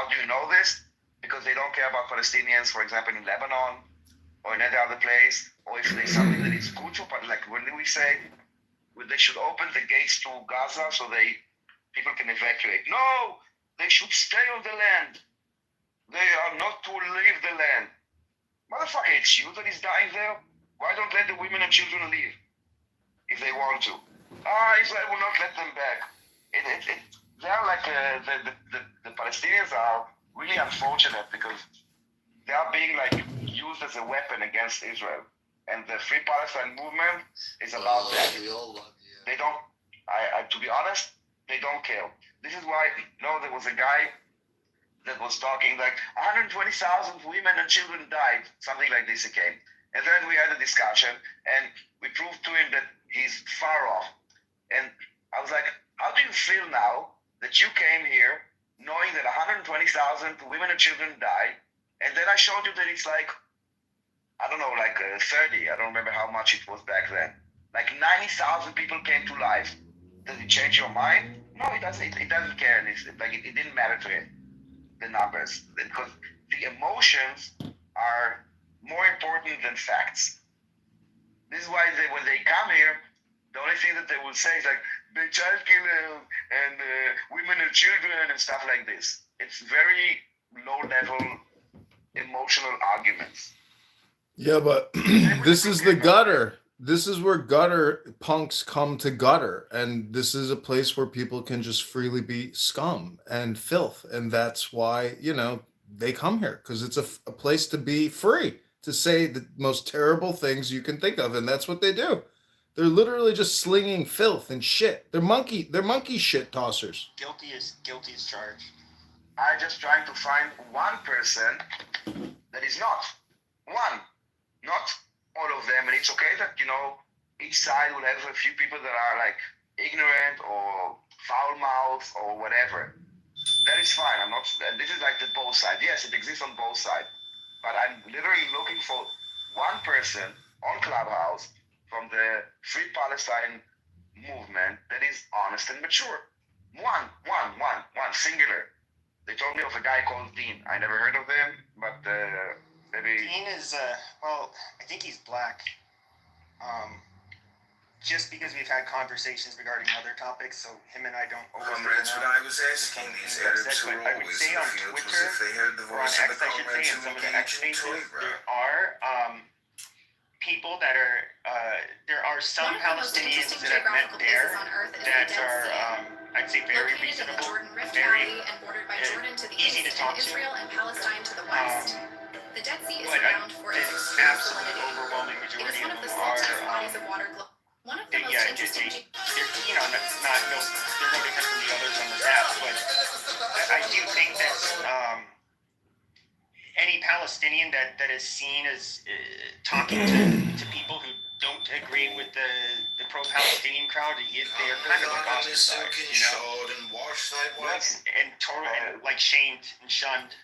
How do you know this? Because they don't care about Palestinians, for example, in Lebanon or in any other place, or if there's something that is good for, like when we say they should open the gates to Gaza so people can evacuate. No, they should stay on the land. They are not to leave the land. Motherfucker, it's you that is dying there. Why don't let the women and children leave if they want to? Israel will not let them back. They're like the Palestinians are really unfortunate because they are being like used as a weapon against Israel, and the Free Palestine movement is about that. We all love you. They don't. To be honest, they don't care. This is why. There was a guy that was talking like 120,000 women and children died, something like this. He came, and then we had a discussion, and we proved to him that he's far off. And I was like, how do you feel now that you came here knowing that 120,000 women and children died, and then I showed you that it's like, I don't know, like 30, I don't remember how much it was back then. Like 90,000 people came to life. Does it change your mind? No, it doesn't. It doesn't care. It didn't matter to him, the numbers, because the emotions are more important than facts. This is why when they come here, the only thing that they will say is like, the child killer and women and children and stuff like this. It's very low-level emotional arguments. Yeah, but this is the gutter. This is where gutter punks come to gutter. And this is a place where people can just freely be scum and filth. And that's why, they come here, because it's a place to be free, to say the most terrible things you can think of. And that's what they do. They're literally just slinging filth and shit. They're monkey shit tossers. Guilty is charged. I'm just trying to find one person that is not. One. Not all of them. And it's okay that, each side will have a few people that are like ignorant or foul-mouthed or whatever. That is fine. This is like the both sides. Yes, it exists on both sides. But I'm literally looking for one person on Clubhouse from the Free Palestine movement that is honest and mature. One, singular. They told me of a guy called Dean. I never heard of him, but maybe... Dean is, I think he's black. Just because we've had conversations regarding other topics, so him and I don't Comrades, what I was asking these Arabs who are always in the field was if they heard the voice of the comrades who engaged in Torah. There are people that are, there are some Palestinians that I've met there that are, I'd say, very reasonable, very easy to talk to. Israel and Palestine to the west. The Dead Sea is But renowned for its the extreme absolute salinity. overwhelming It is majority one of of the them saltiest are, bodies of water globally. One of the most they're interesting... they're no different from the others on this app, but I do think that any Palestinian that is seen as talking to people who don't agree with the pro-Palestinian crowd, they're kind of like ostracized, and totally like shamed and shunned.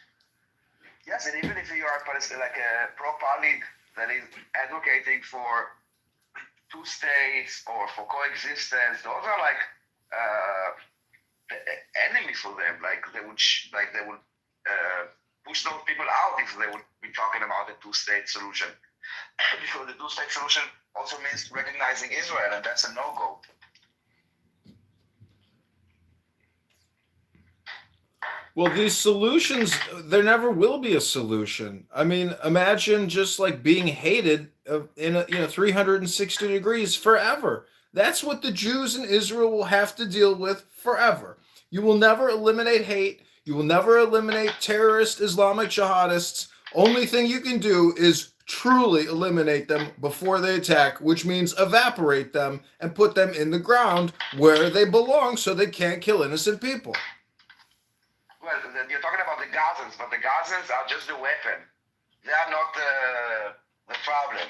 Yes, and even if you are like a pro-Pali that is advocating for two states or for coexistence, those are like the enemy for them. Like they would push those people out if they would be talking about a two-state solution. Because the two-state solution also means recognizing Israel, and that's a no-go. Well, these solutions, there never will be a solution. I mean, imagine just like being hated in 360 degrees forever. That's what the Jews in Israel will have to deal with forever. You will never eliminate hate. You will never eliminate terrorist Islamic jihadists. Only thing you can do is truly eliminate them before they attack, which means evaporate them and put them in the ground where they belong so they can't kill innocent people. Well, you're talking about the Gazans, but the Gazans are just the weapon. They are not the problem.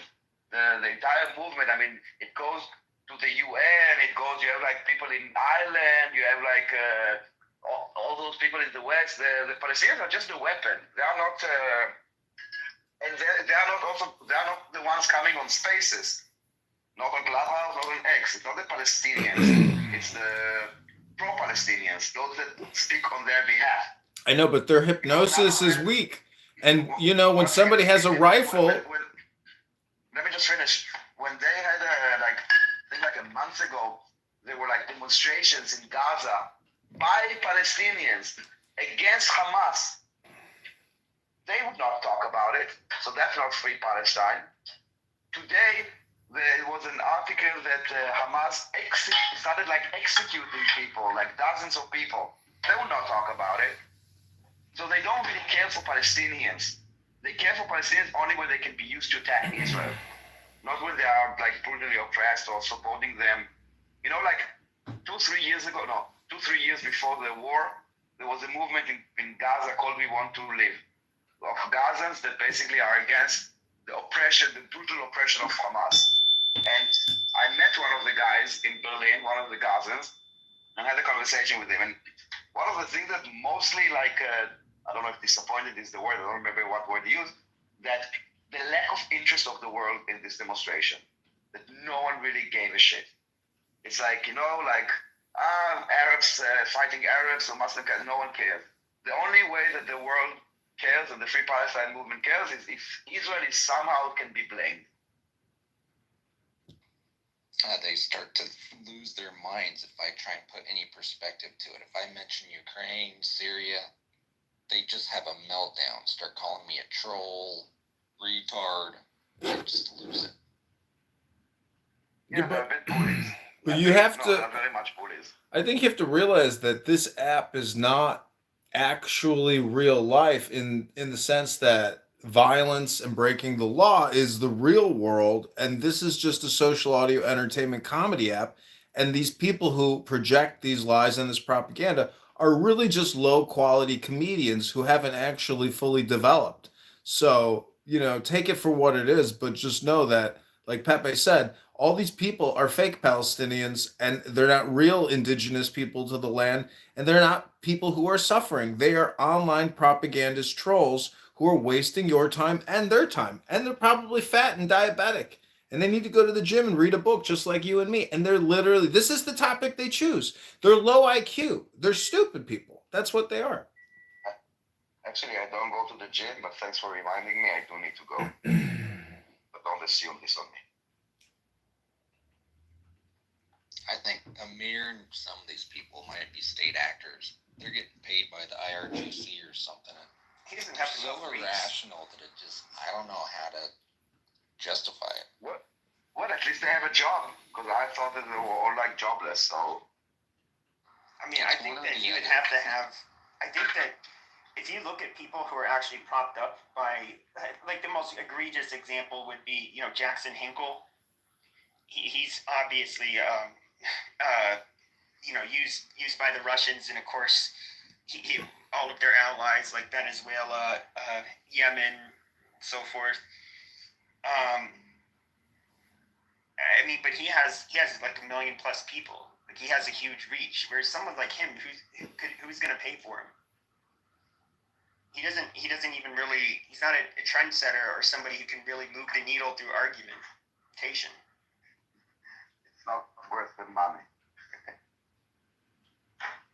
The entire movement, I mean, it goes to the UN, you have like people in Ireland, you have like all those people in the West. The Palestinians are just the weapon. They are not, and they are not the ones coming on spaces. Not on Clubhouse, not on X. It's not the Palestinians. It's the pro-Palestinians, those that speak on their behalf. I know, but their hypnosis is weak. And you know, when somebody has a rifle, let me just finish. When they had like I think like a month ago, there were like demonstrations in Gaza by Palestinians against Hamas. They would not talk about it, so that's not free Palestine. Today, there was an article that Hamas started like executing people, like dozens of people. They would not talk about it. So they don't really care for Palestinians. They care for Palestinians only when they can be used to attack Israel, not when they are like brutally oppressed or supporting them. You know, like 2-3 years before the war, there was a movement in Gaza called We Want to Live, of Gazans that basically are against the oppression, the brutal oppression of Hamas. And I met one of the guys in Berlin, one of the Gazans, and had a conversation with him. And one of the things that mostly I don't know if disappointed is the word, I don't remember what word he used, that the lack of interest of the world in this demonstration, that no one really gave a shit. It's like, you know, like Arabs fighting Arabs or Muslim guys, no one cares. The only way that the world cares and the Free Palestine movement cares is if Israel is somehow can be blamed. They start to lose their minds if I try and put any perspective to it. If I mention Ukraine, Syria, they just have a meltdown, start calling me a troll, retard. They just lose it. Yeah, they're a bit bullies. But you have to. They're very much bullies. I think you have to realize that this app is not actually real life in the sense that violence and breaking the law is the real world, and this is just a social audio entertainment comedy app. And these people who project these lies and this propaganda are really just low quality comedians who haven't actually fully developed. So, you know, take it for what it is, but just know that, like Pepe said, all these people are fake Palestinians and they're not real indigenous people to the land, and they're not people who are suffering. They are online propagandist trolls who are wasting your time and their time. And they're probably fat and diabetic. And they need to go to the gym and read a book just like you and me. And they're literally, this is the topic they choose. They're low IQ. They're stupid people. That's what they are. Actually, I don't go to the gym, but thanks for reminding me. I do need to go. But don't assume this on me. I think Amir and some of these people might be state actors. They're getting paid by the IRGC or something. He doesn't have to so go irrational that it just, I don't know how to justify it. What? At least they have a job, because I thought that they were all like jobless. So, I mean, I think that you would have to have. I think that if you look at people who are actually propped up by, like, the most egregious example would be, you know, Jackson Hinkle. He's obviously, you know, used by the Russians, and of course, he all of their allies like Venezuela, Yemen, so forth. I mean, but he has like 1 million plus people. Like, he has a huge reach. Whereas someone like him, who's going to pay for him? He doesn't even really. He's not a trendsetter or somebody who can really move the needle through argumentation. it's not worth the money.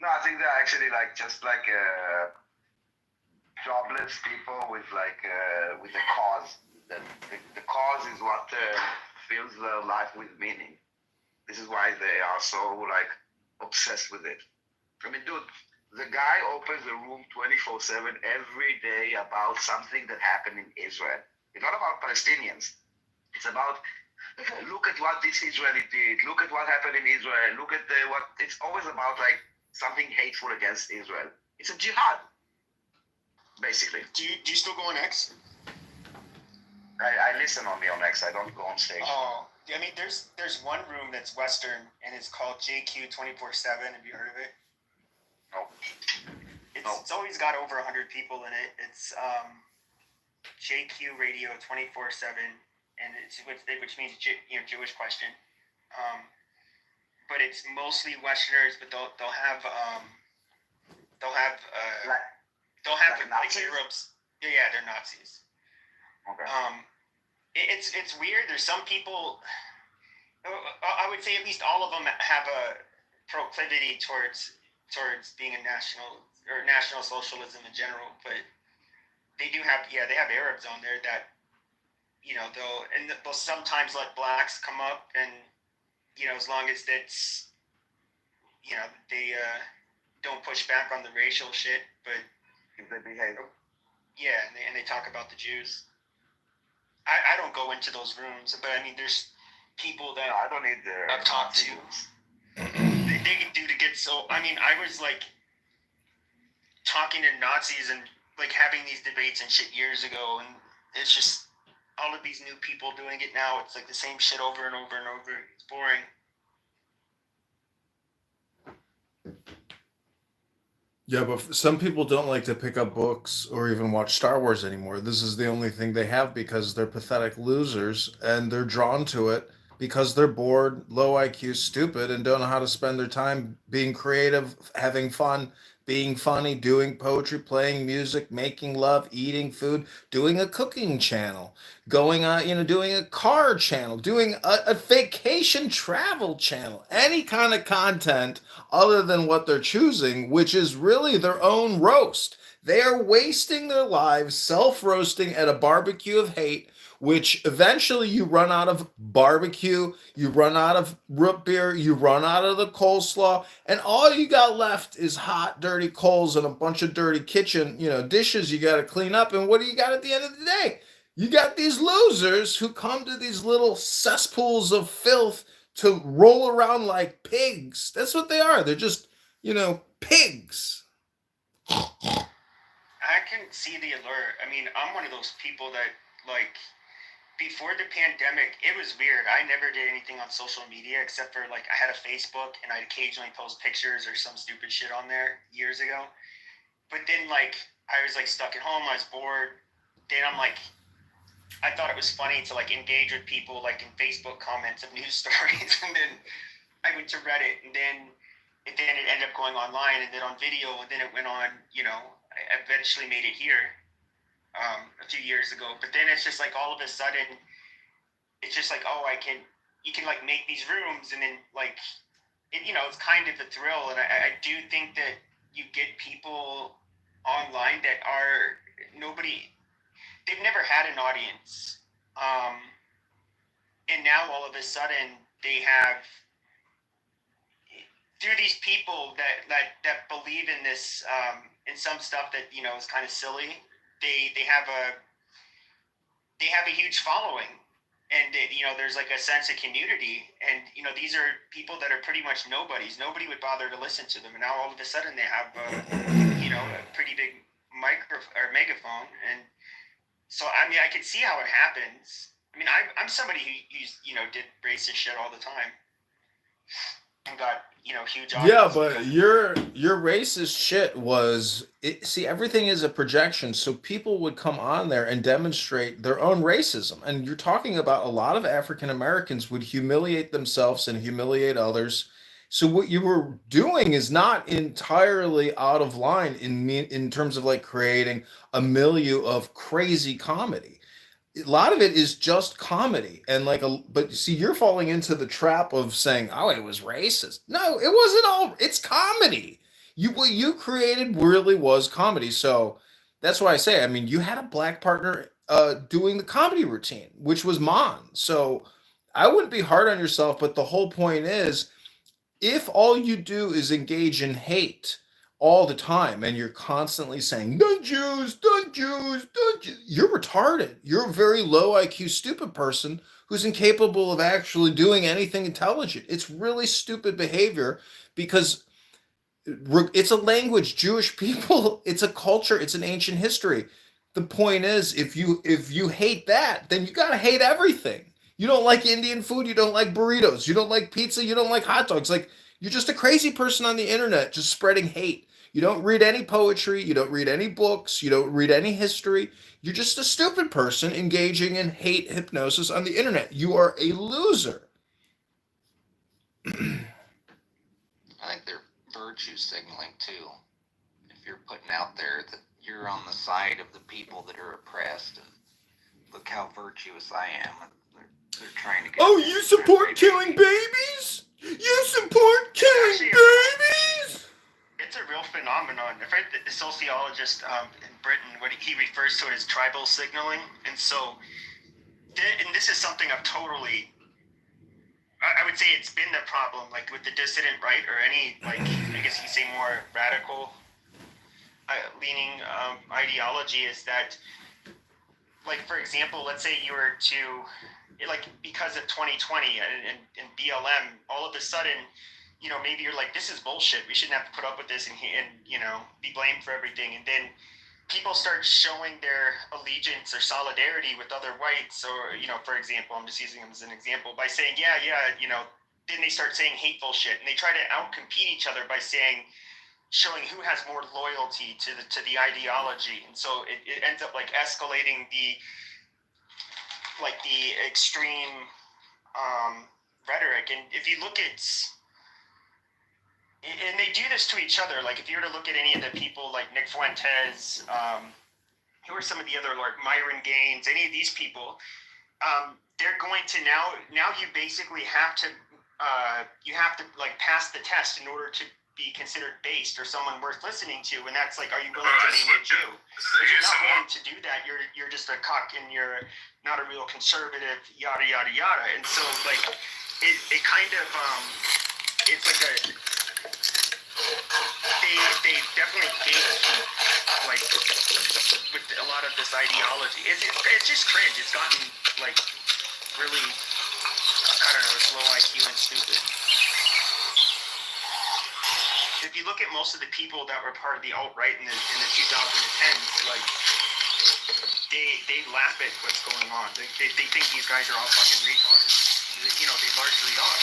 No, I think they're actually like just like jobless people with like with a cause. That the cause is what fills their life with meaning. This is why they are so like obsessed with it. I mean, dude, the guy opens the room 24/7 every day about something that happened in Israel. It's not about Palestinians. It's about look at what this Israeli did. Look at what happened in Israel. Look at what. It's always about like something hateful against Israel. It's a jihad, basically. Do you still go on X? I listen on X. I don't go on stage. Oh, I mean, there's one room that's Western, and it's called JQ 24/7. Have you heard of it? No. It's always got over 100 people in it. It's JQ Radio 24/7, and which means Jewish question. But it's mostly Westerners, but they'll have like Arabs. Yeah, they're Nazis. Okay. It's weird. There's some people. I would say at least all of them have a proclivity towards being a or National Socialism in general, but they do have, they have Arabs on there that, they'll sometimes let blacks come up, and, as long as it's, they don't push back on the racial shit, but if they behave. Yeah, and they talk about the Jews. I don't go into those rooms, but I mean, there's people that I don't need I've talked to. They can do to get so. I mean, I was like talking to Nazis and like having these debates and shit years ago, and it's just all of these new people doing it now. It's like the same shit over and over and over. It's boring. Yeah, but some people don't like to pick up books or even watch Star Wars anymore. This is the only thing they have because they're pathetic losers and they're drawn to it because they're bored, low IQ, stupid, and don't know how to spend their time being creative, having fun, being funny, doing poetry, playing music, making love, eating food, doing a cooking channel, going on, doing a car channel, doing a vacation travel channel, any kind of content other than what they're choosing, which is really their own roast. They are wasting their lives self roasting at a barbecue of hate, which eventually you run out of barbecue, you run out of root beer, you run out of the coleslaw, and all you got left is hot, dirty coals and a bunch of dirty kitchen, dishes you got to clean up. And what do you got at the end of the day? You got these losers who come to these little cesspools of filth to roll around like pigs. That's what they are. They're just, pigs. I can see the alert. I mean, I'm one of those people that, like, before the pandemic, it was weird. I never did anything on social media except for, like, I had a Facebook, and I'd occasionally post pictures or some stupid shit on there years ago. But then, like, I was, like, stuck at home. I was bored. Then I'm, like, I thought it was funny to, like, engage with people, like, in Facebook comments of news stories. And then I went to Reddit, and then it ended up going online, and then on video, and then it went on, I eventually made it here a few years ago. But then it's just, like, all of a sudden, it's just like, oh, you can, like, make these rooms, and then, like, it's kind of a thrill. And I do think that you get people online that are they've never had an audience. And now all of a sudden they have, through these people that believe in this, in some stuff that, is kind of silly, they have a huge following. And, there's like a sense of community. And, these are people that are pretty much nobodies. Nobody would bother to listen to them. And now all of a sudden they have, a pretty big megaphone. And so, I mean, I could see how it happens. I mean, I'm somebody who's, did racist shit all the time. And got, huge audience. Yeah, but your racist shit was, see, everything is a projection. So people would come on there and demonstrate their own racism. And you're talking about a lot of African Americans would humiliate themselves and humiliate others. So what you were doing is not entirely out of line in terms of like creating a milieu of crazy comedy. A lot of it is just comedy, and but see, you're falling into the trap of saying, "Oh, it was racist." No, it wasn't all. It's comedy. What you created really was comedy. So that's why I say, I mean, you had a black partner doing the comedy routine, which was Mon. So I wouldn't be hard on yourself, but the whole point is, if all you do is engage in hate all the time and you're constantly saying, "Don't Jews, don't Jews, don't Jews," you're retarded. You're a very low IQ, stupid person who's incapable of actually doing anything intelligent. It's really stupid behavior because it's a language. Jewish people, it's a culture, it's an ancient history. The point is, if you hate that, then you got to hate everything. You don't like Indian food, you don't like burritos, you don't like pizza, you don't like hot dogs. Like, you're just a crazy person on the internet just spreading hate. You don't read any poetry, you don't read any books, you don't read any history. You're just a stupid person engaging in hate hypnosis on the internet. You are a loser. I think they're virtue signaling too. If you're putting out there that you're on the side of the people that are oppressed, and look how virtuous I am. They're trying to get. Oh, you support killing babies? You support killing babies? It's a real phenomenon. I've read the sociologist in Britain, what he refers to as tribal signaling. And so, and this is something I've totally, I would say it's been the problem, like with the dissident right, or any, like, I guess you could say more radical leaning ideology, is that, like, for example, let's say you were to, like, because of 2020 and BLM, all of a sudden, you know, maybe you're like, this is bullshit, we shouldn't have to put up with this and you know, be blamed for everything. And then people start showing their allegiance or solidarity with other whites, or, you know, for example, I'm just using them as an example, by saying, yeah, you know, then they start saying hateful shit, and they try to outcompete each other by showing who has more loyalty to the ideology. And so it ends up like escalating the extreme rhetoric. And if you look at, and they do this to each other, like if you were to look at any of the people like Nick Fuentes, who are some of the other, like Myron Gaines, any of these people, they're going to now you basically have to like pass the test in order to be considered based or someone worth listening to. And that's like, are you willing to name a Jew? If you're not willing to do that, you're just a cuck and you're not a real conservative, yada yada yada. And so like it kind of it's like they definitely gatekeep, like, with a lot of this ideology. It's just cringe. It's gotten like really, I don't know, it's low IQ and stupid. If you look at most of the people that were part of the alt-right in the 2010s, like, they laugh at what's going on. They think these guys are all fucking retards. You know, they largely are.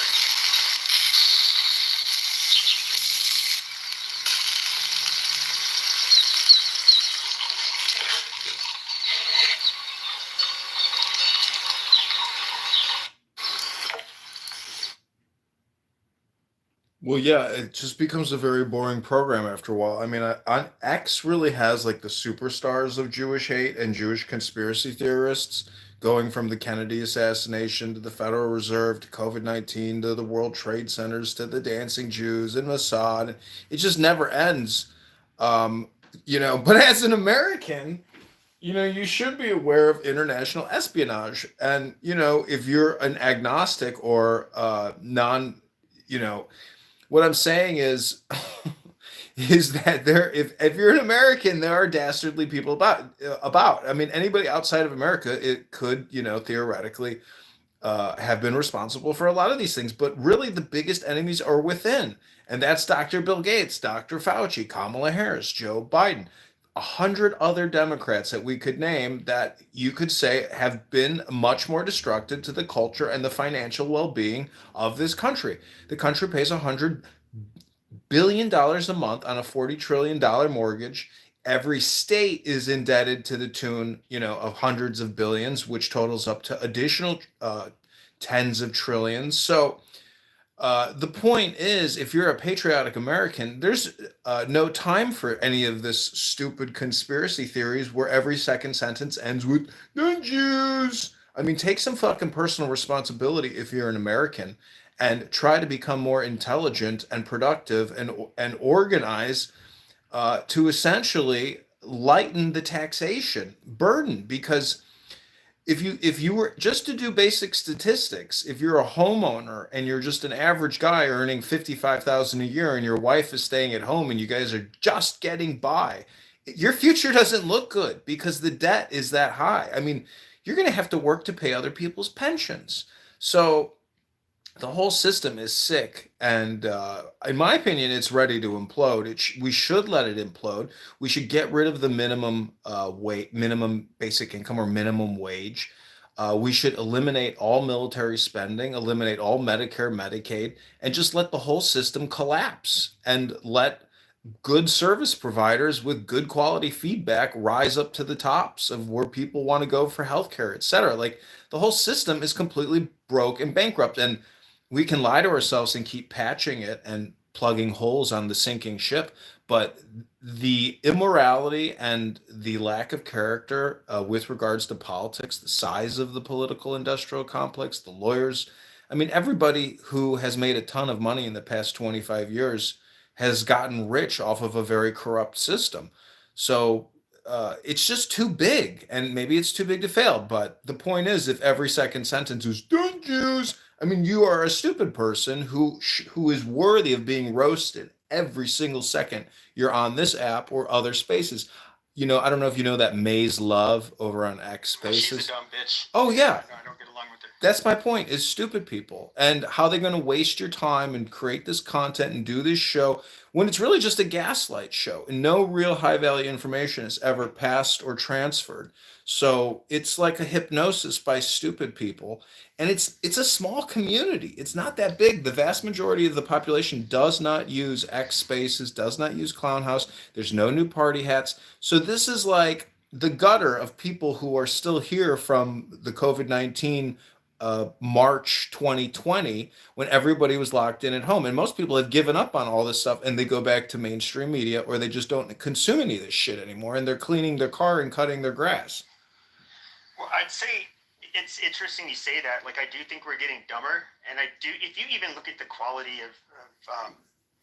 Well, yeah, it just becomes a very boring program after a while. I mean, X really has like the superstars of Jewish hate and Jewish conspiracy theorists, going from the Kennedy assassination to the Federal Reserve to COVID-19 to the World Trade Centers to the dancing Jews and Mossad. It just never ends. Um, but as an American, you should be aware of international espionage. And, if you're an agnostic or you know, what I'm saying is is that if you're an American, there are dastardly people about. I mean, anybody outside of America, it could, theoretically have been responsible for a lot of these things. But really, the biggest enemies are within, and that's Dr. Bill Gates, Dr. Fauci, Kamala Harris, Joe Biden, 100 other Democrats that we could name that you could say have been much more destructive to the culture and the financial well-being of this country. The country pays $100 billion a month on a $40 trillion mortgage. Every state is indebted to the tune, of hundreds of billions, which totals up to additional tens of trillions. So the point is, if you're a patriotic American, there's no time for any of this stupid conspiracy theories where every second sentence ends with the Jews. I mean, take some fucking personal responsibility if you're an American, and try to become more intelligent and productive and organize to essentially lighten the taxation burden. Because if you were just to do basic statistics, if you're a homeowner and you're just an average guy earning $55,000 a year and your wife is staying at home and you guys are just getting by, your future doesn't look good because the debt is that high. I mean, you're going to have to work to pay other people's pensions. So the whole system is sick, and in my opinion, it's ready to implode. We should let it implode. We should get rid of the minimum basic income or minimum wage. We should eliminate all military spending, eliminate all Medicare, Medicaid, and just let the whole system collapse, and let good service providers with good quality feedback rise up to the tops of where people want to go for healthcare, et cetera. Like, the whole system is completely broke and bankrupt, and we can lie to ourselves and keep patching it and plugging holes on the sinking ship, but the immorality and the lack of character with regards to politics, the size of the political industrial complex, the lawyers, I mean, everybody who has made a ton of money in the past 25 years has gotten rich off of a very corrupt system. So it's just too big, and maybe it's too big to fail. But the point is, if every second sentence is "don't use," I mean, you are a stupid person who is worthy of being roasted every single second you're on this app or other spaces. I don't know if you know that Maze Love over on X Well, she's a Spaces. dumb bitch. Oh yeah, I don't get along with her. that's my point, is stupid people, and how they're going to waste your time and create this content and do this show when it's really just a gaslight show and no real high value information is ever passed or transferred. So it's like a hypnosis by stupid people, and it's a small community. It's not that big. The vast majority of the population does not use X Spaces, does not use Clown House. There's no new party hats. So this is like the gutter of people who are still here from the COVID-19 March 2020, when everybody was locked in at home. And most people have given up on all this stuff, and they go back to mainstream media, or they just don't consume any of this shit anymore, and they're cleaning their car and cutting their grass. Well, I'd say it's interesting you say that. Like, I do think we're getting dumber, and I do. If you even look at the quality of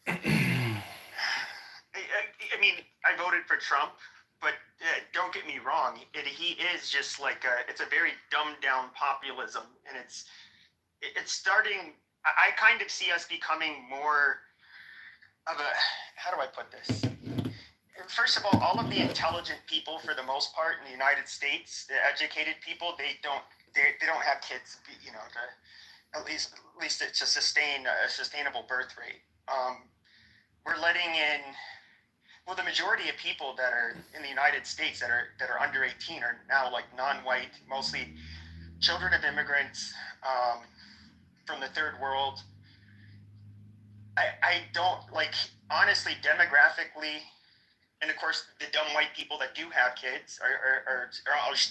I mean, I voted for Trump, but don't get me wrong. He is just like it's a very dumbed down populism, and it's starting. I kind of see us becoming more of a. How do I put this? First of all of the intelligent people, for the most part, in the United States, the educated people, they don't have kids, at least to sustain a sustainable birth rate. We're letting in, well, the majority of people that are in the United States that are under 18 are now like non-white, mostly children of immigrants from the third world. I don't, like, honestly, demographically. And of course, the dumb white people that do have kids are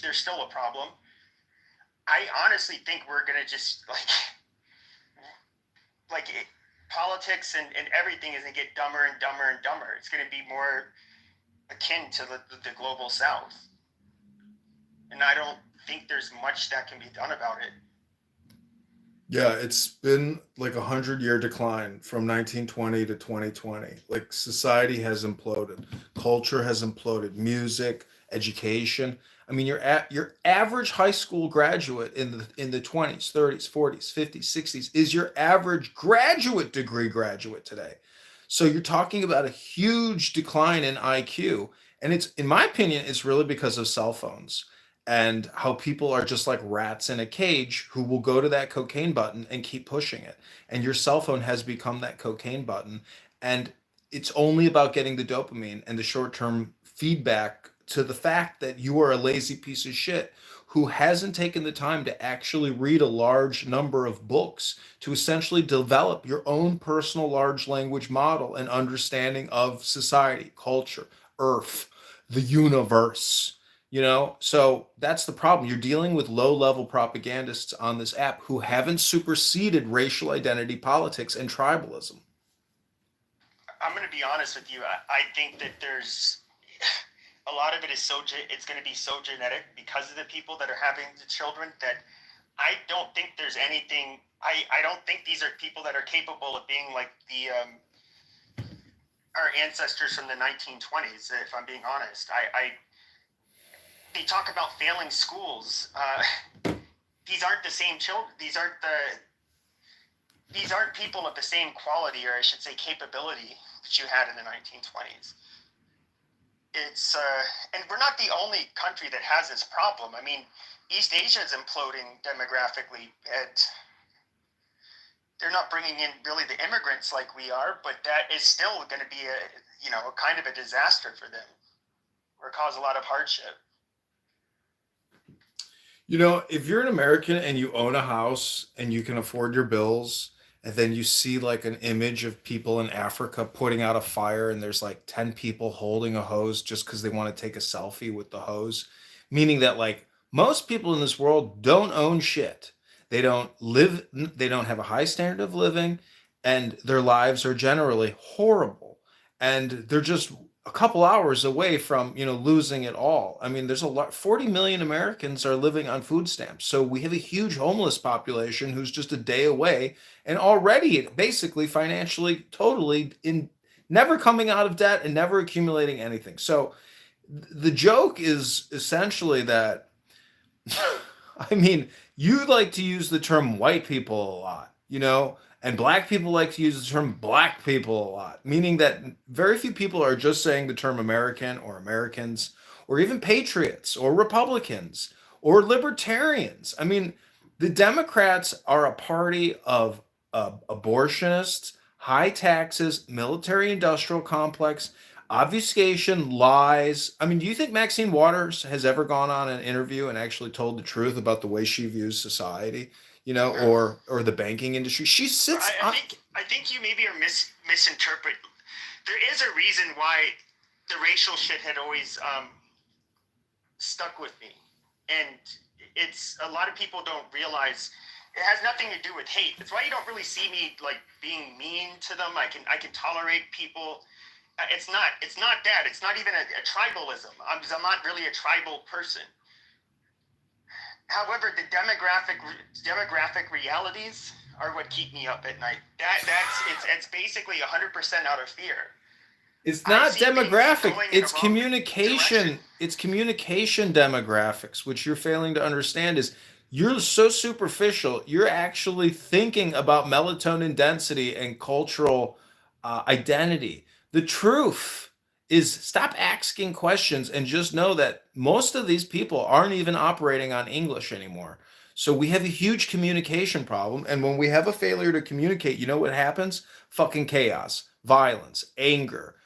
there's still a problem. I honestly think we're gonna just politics and everything is gonna get dumber and dumber and dumber. It's gonna be more akin to the global South, and I don't think there's much that can be done about it. Yeah, it's been like 100-year decline from 1920 to 2020. Like, society has imploded, culture has imploded, music, education. I mean, your average high school graduate in the 20s, 30s, 40s, 50s, 60s is your average graduate degree graduate today. So you're talking about a huge decline in IQ, and it's, in my opinion, it's really because of cell phones, and how people are just like rats in a cage who will go to that cocaine button and keep pushing it. And your cell phone has become that cocaine button. And it's only about getting the dopamine and the short term feedback, to the fact that you are a lazy piece of shit who hasn't taken the time to actually read a large number of books to essentially develop your own personal large language model and understanding of society, culture, earth, the universe. So that's the problem. You're dealing with low level propagandists on this app who haven't superseded racial identity politics and tribalism. I'm going to be honest with you. I think that there's a lot of it is it's going to be so genetic because of the people that are having the children, that I don't think there's anything. I don't think these are people that are capable of being like our ancestors from the 1920s, if I'm being honest. They talk about failing schools. These aren't the same children. These aren't people of the same quality, or I should say capability, that you had in the 1920s. It's and we're not the only country that has this problem. I mean, East Asia is imploding demographically, and they're not bringing in really the immigrants like we are, but that is still going to be a kind of a disaster for them, or cause a lot of hardship. If you're an American and you own a house and you can afford your bills, and then you see like an image of people in Africa putting out a fire, and there's like 10 people holding a hose just because they want to take a selfie with the hose, meaning that like most people in this world don't own shit. They don't have a high standard of living, and their lives are generally horrible. And they're just a couple hours away from losing it all. I mean, there's 40 million Americans are living on food stamps, so we have a huge homeless population who's just a day away, and already basically financially totally in never coming out of debt and never accumulating anything. So the joke is essentially that, I mean, you like to use the term white people a lot, you know, and black people like to use the term black people a lot, meaning that very few people are just saying the term American or Americans or even patriots or Republicans or libertarians. I mean, the Democrats are a party of abortionists, high taxes, military industrial complex, obfuscation, lies. I mean, do you think Maxine Waters has ever gone on an interview and actually told the truth about the way she views society, you know, or the banking industry? She sits. I think you maybe are misinterpret. There is a reason why the racial shit had always stuck with me, and it's a lot of people don't realize. It has nothing to do with hate. That's why you don't really see me like being mean to them. I can tolerate people. It's not that. It's not even a tribalism. I'm not really a tribal person. However, the demographic realities are what keep me up at night. It's basically 100% out of fear. It's not demographic. It's communication. Direction. It's communication demographics, which you're failing to understand is you're so superficial. You're actually thinking about melatonin density and cultural identity. The truth is stop asking questions and just know that most of these people aren't even operating on English anymore. So we have a huge communication problem. And when we have a failure to communicate, you know what happens? Fucking chaos, violence, anger.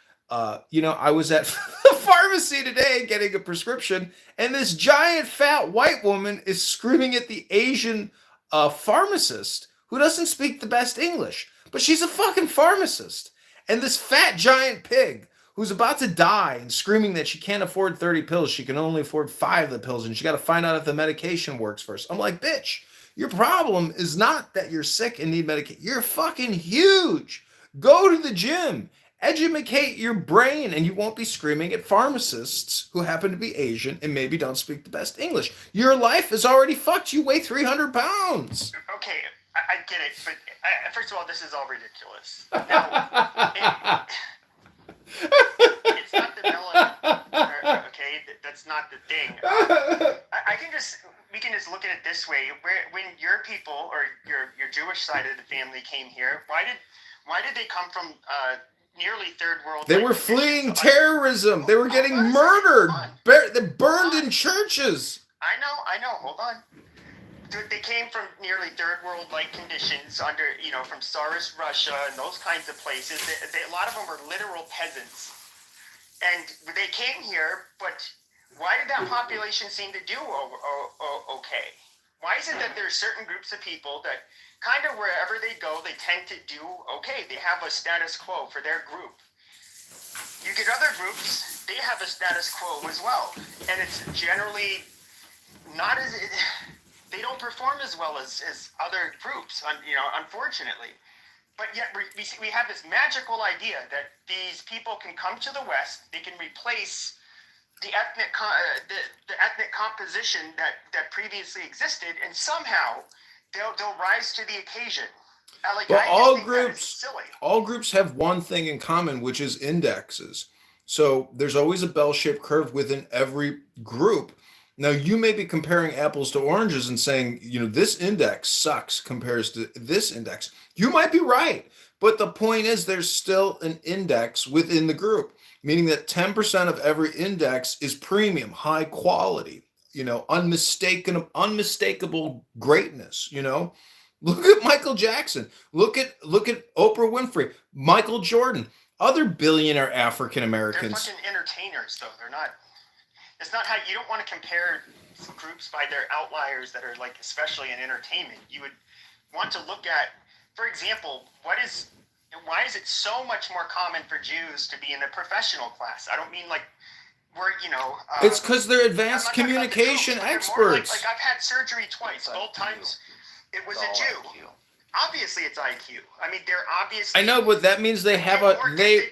You know, I was at the pharmacy today getting a prescription, and this giant fat white woman is screaming at the Asian pharmacist who doesn't speak the best English, but she's a fucking pharmacist. And this fat giant pig who's about to die and screaming that she can't afford 30 pills, she can only afford 5 of the pills, and she got to find out if the medication works first. I'm like, bitch, your problem is not that you're sick and need medication. You're fucking huge. Go to the gym. Educate your brain, and you won't be screaming at pharmacists who happen to be Asian and maybe don't speak the best English. Your life is already fucked. You weigh 300 pounds. Okay, I get it, but first of all, this is all ridiculous. Now, it's not the melanin, okay? That's not the thing. We can just look at it this way. When your people or your Jewish side of the family came here, why did they come from nearly third world? They were fleeing terrorism. They were getting murdered. They burned in churches. I know. Hold on. They came from nearly third world like conditions under, from Tsarist Russia and those kinds of places. A lot of them were literal peasants. And they came here, but why did that population seem to do okay? Why is it that there's certain groups of people that kind of wherever they go, they tend to do okay? They have a status quo for their group. You get other groups, they have a status quo as well. And it's generally not as... They don't perform as well as other groups, unfortunately. But yet we have this magical idea that these people can come to the West, they can replace the ethnic composition that previously existed, and somehow they'll rise to the occasion. But all groups have one thing in common, which is indexes. So there's always a bell-shaped curve within every group. Now, you may be comparing apples to oranges and saying, this index sucks compares to this index. You might be right. But the point is there's still an index within the group, meaning that 10% of every index is premium, high quality, unmistakable greatness, Look at Michael Jackson. Look at Oprah Winfrey, Michael Jordan, other billionaire African Americans. They're fucking entertainers, though. They're not... It's not how you don't want to compare groups by their outliers that are like, especially in entertainment. You would want to look at, for example, why is it so much more common for Jews to be in the professional class? I don't mean like we're, it's because they're advanced communication experts. Like I've had surgery twice. Both times it was a Jew. Obviously, it's IQ. I mean, they're obviously. I know, but that means they have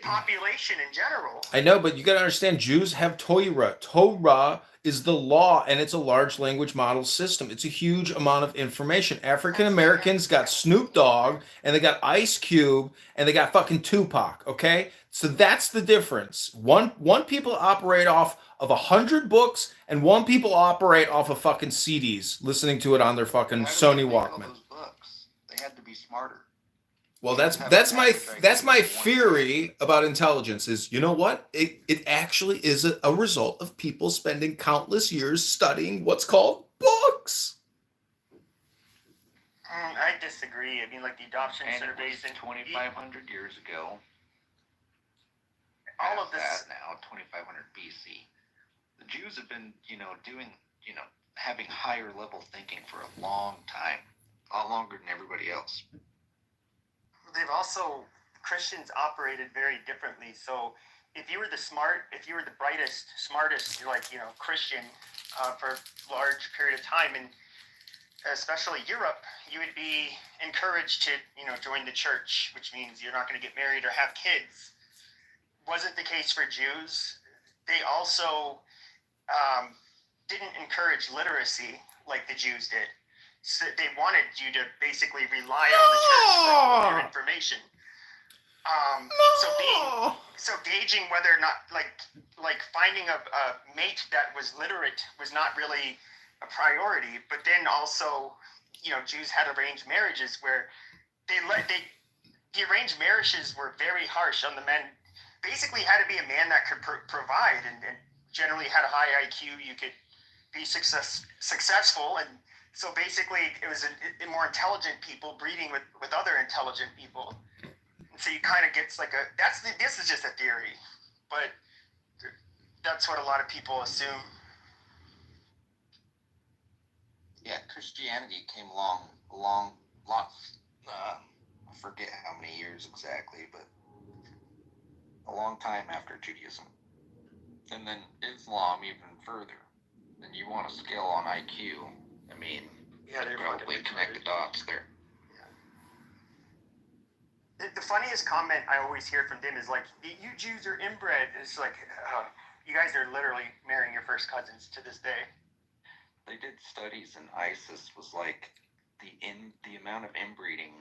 population in general. I know, but you got to understand, Jews have Torah. Torah is the law, and it's a large language model system. It's a huge amount of information. African Americans got Snoop Dogg, and they got Ice Cube, and they got fucking Tupac. Okay, so that's the difference. One people operate off of 100 books, and one people operate off of fucking CDs, listening to it on their fucking Sony Walkman. They had to be smarter. Well, that's my theory about intelligence. Is, you know what? It actually is a result of people spending countless years studying what's called books. I disagree. I mean, like the adoption surveys in 2,500 years ago. All of this now, 2,500 BC. The Jews have been, doing, having higher level thinking for a long time. A lot longer than everybody else. They've also, Christians operated very differently. So if you were the brightest, smartest, Christian for a large period of time, and especially Europe, you would be encouraged to, join the church, which means you're not going to get married or have kids. Wasn't the case for Jews. They also didn't encourage literacy like the Jews did. So they wanted you to basically rely on the church for your information. So gauging whether or not, like finding a mate that was literate was not really a priority. But then also, Jews had arranged marriages where the arranged marriages were very harsh on the men. Basically, had to be a man that could provide and generally had a high IQ. You could be successful, and so basically, it was a more intelligent people breeding with other intelligent people. And so you kind of gets this is just a theory, but that's what a lot of people assume. Yeah, Christianity came along a lot. I forget how many years exactly, but a long time after Judaism. And then Islam even further. Then you want to scale on IQ. I mean, they're probably connect the dots there. Yeah. The funniest comment I always hear from them is like, "You Jews are inbred." It's like, you guys are literally marrying your first cousins to this day. They did studies, and ISIS was like the amount of inbreeding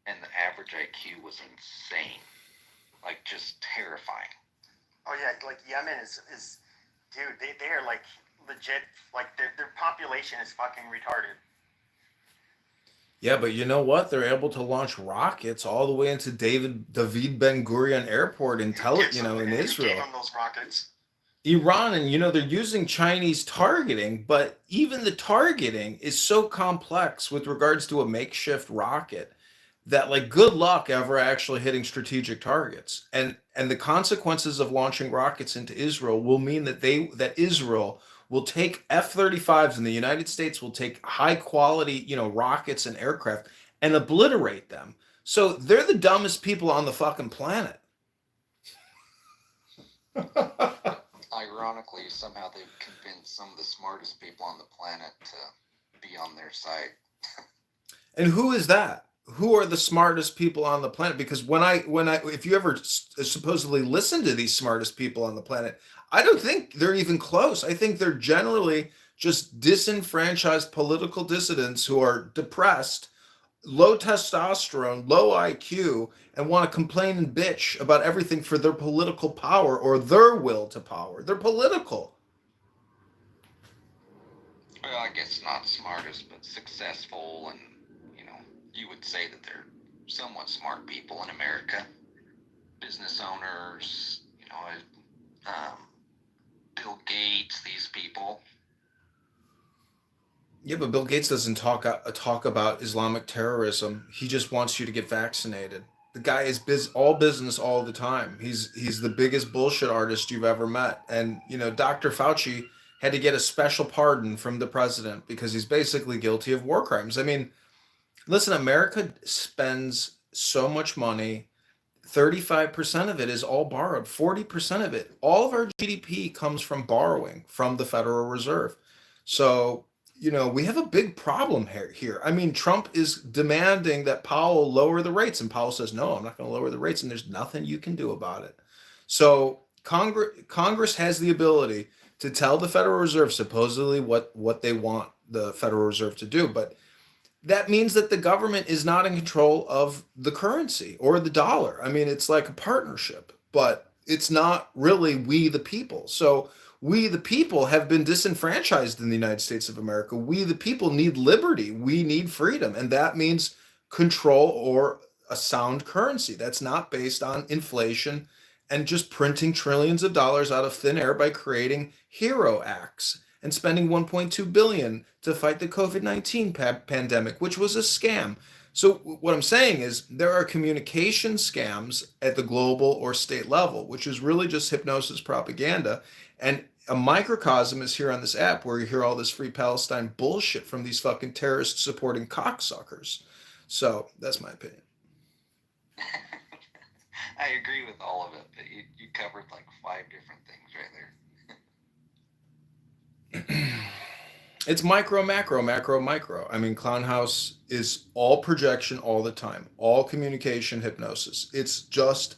and the average IQ was insane, like just terrifying. Oh yeah, like Yemen is dude. They are like legit, like their population is fucking retarded. Yeah, but you know what? They're able to launch rockets all the way into David Ben Gurion Airport in in Israel. Gave them those rockets. Iran, and they're using Chinese targeting, but even the targeting is so complex with regards to a makeshift rocket that, like, good luck ever actually hitting strategic targets. And the consequences of launching rockets into Israel will mean that Israel will take F-35s, and the United States will take high quality, rockets and aircraft and obliterate them. So they're the dumbest people on the fucking planet. Ironically, somehow they've convinced some of the smartest people on the planet to be on their side. And who is that? Who are the smartest people on the planet? Because if you ever supposedly listen to these smartest people on the planet, I don't think they're even close. I think they're generally just disenfranchised political dissidents who are depressed, low testosterone, low IQ, and want to complain and bitch about everything for their political power or their will to power. They're political. Well, I guess not smartest, but successful, and you would say that they're somewhat smart people in America. Business owners, Bill Gates, these people. Yeah, but Bill Gates doesn't talk about Islamic terrorism. He just wants you to get vaccinated. The guy is all business all the time. He's the biggest bullshit artist you've ever met. And Dr. Fauci had to get a special pardon from the president because he's basically guilty of war crimes. I mean, listen, America spends so much money. 35% of it is all borrowed. 40% of it, all of our GDP comes from borrowing from the Federal Reserve. So we have a big problem here. I mean, Trump is demanding that Powell lower the rates, and Powell says, no, I'm not going to lower the rates, and there's nothing you can do about it. So Congress has the ability to tell the Federal Reserve supposedly what they want the Federal Reserve to do, but that means that the government is not in control of the currency or the dollar. I mean, it's like a partnership, but it's not really we the people. So we the people have been disenfranchised in the United States of America. We the people need liberty. We need freedom. And that means control or a sound currency that's not based on inflation and just printing trillions of dollars out of thin air by creating hero acts and spending 1.2 billion to fight the COVID-19 pandemic, which was a scam. So what I'm saying is there are communication scams at the global or state level, which is really just hypnosis propaganda. And a microcosm is here on this app where you hear all this Free Palestine bullshit from these fucking terrorist supporting cocksuckers. So that's my opinion. I agree with all of it, but you covered like 5 different things right there. It's micro, macro, macro, micro. I mean, Clown House is all projection all the time, all communication hypnosis. It's just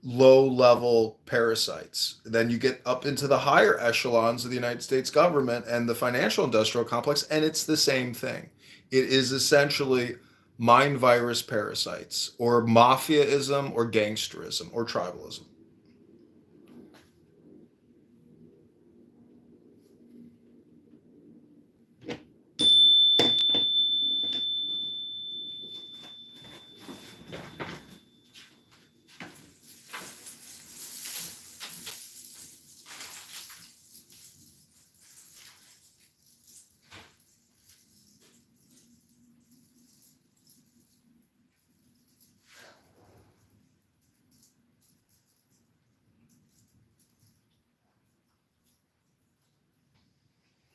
low level parasites. Then you get up into the higher echelons of the United States government and the financial industrial complex, and it's the same thing. It is essentially mind virus parasites, or mafiaism, or gangsterism, or tribalism.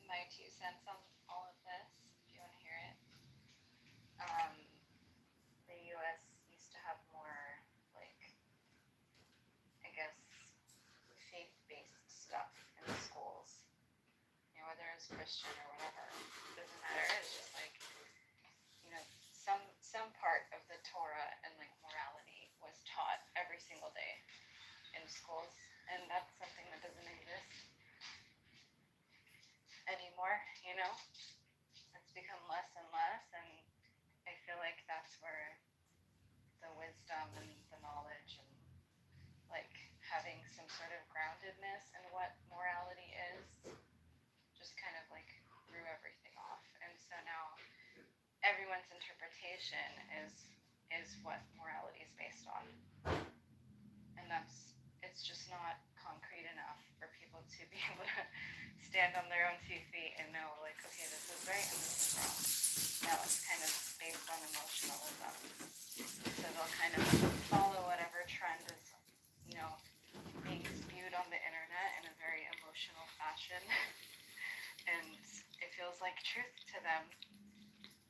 My 2 cents on all of this, if you want to hear it. The U.S. used to have more, like, I guess, faith-based stuff in the schools. Whether it's Christian or whatever, it doesn't matter. It's just like, some part of the Torah and like morality was taught every single day in schools, and that's something that doesn't exist anymore. It's become less and less, and I feel like that's where the wisdom and the knowledge and like having some sort of groundedness in what morality is just kind of like threw everything off. And so now everyone's interpretation is what morality is based on, and it's just not concrete enough for people to be able to stand on their own 2 feet and know, like, okay, this is right and this is wrong. Now it's kind of based on emotionalism, so they'll kind of follow whatever trend is being spewed on the internet in a very emotional fashion. And it feels like truth to them.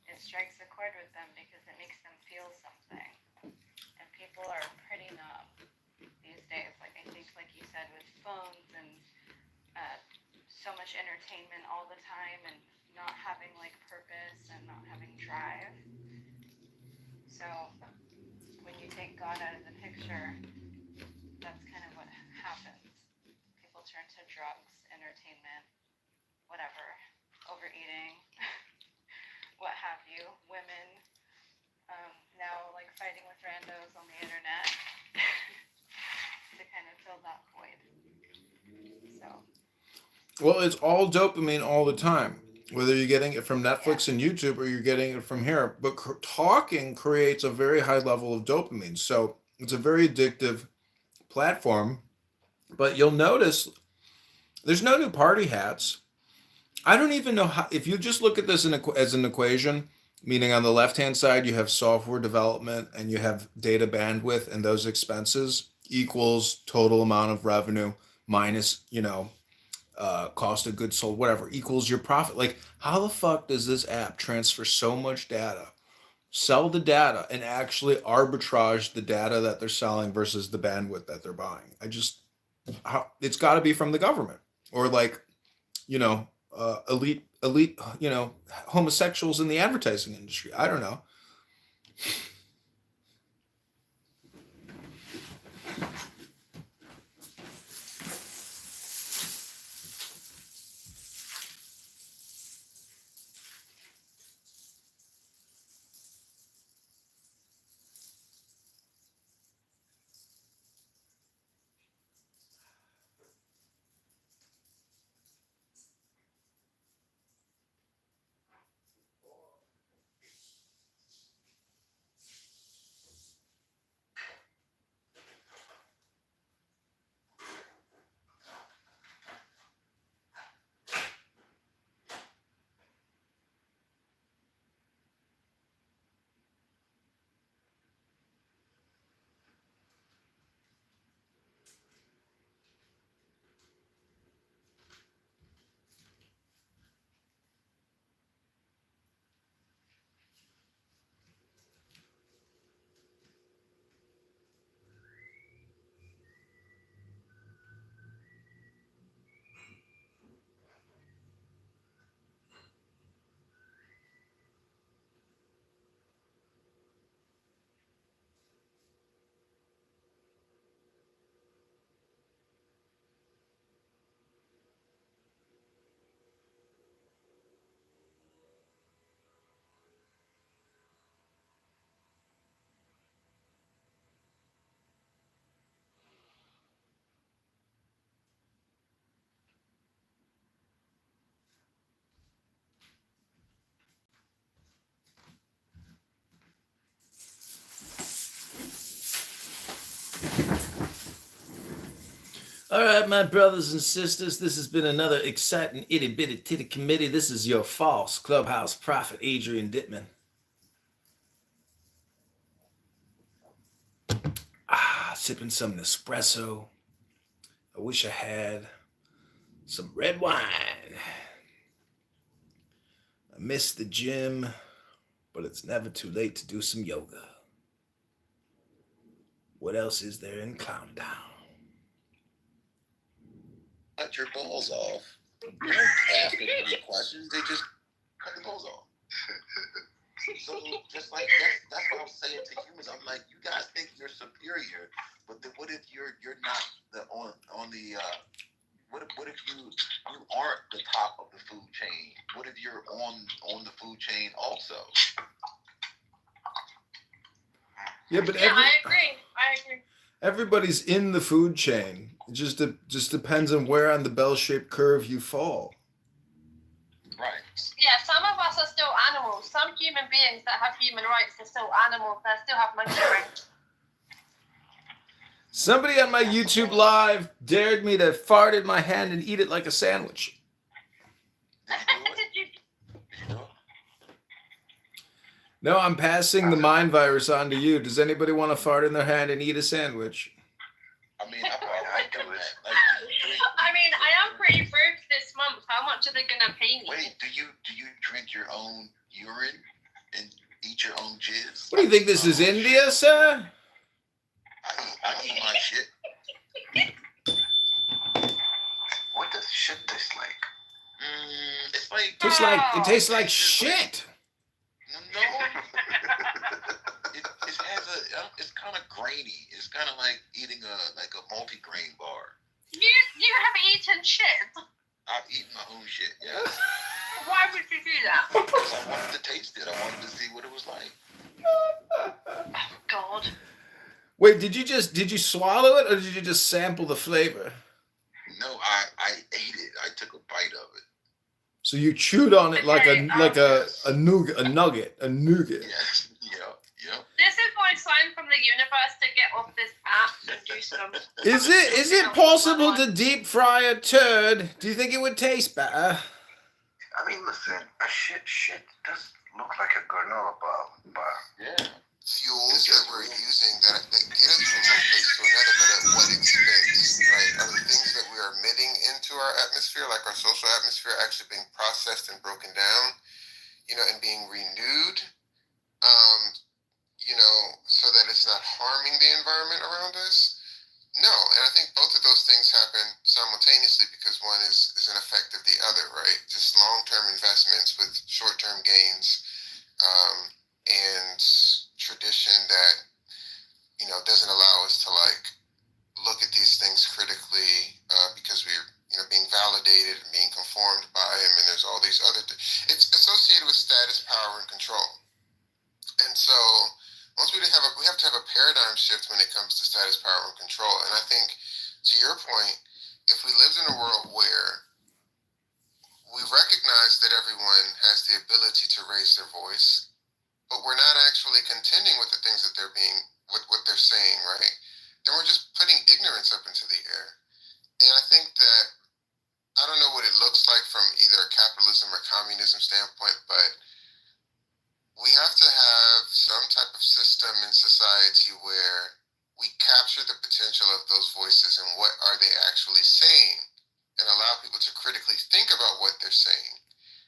It strikes a chord with them because it makes them feel something. And people are pretty numb these days. Like, I think, like you said, with phones and so much entertainment all the time and not having, like, purpose and not having drive. So when you take God out of the picture, that's kind of what happens. People turn to drugs, entertainment, whatever, overeating, what have you, women, now like fighting with randos on the internet to kind of fill that void. So. Well, it's all dopamine all the time, whether you're getting it from Netflix and YouTube or you're getting it from here. But talking creates a very high level of dopamine. So it's a very addictive platform. But you'll notice there's no new party hats. I don't even know how, if you just look at this as an equation, meaning on the left-hand side, you have software development and you have data bandwidth, and those expenses equals total amount of revenue minus, cost of goods sold, whatever, equals your profit. Like, how the fuck does this app transfer so much data, sell the data, and actually arbitrage the data that they're selling versus the bandwidth that they're buying? It's got to be from the government or like, elite, homosexuals in the advertising industry. I don't know. All right, my brothers and sisters, this has been another exciting itty bitty titty committee. This is your false clubhouse prophet, Adrian Dittman. Sipping some Nespresso. I wish I had some red wine. I miss the gym, but it's never too late to do some yoga. What else is there in Clown Town? Cut your balls off. They don't ask any questions. They just cut the balls off. So just like that's what I'm saying to humans. I'm like, you guys think you're superior, but then what if you're not on the what if you aren't the top of the food chain? What if you're on the food chain also? Yeah, but I agree. Everybody's in the food chain. It just depends on where on the bell-shaped curve you fall. Right. Yeah, some of us are still animals. Some human beings that have human rights are still animals. They still have monkey brains. Somebody on my YouTube live dared me to fart in my hand and eat it like a sandwich. Did you? No, I'm passing the mind virus on to you. Does anybody want to fart in their hand and eat a sandwich? I mean, I do it. I mean, I am pretty broke this month. How much are they gonna pay me? Wait, do you drink your own urine and eat your own jizz? What do you think this is, India, sir? I eat my shit. What does shit taste like? It's like It tastes like shit. No. It has it's kind of grainy. It's kind of like eating a multi-grain bar. You have eaten shit. I've eaten my own shit, yeah. Why would you do that? Because I wanted to taste it. I wanted to see what it was like. Oh God. Wait, did you swallow it or did you just sample the flavor? No, I ate it. I took a bite of it. So you chewed on it like a nugget. Yes. Yep. This is my sign from the universe to get off this app and do some. Is it possible to deep fry a turd? Do you think it would taste better? I mean, listen, a shit does look like a granola bar. Yeah. Fuels that we're using that get us from one place to another, but at what expense, right? Are the things that we are emitting into our atmosphere, like our social atmosphere, actually being processed and broken down, and being renewed, so that it's not harming the environment around us? No, and I think both of those things happen simultaneously because one is an effect of the other, right? Just long-term investments with short-term gains, and tradition that, doesn't allow us to look at these things critically, because we're, being validated and being conformed by them, and there's all these other it's associated with status, power, and control. And so once we have to have a paradigm shift when it comes to status, power, and control. And I think, to your point, if we lived in a world where we recognize that everyone has the ability to raise their voice, but we're not actually contending with the things that they're what they're saying, right? Then we're just putting ignorance up into the air. And I think that, I don't know what it looks like from either a capitalism or communism standpoint, but we have to have some type of system in society where we capture the potential of those voices and what are they actually saying, and allow people to critically think about what they're saying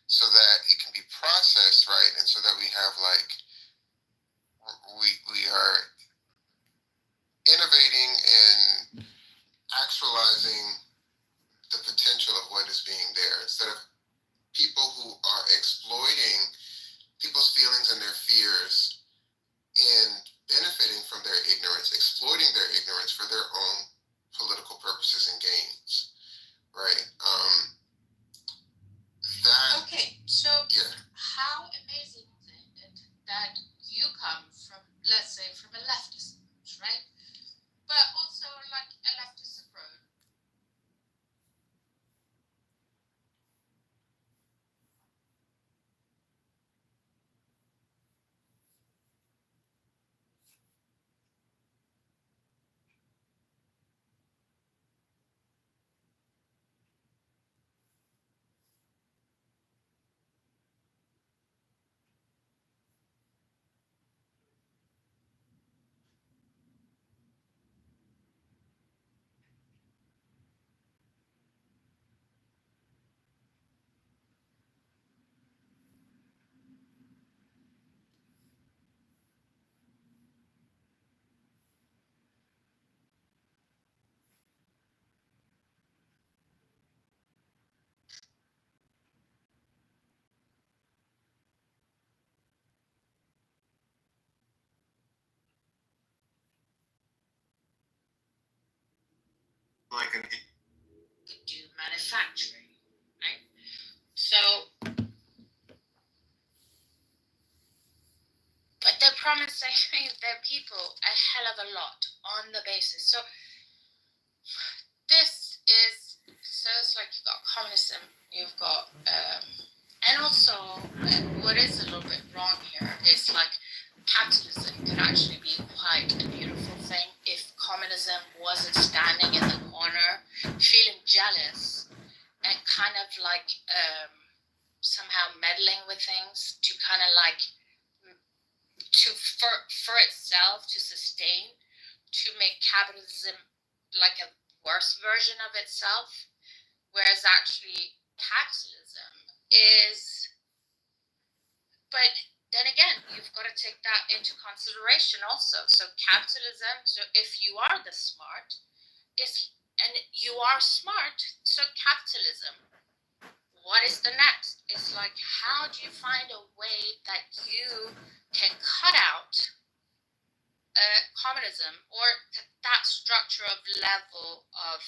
so that it can be processed, right? And so that we have we are innovating and actualizing the potential of what is being there, instead of people who are exploiting people's feelings and their fears and benefiting from their ignorance, exploiting their ignorance for their own political purposes and gains, right? Okay, so yeah. how amazing is it that you come from, let's say, from a leftist approach, right? But also like a leftist approach. Like an Do manufacturing, right? So, but they're promising their people a hell of a lot on the basis. So this is, so it's like you've got communism, you've got, and also what is a little bit wrong here is like capitalism could actually be quite a beautiful thing if communism wasn't standing in the corner, feeling jealous and kind of like somehow meddling with things to kind of like for itself to sustain, to make capitalism like a worse version of itself, whereas actually capitalism is, but then again, you've got to take that into consideration also. So capitalism, so if you are the smart, and you are smart, so capitalism, what is the next? It's like, how do you find a way that you can cut out communism or that structure of level of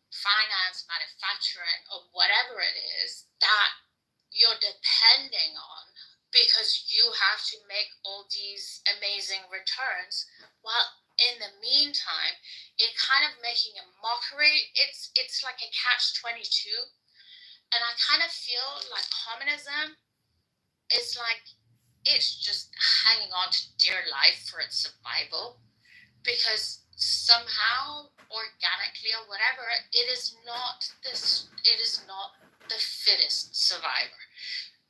finance, manufacturing, or whatever it is that you're depending on, because you have to make all these amazing returns, while in the meantime it kind of making a mockery. It's like a catch-22, and I kind of feel like communism is like, it's just hanging on to dear life for its survival, because somehow organically or whatever, it is not the fittest survivor.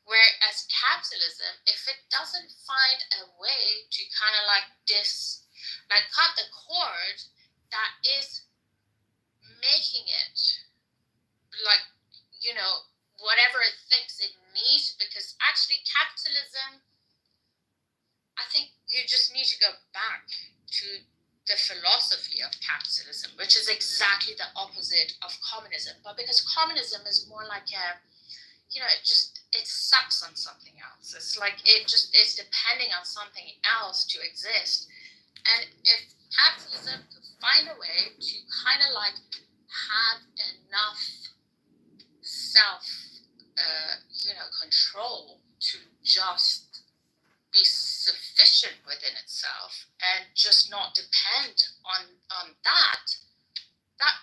Whereas capitalism, if it doesn't find a way to kind of like cut the cord that is making it like, whatever it thinks it needs, because actually capitalism, I think you just need to go back to the philosophy of capitalism. opposite of communism, but because communism is more like a, it sucks on something else. It's like it just is depending on something else to exist. And if capitalism could find a way to kind of like have enough self, control to just be sufficient within itself and just not depend on that.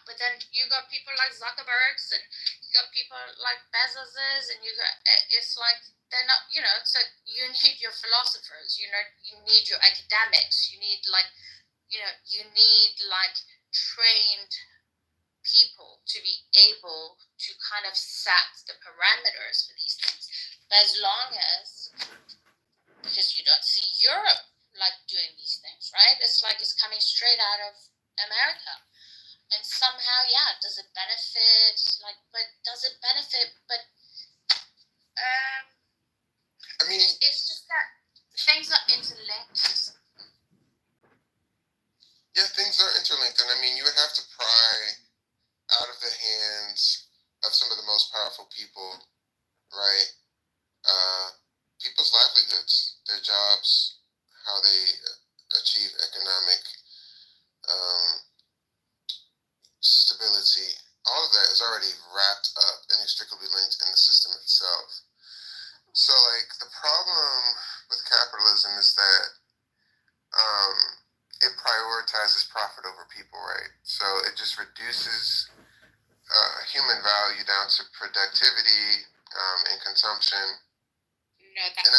But then you got people like Zuckerberg's, and you got people like Bezos's, and it's like they're not, so you need your philosophers, you need your academics, you need trained people to be able to kind of set the parameters for these things. But as long as, because you don't see Europe like doing these things, right? It's like it's coming straight out of America. And somehow, does it benefit? But I mean, it's just that things are interlinked. Yeah, things are interlinked, and I mean, you would have to pry out of the hands of some of the most powerful people, right? People's livelihoods, their jobs, how they achieve economic stability, all of that is already wrapped up and inextricably linked in the system itself. So, like, the problem with capitalism is that it prioritizes profit over people, right? So it just reduces human value down to productivity and consumption. No, And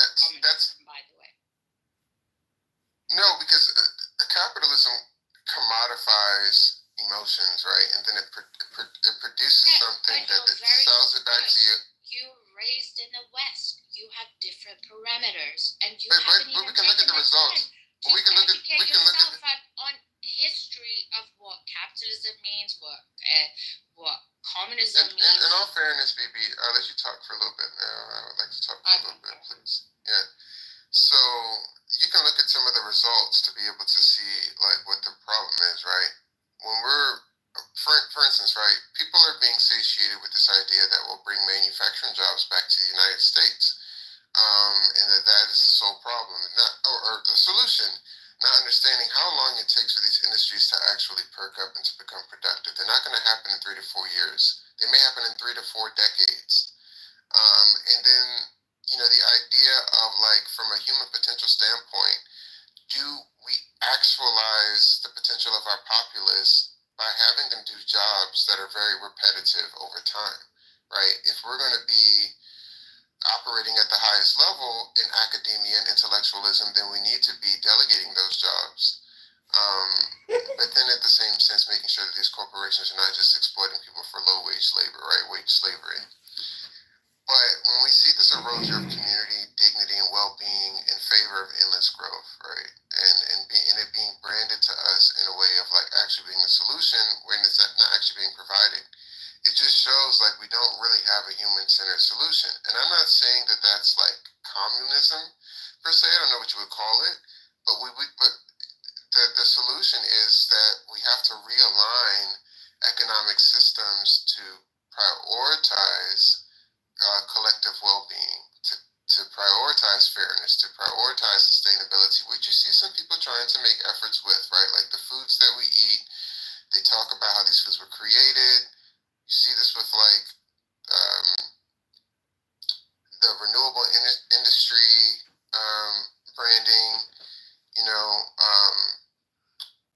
that's by the way. No, because capitalism commodifies emotions, right? And then it produces something that sells it back to you. You raised in the West, you have different parameters, and you but haven't we even can look at the results. to We can look yourself at on history of what capitalism means, what communism means. In all fairness, BB, I'll let you talk for a little bit now. I would like to talk for a little bit, please. Yeah. So you can look at some of the results to be able to see like what the problem is, right? When we're, for instance, right, people are being satiated with this idea that will bring manufacturing jobs back to the United States, and that is the sole problem, or the solution. Not understanding how long it takes for these industries to actually perk up and to become productive. They're not going to happen in 3 to 4 years. They may happen in 3 to 4 decades. And then, the idea of like, from a human potential standpoint, do we actualize the potential of our populace by having them do jobs that are very repetitive over time, right? If we're going to be operating at the highest level in academia and intellectualism, then we need to be delegating those jobs. But then at the same sense, making sure that these corporations are not just exploiting people for low-wage labor, right? Wage slavery. But when we see this erosion of community dignity and well-being in favor of endless growth, right? And it being branded to us in a way of like actually being a solution when it's not actually being provided, it just shows like we don't really have a human-centered solution. And I'm not saying that that's like communism per se. I don't know what you would call it, but the solution is that we have to realign economic systems to prioritize collective well-being, to prioritize fairness, to prioritize sustainability, which you see some people trying to make efforts with, right? Like the foods that we eat, they talk about how these foods were created. You see this with like the renewable industry branding,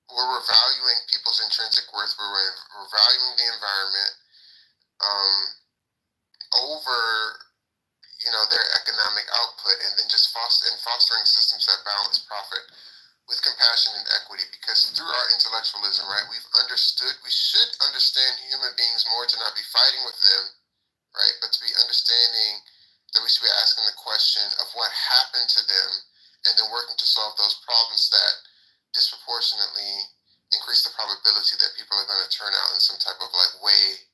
where we're valuing people's intrinsic worth, where we're valuing the environment over their economic output, and then just fostering systems that balance profit with compassion and equity. Because through our intellectualism, right, we should understand human beings more, to not be fighting with them, right, but to be understanding that we should be asking the question of what happened to them, and then working to solve those problems that disproportionately increase the probability that people are going to turn out in some type of like way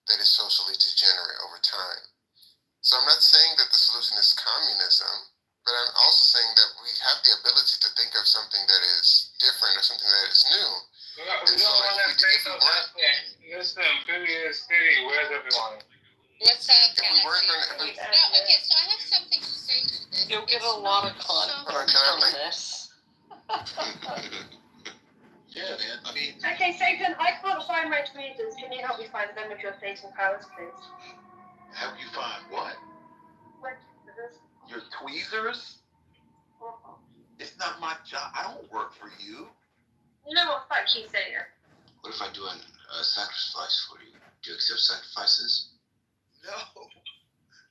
that is socially degenerate over time. So I'm not saying that the solution is communism, but I'm also saying that we have the ability to think of something that is different or something that is new. We don't want to say so. Listen, okay, so I have something to say to this. You'll get a lot of content Can from this. Yeah, man. I mean, Okay, Satan, I can't find my tweezers. Can you help me find them if you're facing powers, please? help you find what? My tweezers. Your tweezers? It's not my job. I don't work for you. You know what fuck you say here. What if I do a sacrifice for you? Do you accept sacrifices? No.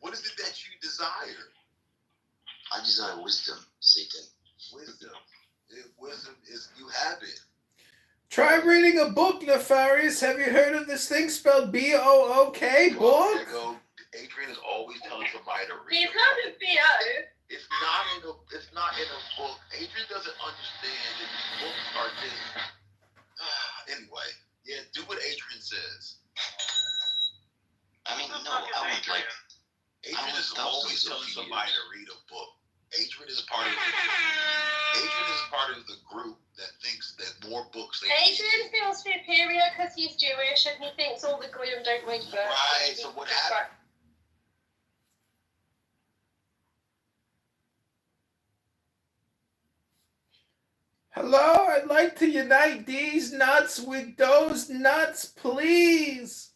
What is it that you desire? I desire wisdom, Satan. Wisdom. Wisdom is, you have it. Try reading a book, Nefarious. Have you heard of this thing spelled B-O-O-K? Well, Book? there you go. Adrian is always telling somebody to read. He's heard of B.O. It's not in a book. Adrian doesn't understand that these books are just. Anyway, yeah, do what Adrian says. I mean, no, I would like. Adrian is always telling somebody to read a book. Adrian is part of the group that thinks that more books they Adrian feels superior because he's Jewish and he thinks all the goyim don't read books. Right, so what happened? Hello, I'd like to unite these nuts with those nuts, please.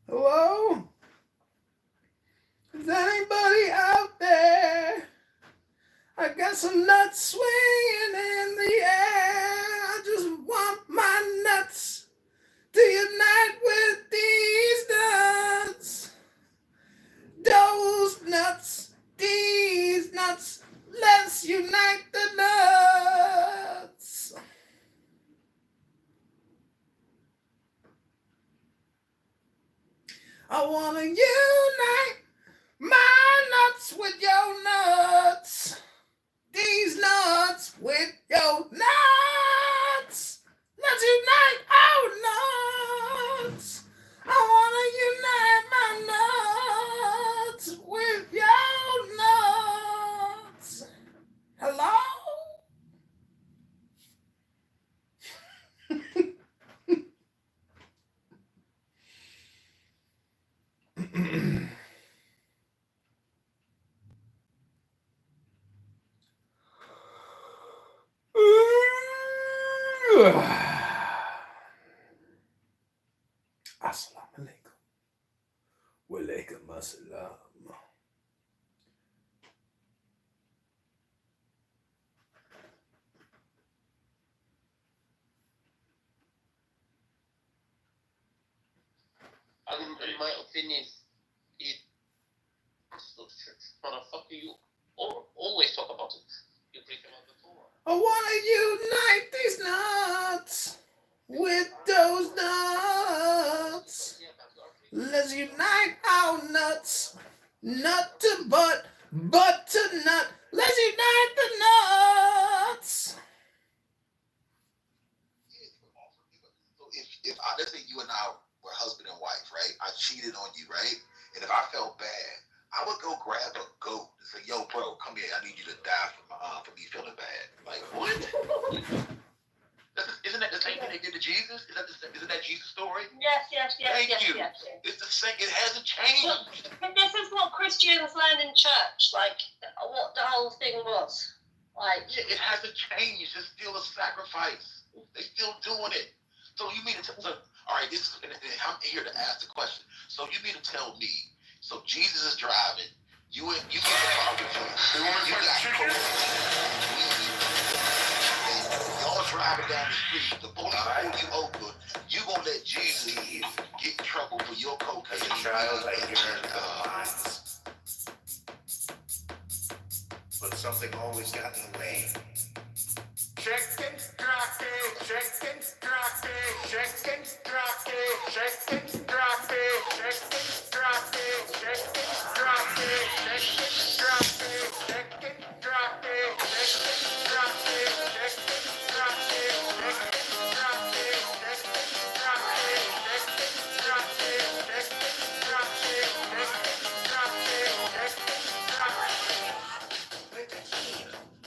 Hello? Is anybody out there? I got some nuts swinging in the air. I just want my nuts to unite with these nuts. Those nuts, these nuts. Let's unite the nuts. I want to unite my nuts with your nuts. These nuts with your nuts. Let's unite our nuts. I want to unite my nuts with your nuts. Hello? Assalamu alaikum. Wa alaikum assalam. In my opinion, motherfucker, you always talk about it. You preach about the Torah. I want to unite these nuts with those nuts. Let's unite our nuts. Nut to butt, butt to nut. Let's unite the nuts. If let's say you and I were husband and wife, right? I cheated on you, right? And if I felt bad, I would go grab a goat and say, "Yo, bro, come here. I need you to die for me feeling bad." Like what? Isn't that the same thing they did to Jesus? Isn't that Jesus' story? Yes. Thank you. It's the same. It hasn't changed. But this is what Christians learn in church, like what the whole thing was. Like Yeah, it hasn't changed. It's still a sacrifice. They still doing it. So you mean to all right? I'm here to ask the question. So you mean to tell me? So Jesus is driving. You get the car with you. You got coke. Y'all driving down the street. The police pull you over. You gonna let Jesus get in trouble for your cocaine? But something always got in the way. Chicken drop it, chicken drop it, chicken drop it, chicken drop it, chicken drop it, chicken drop it, chicken drop it, chicken drop it, chicken drop it, chicken drop it, chicken drop it, chicken drop it, chicken drop it, chicken drop it, chicken drop it, chicken drop it.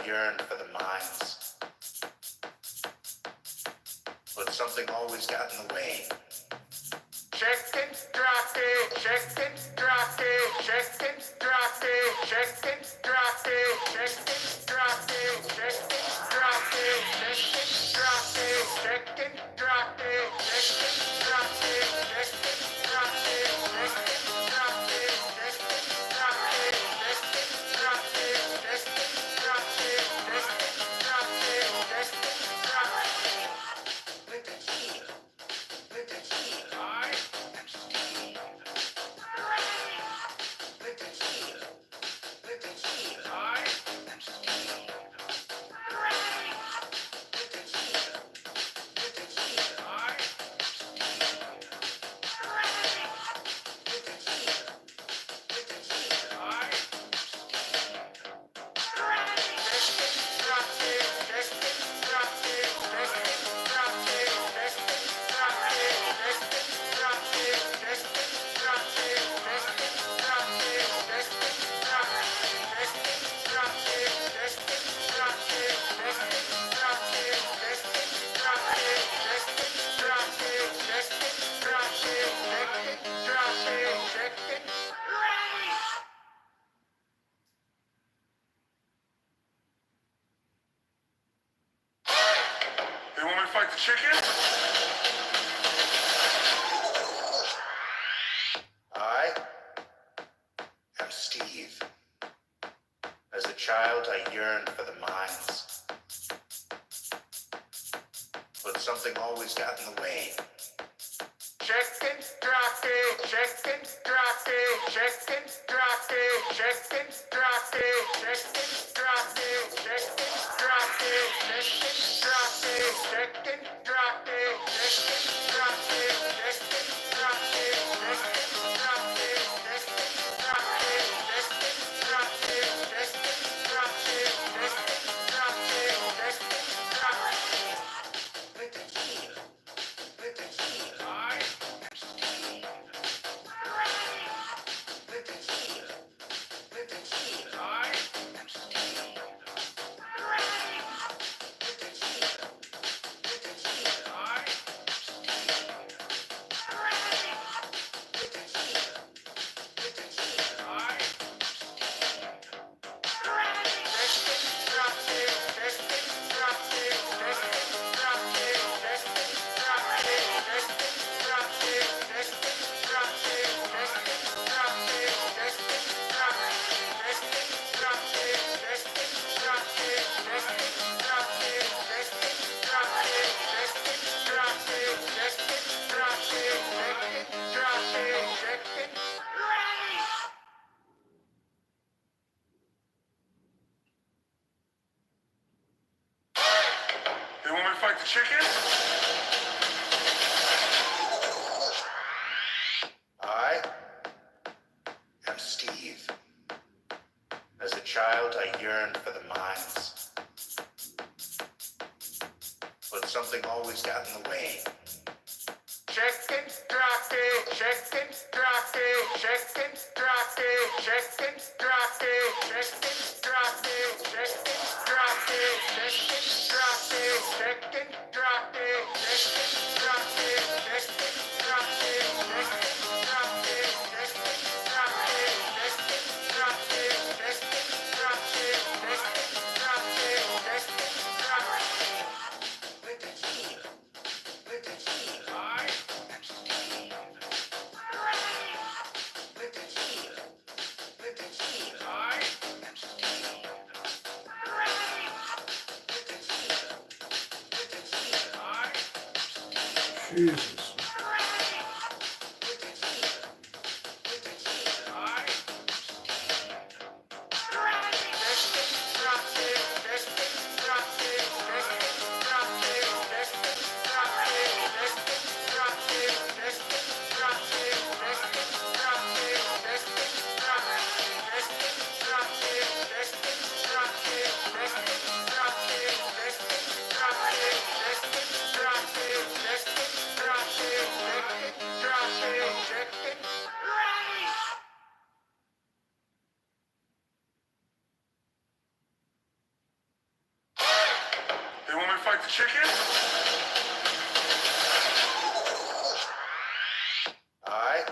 I yearn for the mines, but something always got in the way. Chickens drop it, chickens drop it, chickens drop it, chickens drop it, chickens drop it, chickens drop it, chickens drop it, chickens drop it, chickens drop it, chickens drop it, chickens drop it, chickens drop it, chickens drop it, chickens drop it, chickens drop it, chickens drop it, chickens drop it. With the heat, with the heat, I am Steve. With the heat, with the heat, I am Steve. With the heat, with the heat, I am Steve. With the heat, with the heat, I am Steve. Chickens drop it, chickens drop it, chickens drop it, chickens drop it, chickens drop it, chickens drop it, chickens drop it, chickens drop it, chickens drop it, chickens drop it, chickens drop it, chickens drop it, chickens drop it, chickens drop it, chickens drop it, chickens. They want me to fight the chicken? I am Steve. As a child, I yearned for the mines, but something always got in the way. Chickens drop it, chickens drop it, chickens drop it, chickens drop it, chickens drop it, chickens drop it, chickens drop it, chickens drop it, chickens drop it, chickens drop it, chickens drop it, chickens drop it, chickens drop it, chickens drop it, chickens drop it, chickens drop it. With the heat, with the heat, I am Steve. With the heat, with the heat, I am Steve. With the heat, with the heat, I am Steve. With the heat, with the heat, I am Steve. Chickens drop it, chickens drop it, chickens drop it, chickens drop it, chickens drop it, chickens drop it, chickens drop it, chickens drop it, chickens drop it, chickens drop it, chickens drop it, chickens drop it, chickens drop it, chickens drop it, chickens drop it, chickens. They want me to fight the chicken? I am Steve. As a child, I yearned for the mines, but something always got in the way. Chickens drop it, chickens drop it, chickens drop it, chickens drop it, chickens drop it, chickens drop it, chickens drop it, chickens drop it, chickens drop it, chickens drop it, chickens drop it, chickens drop it, chickens drop it, chickens drop it, chickens drop it, chickens drop it. With the heat, with the heat, I am Steve. With the heat, with the heat, I am Steve. With the heat, with the heat, I am Steve. Jesus. With the heat, with the heat, I am Steve. Chickens drop it, chickens drop it, chickens drop it, chickens drop it, chickens drop it, chickens drop it, chickens drop it, chickens drop it, chickens drop it, chickens drop it, chickens drop it, chickens drop it, chickens drop it, chickens drop it. fight the chicken? I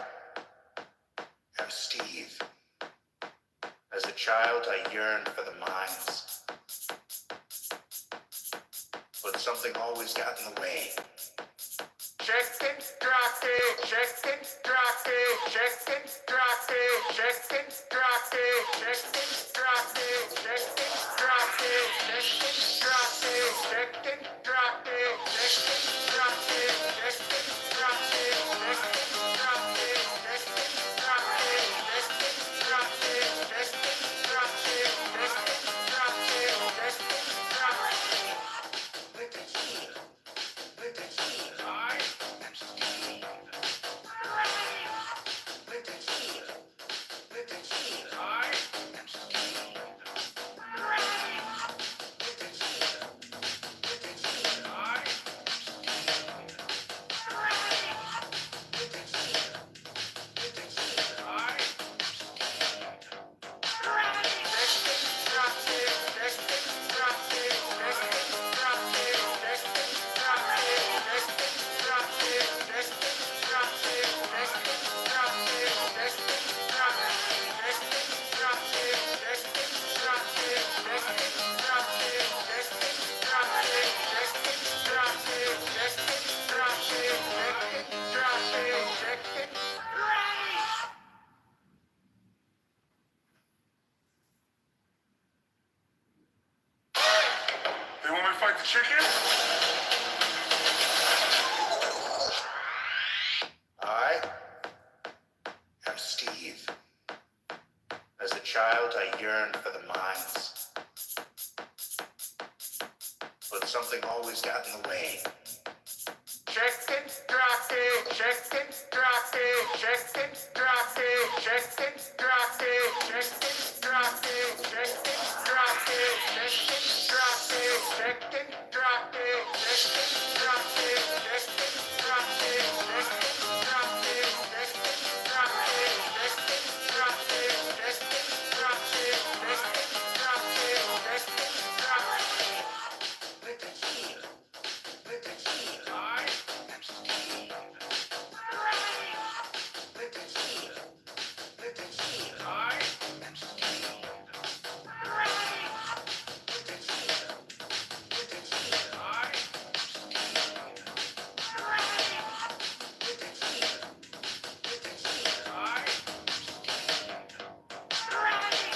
am Steve. As a child, I yearned for the mines. But something always got in the way. Chickens drop it, chickens drop it, chickens drop it, chickens drop it, chickens drop it, chickens drop it, chickens drop it, chickens drop it, chickens drop it, chickens drop it, chickens drop it, chickens drop it, chickens drop it, chickens drop it, chickens drop it, chickens drop it, chickens drop it. With the key, with the key, I am Steve. With the key, with the key, I am Steve. With the key, with the key, I am Steve. With the key, with the key, I am Steve. Chickens drop it, chickens drop it, chickens drop it, chickens drop it, chickens drop it, chickens drop it, chickens drop it, chickens drop it, chickens drop it, chickens drop it, chickens drop it, chickens drop it, chickens drop it, chickens drop it, chickens drop it, chickens. They want me to fight the chicken? I am Steve. As a child, I yearned for the mines. But something always got in the way. Chickens drop it, chickens drop it, chickens drop it, chickens drop it, chickens drop it, chickens drop it, chickens drop it, chickens drop it, chickens drop it, chickens drop it, chickens drop it, chickens drop it, chickens drop it, chickens drop it, chickens drop it, chickens drop it. With the key, with the key, I am Steve. With the key, with the key, I am Steve. With the key, with the key, I am Steve. With the key, with the key, I am Steve.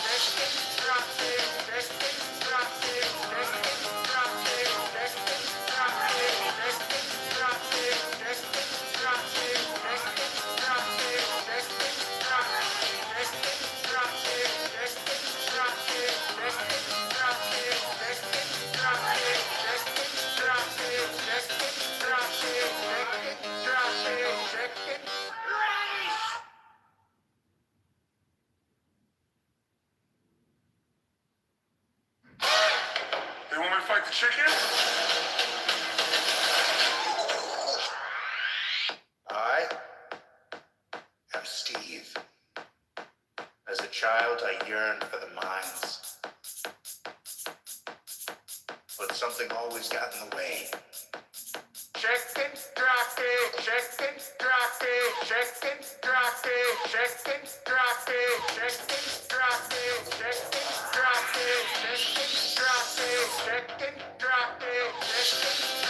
Chickens drop it, chickens drop it, chickens drop it, chickens drop it, chickens drop it, chickens drop it, chickens drop it, chickens drop it, chickens drop it, chickens drop it, chickens drop it, chickens drop it, chickens drop it, chickens drop it, chickens drop it, chickens. They want me to fight the chicken? I am Steve. As a child, I yearned for the mines. But something always got in the way. Chickens drop it, chickens drop it, chickens drop it, chickens drop it, chickens drop it, chickens drop it, chickens drop it, chickens drop it, chickens drop it, chickens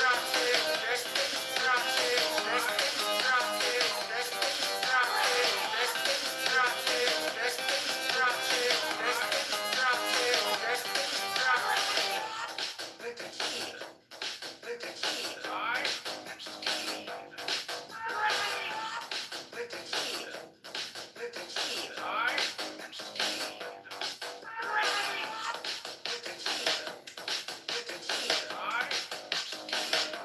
drop it, chickens drop it, chickens drop it, chickens drop it, chickens drop it, chickens drop it, chickens drop it. With the key, with the key, I am Steve. With the key, with the key, I am Steve. With the key, with the key, I am Steve.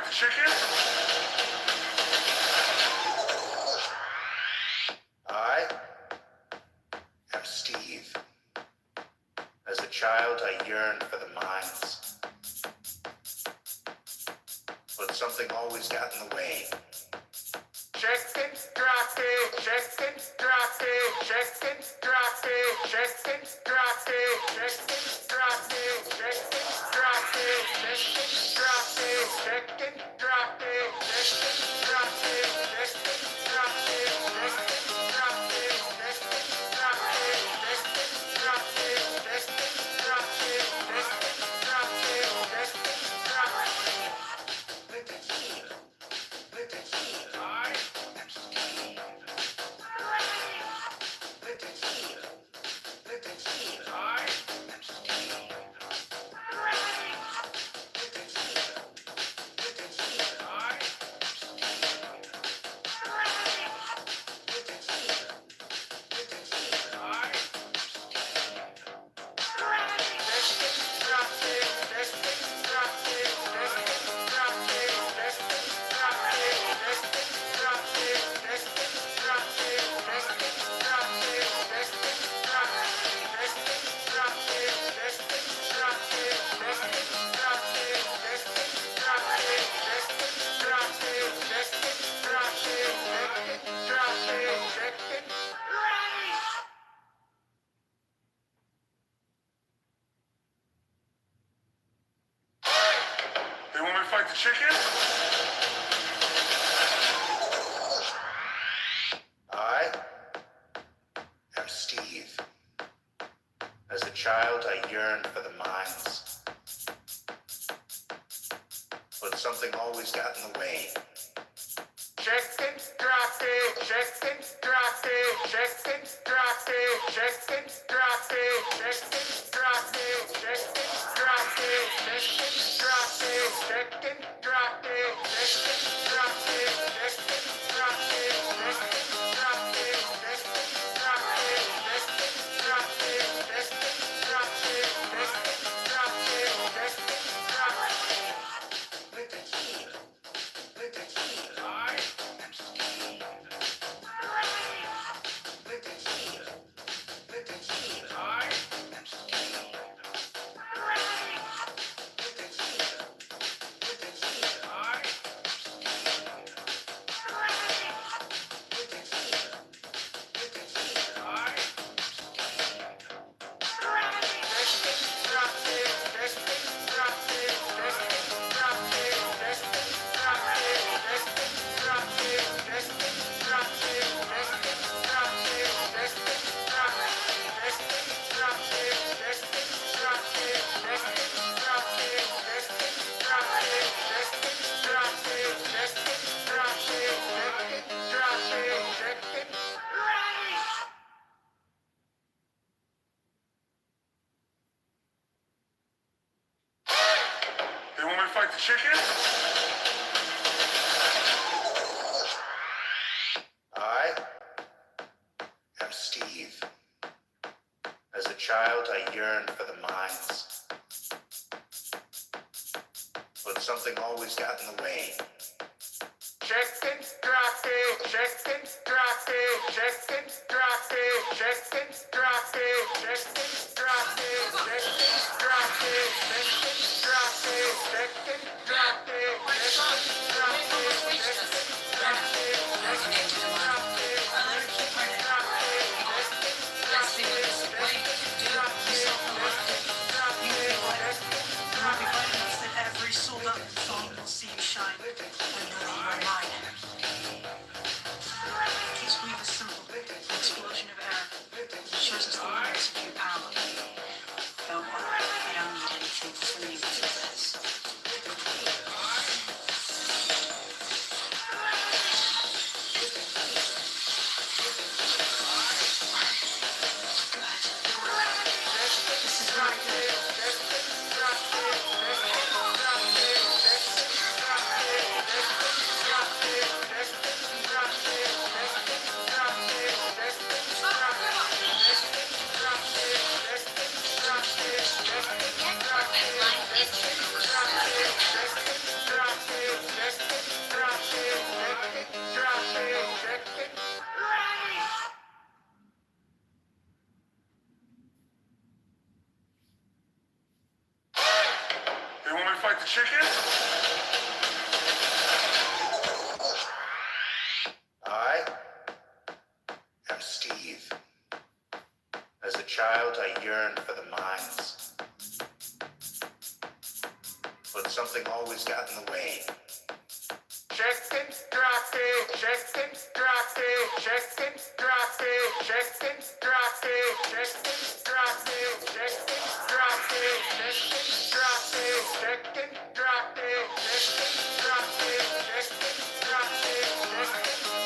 the chicken? I am Steve. As a child, I yearned for the mines. But something always got in the way. Chickens drop it, chickens drop it, chickens drop it, chickens drop it, chickens drop it, chickens drop it, chickens drop it, chickens drop it, chickens drop it, chickens drop it, chickens drop it, chickens drop it, chickens drop it, chickens drop it, chickens drop it, chickens drop it. They want me to fight the chicken? I am Steve. As a child, I yearned for the mines. But something always got in the way. Chickens drop it, chickens drop it, chickens drop it, chickens drop it, chickens drop it, chickens drop it, chickens drop it, chickens drop it, chickens drop it, chickens drop it, chickens drop it, chickens drop it, chickens drop it, chickens drop it, chickens drop it, chickens drop it. They want me to fight the chicken? I am Steve. As a child, I yearned for the mines. But something always got in the way. Chickens drop it, chickens drop it, chickens drop it, chickens drop it, chickens drop it, chickens drop it, chickens drop it, chickens drop it, chickens drop it, chickens drop it, chickens drop it, let's see what this blade can do. Every sold up song will see you shine when you leave our mind. Keeps we the symbol, an explosion of air, shows us the limits of your power. Felt one. like the chicken? I am Steve. As a child, I yearned for the mines. But something always got in the way. Chickens drop it, chickens drop it, chickens drop it, chickens drop it, chickens drop it, chickens drop it, chickens drop it, chickens drop it, chickens drop it, chickens drop it,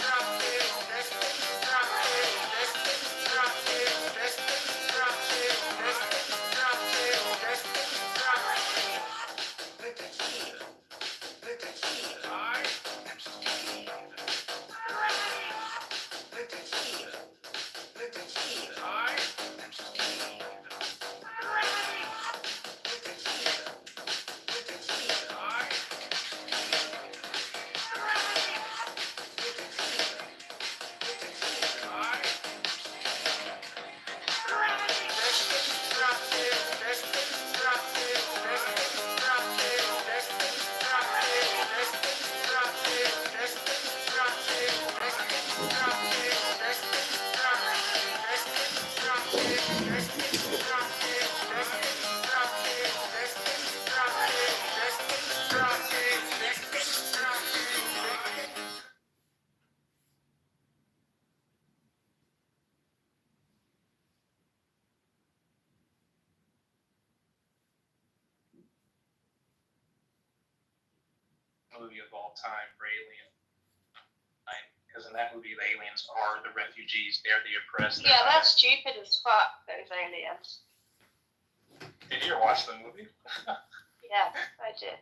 chickens drop it, chickens drop it, chickens drop it, chickens drop it, chickens drop it, chickens drop it, chickens drop it. Movie of all time for Alien. Because in that movie, the aliens are the refugees. They're the oppressed. Yeah, that's stupid as fuck, those aliens. Did you ever watch the movie? Yeah, I did.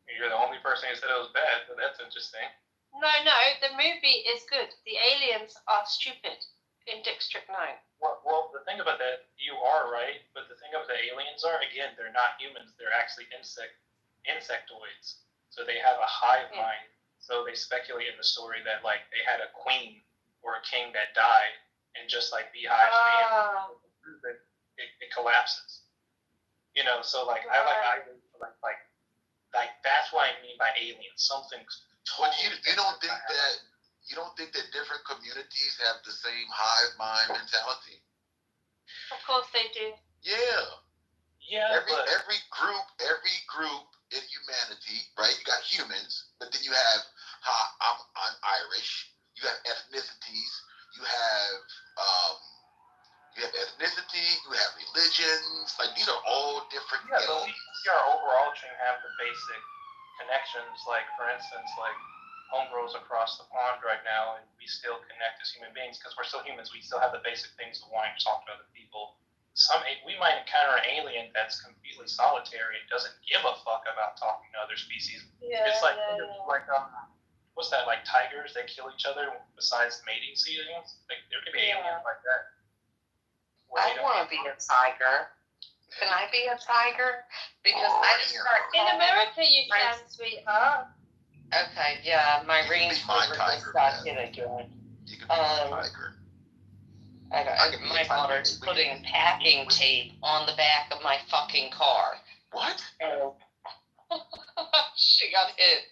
You're the only person who said it was bad, but that's interesting. No, the movie is good. The aliens are stupid in District 9. Well, the thing about that, you are right, but the thing about the aliens are, again, they're not humans. They're actually insectoids. So they have a hive mind. So they speculate in the story that like they had a queen or a king that died, and just like beehives, it collapses. You know, so like I like that's what I mean by aliens. Something. But you don't think that different communities have the same hive mind mentality? Of course they do. Yeah. Yeah. Every group in humanity, right? You got humans, but then you have I'm Irish. You have ethnicities. You have ethnicity. You have religions. Like these are all different. Yeah, but we are overarching have the basic connections. Like for instance, like homegirls across the pond right now, and we still connect as human beings because we're still humans. We still have the basic things of wanting to talk to other people. We might encounter an alien that's completely solitary and doesn't give a fuck about talking to other species. Yeah, it's like what's that, like tigers that kill each other besides mating seasons? Like there could be aliens like that. I want to be a tiger. Can I be a tiger? Because I just start in America you can, sweetheart. Okay, yeah, my range just got hit again. You can be a tiger. My daughter's putting packing tape on the back of my fucking car. What? And she got hit.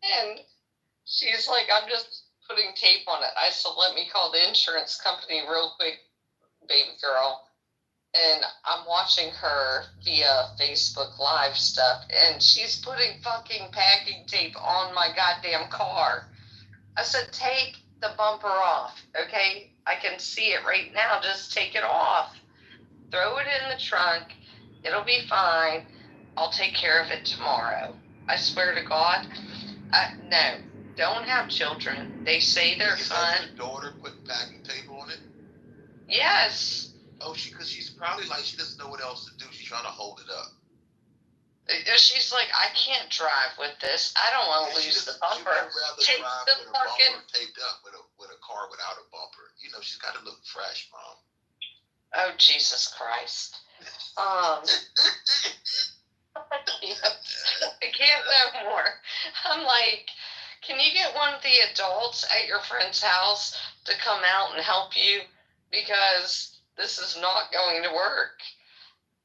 And she's like, I'm just putting tape on it. I said, let me call the insurance company real quick, baby girl. And I'm watching her via Facebook Live stuff, and she's putting fucking packing tape on my goddamn car. I said, take the bumper off, okay? I can see it right now. Just take it off. Throw it in the trunk. It'll be fine. I'll take care of it tomorrow. I swear to God. No, don't have children. They say they're fun. Your daughter putting packing tape on it? Yes. Oh, because she's probably like, she doesn't know what else to do. She's trying to hold it up. She's like, I can't drive with this. I don't want to lose the bumper. Take the fucking bumper taped up with a car without a bumper. You know, she's got to look fresh, Mom. Oh, Jesus Christ. I can't no more. I'm like, can you get one of the adults at your friend's house to come out and help you? Because this is not going to work.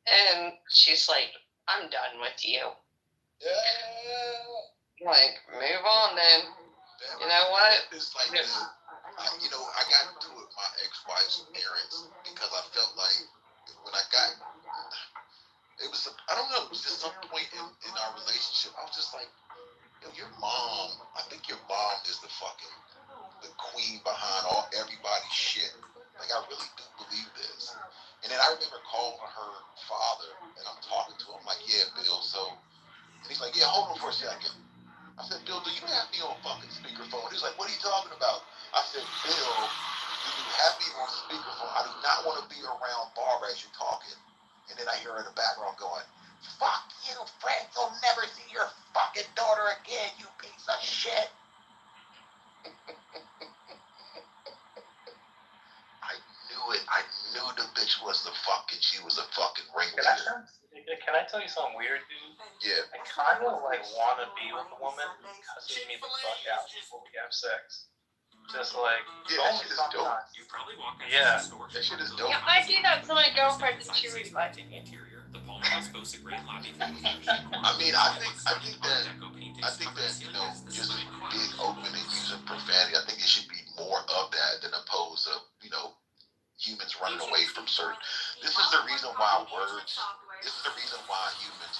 And she's like, I'm done with you. Yeah. Like, move on then. You know what? It's like, I got into it with my ex-wife's parents because I felt like when I got, I don't know, it was just some point in our relationship, I was just like, your mom, I think your mom is the queen behind everybody's shit. Like, I really do believe this. And then I remember calling her father, and I'm talking to him, like, yeah, Bill, and he's like, yeah, hold on for a second. I said, Bill, do you have me on fucking speakerphone? He's like, what are you talking about? I said, Bill, do you have me on speakerphone? I do not want to be around Barbara as you're talking. And then I hear her in the background going, fuck you, Fred, you'll never see your fucking daughter again, you piece of shit. I knew it. I knew the bitch was she was a fucking ringleader. Can I tell you something weird, dude? Yeah. I kind of want to be with a woman who cusses me the fuck out before we have sex. Just like, that shit is dope. Yeah. That shit is dope. Yeah, I do that to my girlfriend and she really likes it. I mean, I think that just being open and using profanity, I think it should be more of that than opposed to, humans running away from certain. This is the reason why humans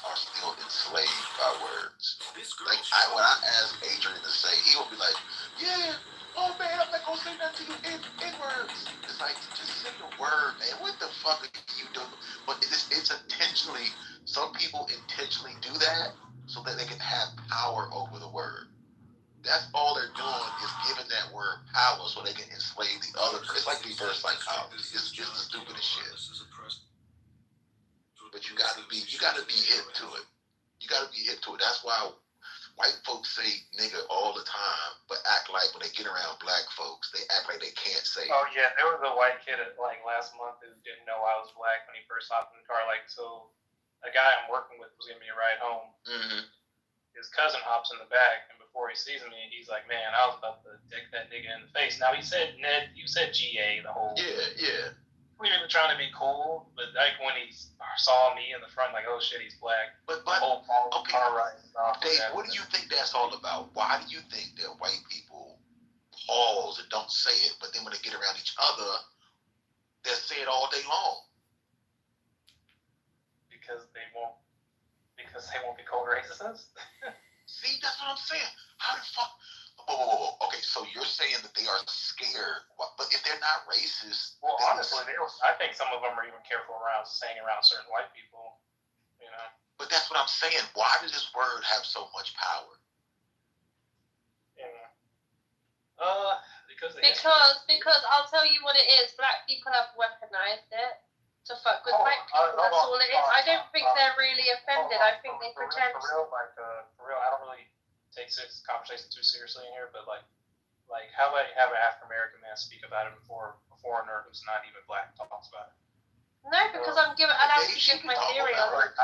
are still enslaved by words. Like, when I ask Adrian to say, he will be like, yeah, oh man, I'm not gonna say nothing to you in words. It's like, just say the word, man. What the fuck are you doing? But it's intentionally, some people intentionally do that so that they can have power over the word. That's all they're doing is giving that word power so they can enslave the other person. It's like reverse psychology. It's the stupidest shit. But you gotta be hip to it. You gotta be hip to it. That's why white folks say nigga all the time, but act like when they get around black folks, they act like they can't say it. Oh yeah, there was a white kid last month who didn't know I was black when he first hopped in the car. So a guy I'm working with was giving me a ride home. Mm-hmm. His cousin hops in the back, and before he sees me, he's like, "Man, I was about to dick that nigga in the face." Now he said Ned, you said GA the whole. Yeah. We were trying to be cool, but when he saw me in the front, like, oh shit, he's black. But the whole car ride stuff. Dave, what do you think that's all about? Why do you think that white people pause and don't say it, but then when they get around each other, they'll say it all day long? Because they won't be called racist. See, that's what I'm saying. How the fuck? Whoa. Okay, so you're saying that they are scared, but if they're not racist, well, honestly, I think some of them are even careful saying around certain white people. But that's what I'm saying. Why does this word have so much power? Yeah. Because I'll tell you what it is. Black people have weaponized it to fuck with white people. That's all it is. I don't think they're really offended. I think they pretend. For real, I don't really take this conversation too seriously in here, but how about you have an African American man speak about it before a foreigner who's not even black talks about it? No, because I'm allowed to give my theory on it.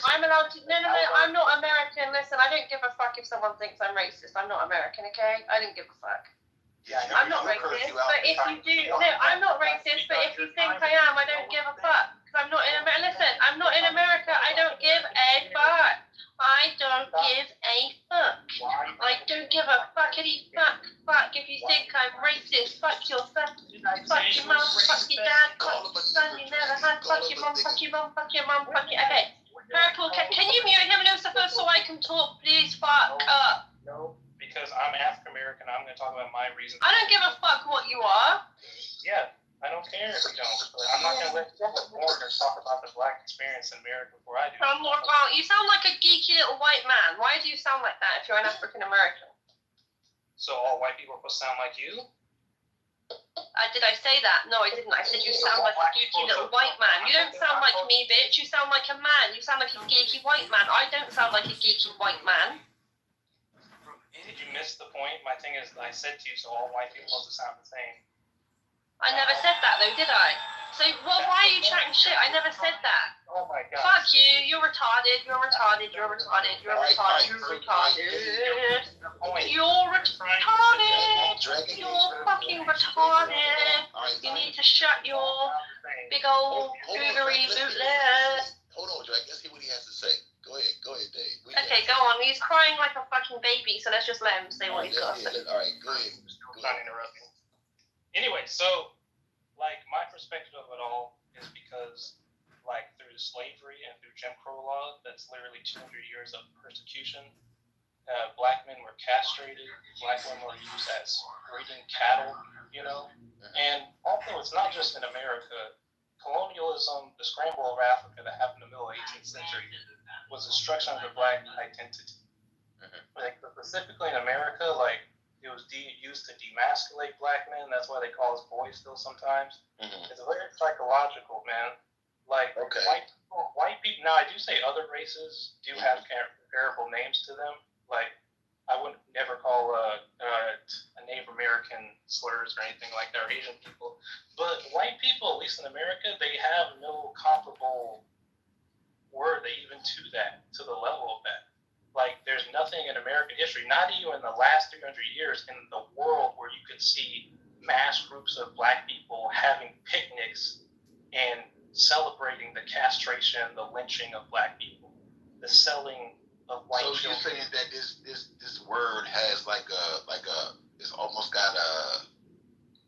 I'm allowed to. No. I'm not American. Listen, I don't give a fuck if someone thinks I'm racist. I'm not American, okay? I don't give a fuck. Yeah, I'm not racist, but if you do, no, I'm not racist, but if you think I am, I don't give a fuck. Because I'm not in America. Listen, I'm not in America. I don't give a fuck. I don't give a fuck. I don't give a fuckity fuck. If you think I'm racist, fuck yourself. Fuck your mum, fuck your dad, fuck your son you never had, fuck your mum, fuck your mum, fuck your mum, fuck your... Okay. Purple, can you mute him, Lucifer, so I can talk? Please fuck up. No, because I'm African American, I'm going to talk about my reasons. I don't give a fuck what you are. Yeah. I don't care if you don't. I'm not going to let foreigners talk about the black experience in America before I do. Well, you sound like a geeky little white man. Why do you sound like that if you're an African American? So all white people are supposed to sound like you? Did I say that? No, I didn't. I said you sound like a geeky little white man. You don't sound like me, bitch. You sound like a man. You sound like a geeky white man. I don't sound like a geeky white man. Did you miss the point? My thing is, I said to you, so all white people are supposed to sound the same. I never said that though, did I? So, why are you chatting shit? I never said that. Oh my god. Fuck you, you're retarded, you're retarded. You're fucking retarded. You need to shut your big old googery bootleg. Hold on, Drake. Let's hear what he has to say. Go ahead, Dave. Okay, go on. He's crying like a fucking baby, so let's just let him say what he's got to say. All right, go ahead. Not interrupting. Anyway, so like my perspective of it all is because like through slavery and through Jim Crow law, that's literally 200 years of persecution. Black men were castrated. Black women were used as breeding cattle, you know. And also, it's not just in America. Colonialism, the scramble of Africa that happened in the middle of the 18th century, was destruction of the black identity. Like specifically in America, like it was used to demasculate black men. That's why they call us boys still sometimes. It's very psychological, man. Like white people. Now I do say other races do have comparable names to them. Like I would never call a Native American slurs or anything like that, or Asian people. But white people, at least in America, they have no comparable word even to that, to the level of that. Like, there's nothing in American history, not even in the last 300 years in the world, where you could see mass groups of black people having picnics and celebrating the castration, the lynching of black people, the selling of white children. So you're saying that this word has it's almost got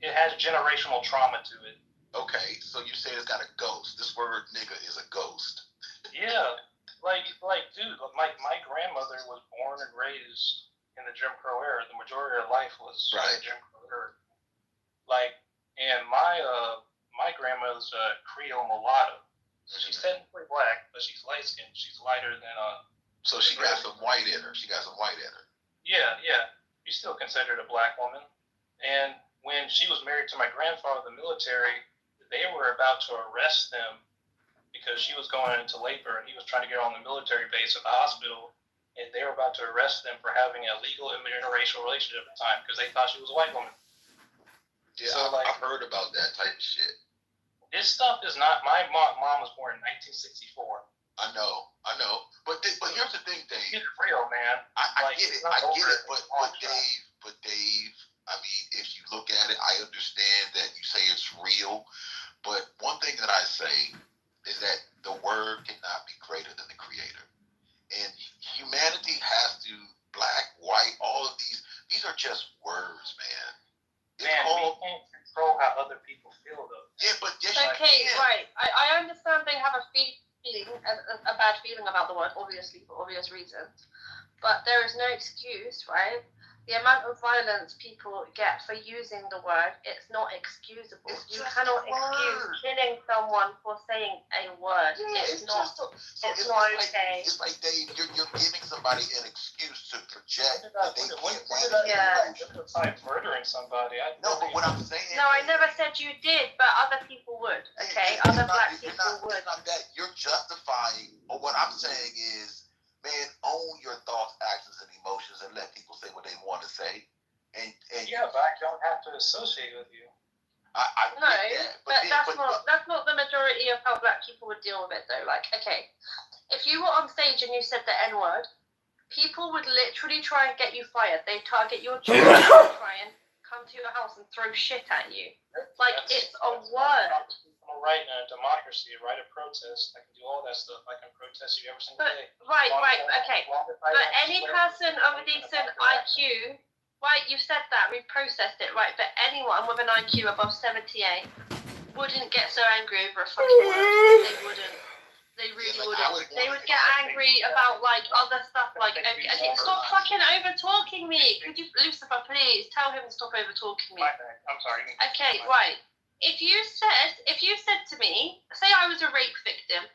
it has generational trauma to it. Okay, so you say it's got a ghost. This word nigga is a ghost. Yeah, like dude, my grandmother was born and raised in the Jim Crow era. The majority of her life was in the Jim Crow era. Like, and my grandmother's a Creole mulatto. She's technically black, but she's light skinned. She's lighter than So she got some white in her. Yeah. She's still considered a black woman. And when she was married to my grandfather in the military, they were about to arrest them because she was going into labor and he was trying to get her on the military base at the hospital. And they were about to arrest them for having a legal interracial relationship at the time because they thought she was a white woman. Yeah, so, I've heard about that type of shit. This stuff is not. My mom was born in 1964. I know. But here's the thing, Dave. It's real, man. I get it. But Dave, I mean, if you look at it, I understand that you say it's real. But one thing that I say is that the word cannot be greater than the creator. And humanity has to, black, white, all of these are just words, man. We can't control how other people feel, though. Yeah, but yes, okay, right. I understand they have a bad feeling about the word, obviously, for obvious reasons. But there is no excuse, right? The amount of violence people get for using the word, it's not excusable. You cannot excuse killing someone for saying a word. Yeah, it's not okay. It's like Dave, you're giving somebody an excuse to project that they can't manage. Murdering somebody. No, but what I'm saying. No, I never said you did, but other people would. Okay, other black people would. It's not that you're justifying. Or what I'm saying is, man, own your thoughts, actions, and emotions, and let people say what they want to say. And yeah, but I don't have to associate with you. No, but that's not the majority of how black people would deal with it, though. Like, okay, if you were on stage and you said the N-word, people would literally try and get you fired. They target your children, try and come to your house and throw shit at you. Like, it's a word. Right in a democracy, right of protest. I can do all that stuff. I can protest you every single day. Right, okay. But any person of a decent IQ, right, you said that, we processed it, right, but anyone with an IQ above 78 wouldn't get so angry over a fucking word. They wouldn't. They really wouldn't. They would get angry about, like, other stuff, like, okay, stop fucking over-talking me. Could you, Lucifer, please, tell him to stop over-talking me. I'm sorry. Okay, right. If you said to me, say I was a rape victim,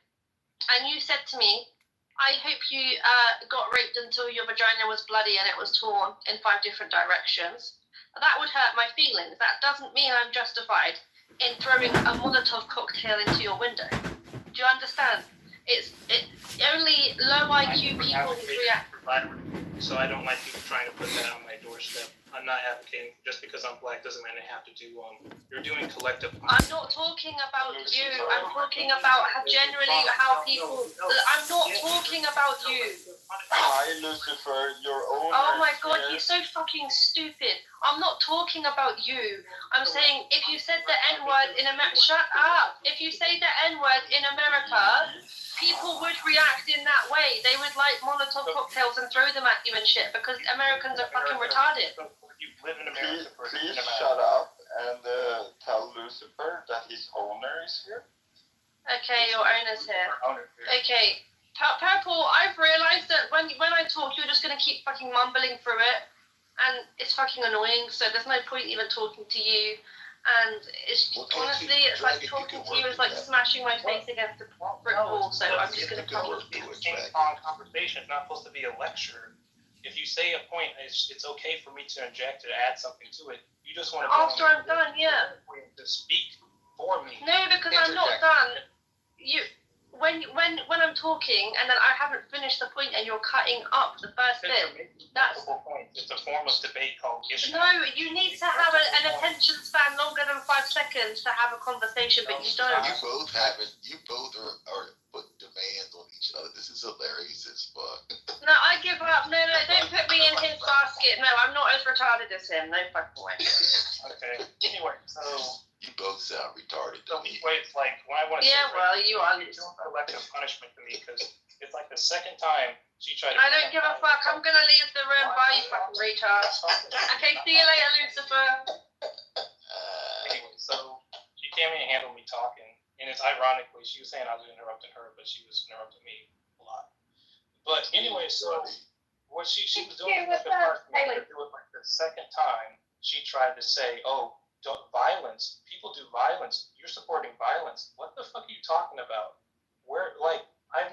and you said to me, I hope you got raped until your vagina was bloody and it was torn in 5 different directions, that would hurt my feelings. That doesn't mean I'm justified in throwing a Molotov cocktail into your window. Do you understand? It's only low IQ people who react. So I don't like people trying to put that on my doorstep. I'm not advocating just because I'm black doesn't mean I have to do you're doing collective. I'm not talking about you. I'm talking about generally how people. I'm not talking about you. Hi, Lucifer, your own. Oh my God, you're so fucking stupid. I'm not talking about you. I'm saying if you said the N-word in America, shut up. If you say the N-word in America, people would react in that way. They would light Molotov cocktails and throw them at you and shit because Americans are fucking retarded. You live in America. Please shut up and tell Lucifer that his owner is here. Okay, your owner's here. Okay, Purple, I've realised that when I talk, you're just going to keep fucking mumbling through it, and it's fucking annoying, so there's no point even talking to you. And it's honestly, it's like talking to you is like smashing my face against a brick wall, so I'm just going to fucking... It's a ping-pong conversation. It's not supposed to be a lecture. If you say a point, it's okay for me to inject or add something to it. You just want to... After I'm done, yeah. To speak for me. No, because I'm not done. When I'm talking and then I haven't finished the point and you're cutting up the first bit, that's... It's a form of debate called issue. No, you need to have an attention span longer than 5 seconds to have a conversation, but you don't. You both have it. You both are putting demands on each other. This is hilarious as fuck. No, I give up. No, don't put me in his basket. No, I'm not as retarded as him. No fucking way. Okay. Anyway, so... You both sound retarded to me. Wait, it's like, when I want to yeah, well, you are. It's collective punishment to me, because it's like the second time she tried to... I don't give a fuck. I'm gonna leave the room. Bye, you fucking retard. Okay, see you later, Lucifer. Anyway, so she came in and handled me talking, and it's ironically, she was saying I was interrupting her, but she was interrupting me a lot. But anyway, so what she was doing with the first time, it was like the second time she tried to say, oh, violence, people do violence, you're supporting violence. What the fuck are you talking about? Where, like, I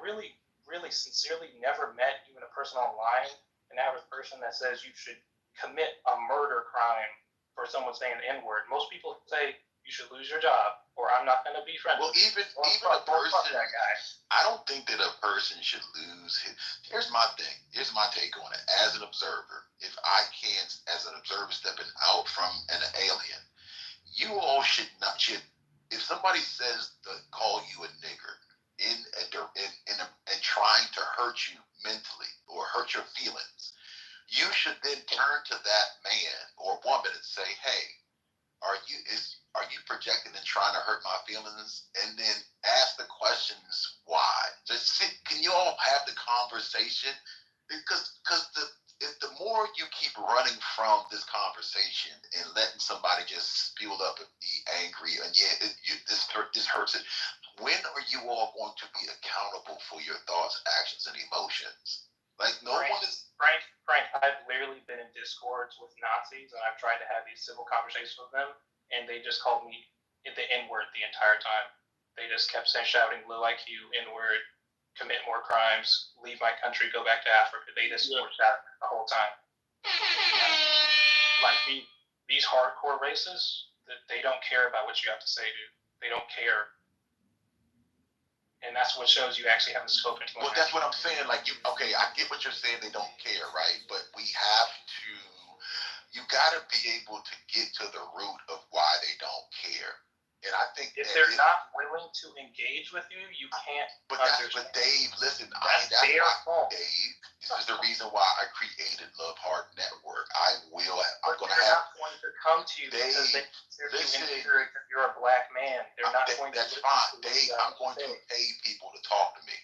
really, really sincerely never met even a person online, an average person that says you should commit a murder crime for someone saying the N-word. Most people say you should lose your job or I'm not going to be friends. Well, even a person, that guy. I don't think that a person should lose his... Here's my thing. Here's my take on it. As an observer, if I can, as an observer stepping out from an alien, you all should not... If somebody says to call you a nigger in trying to hurt you mentally or hurt your feelings, you should then turn to that man or woman and say, hey, are you projecting and trying to hurt my feelings? And then ask the questions why. Can you all have the conversation? Because the more you keep running from this conversation and letting somebody just spew up and be angry, and this hurts it. When are you all going to be accountable for your thoughts, actions, and emotions? Like Frank, I've literally been in discords with Nazis, and I've tried to have these civil conversations with them, and they just called me the N-word the entire time. They just kept shouting low IQ, N-word, commit more crimes, leave my country, go back to Africa. They just were shouting the whole time. Like these hardcore races, they don't care about what you have to say, dude. They don't care. And that's what shows you actually have the scope into it. Well, that's what I'm saying. Like, I get what you're saying. They don't care, right? But you got to be able to get to the root of why they don't care. And I think if they're not willing to engage with you, you can't. But Dave, listen, that's their fault. Dave, this is the reason why I created Love Heart Network. I'm going to have. They're not going to come to you because they consider you inferior because you're a black man. They're not going to. That's fine, Dave. I'm going to pay people to talk to me.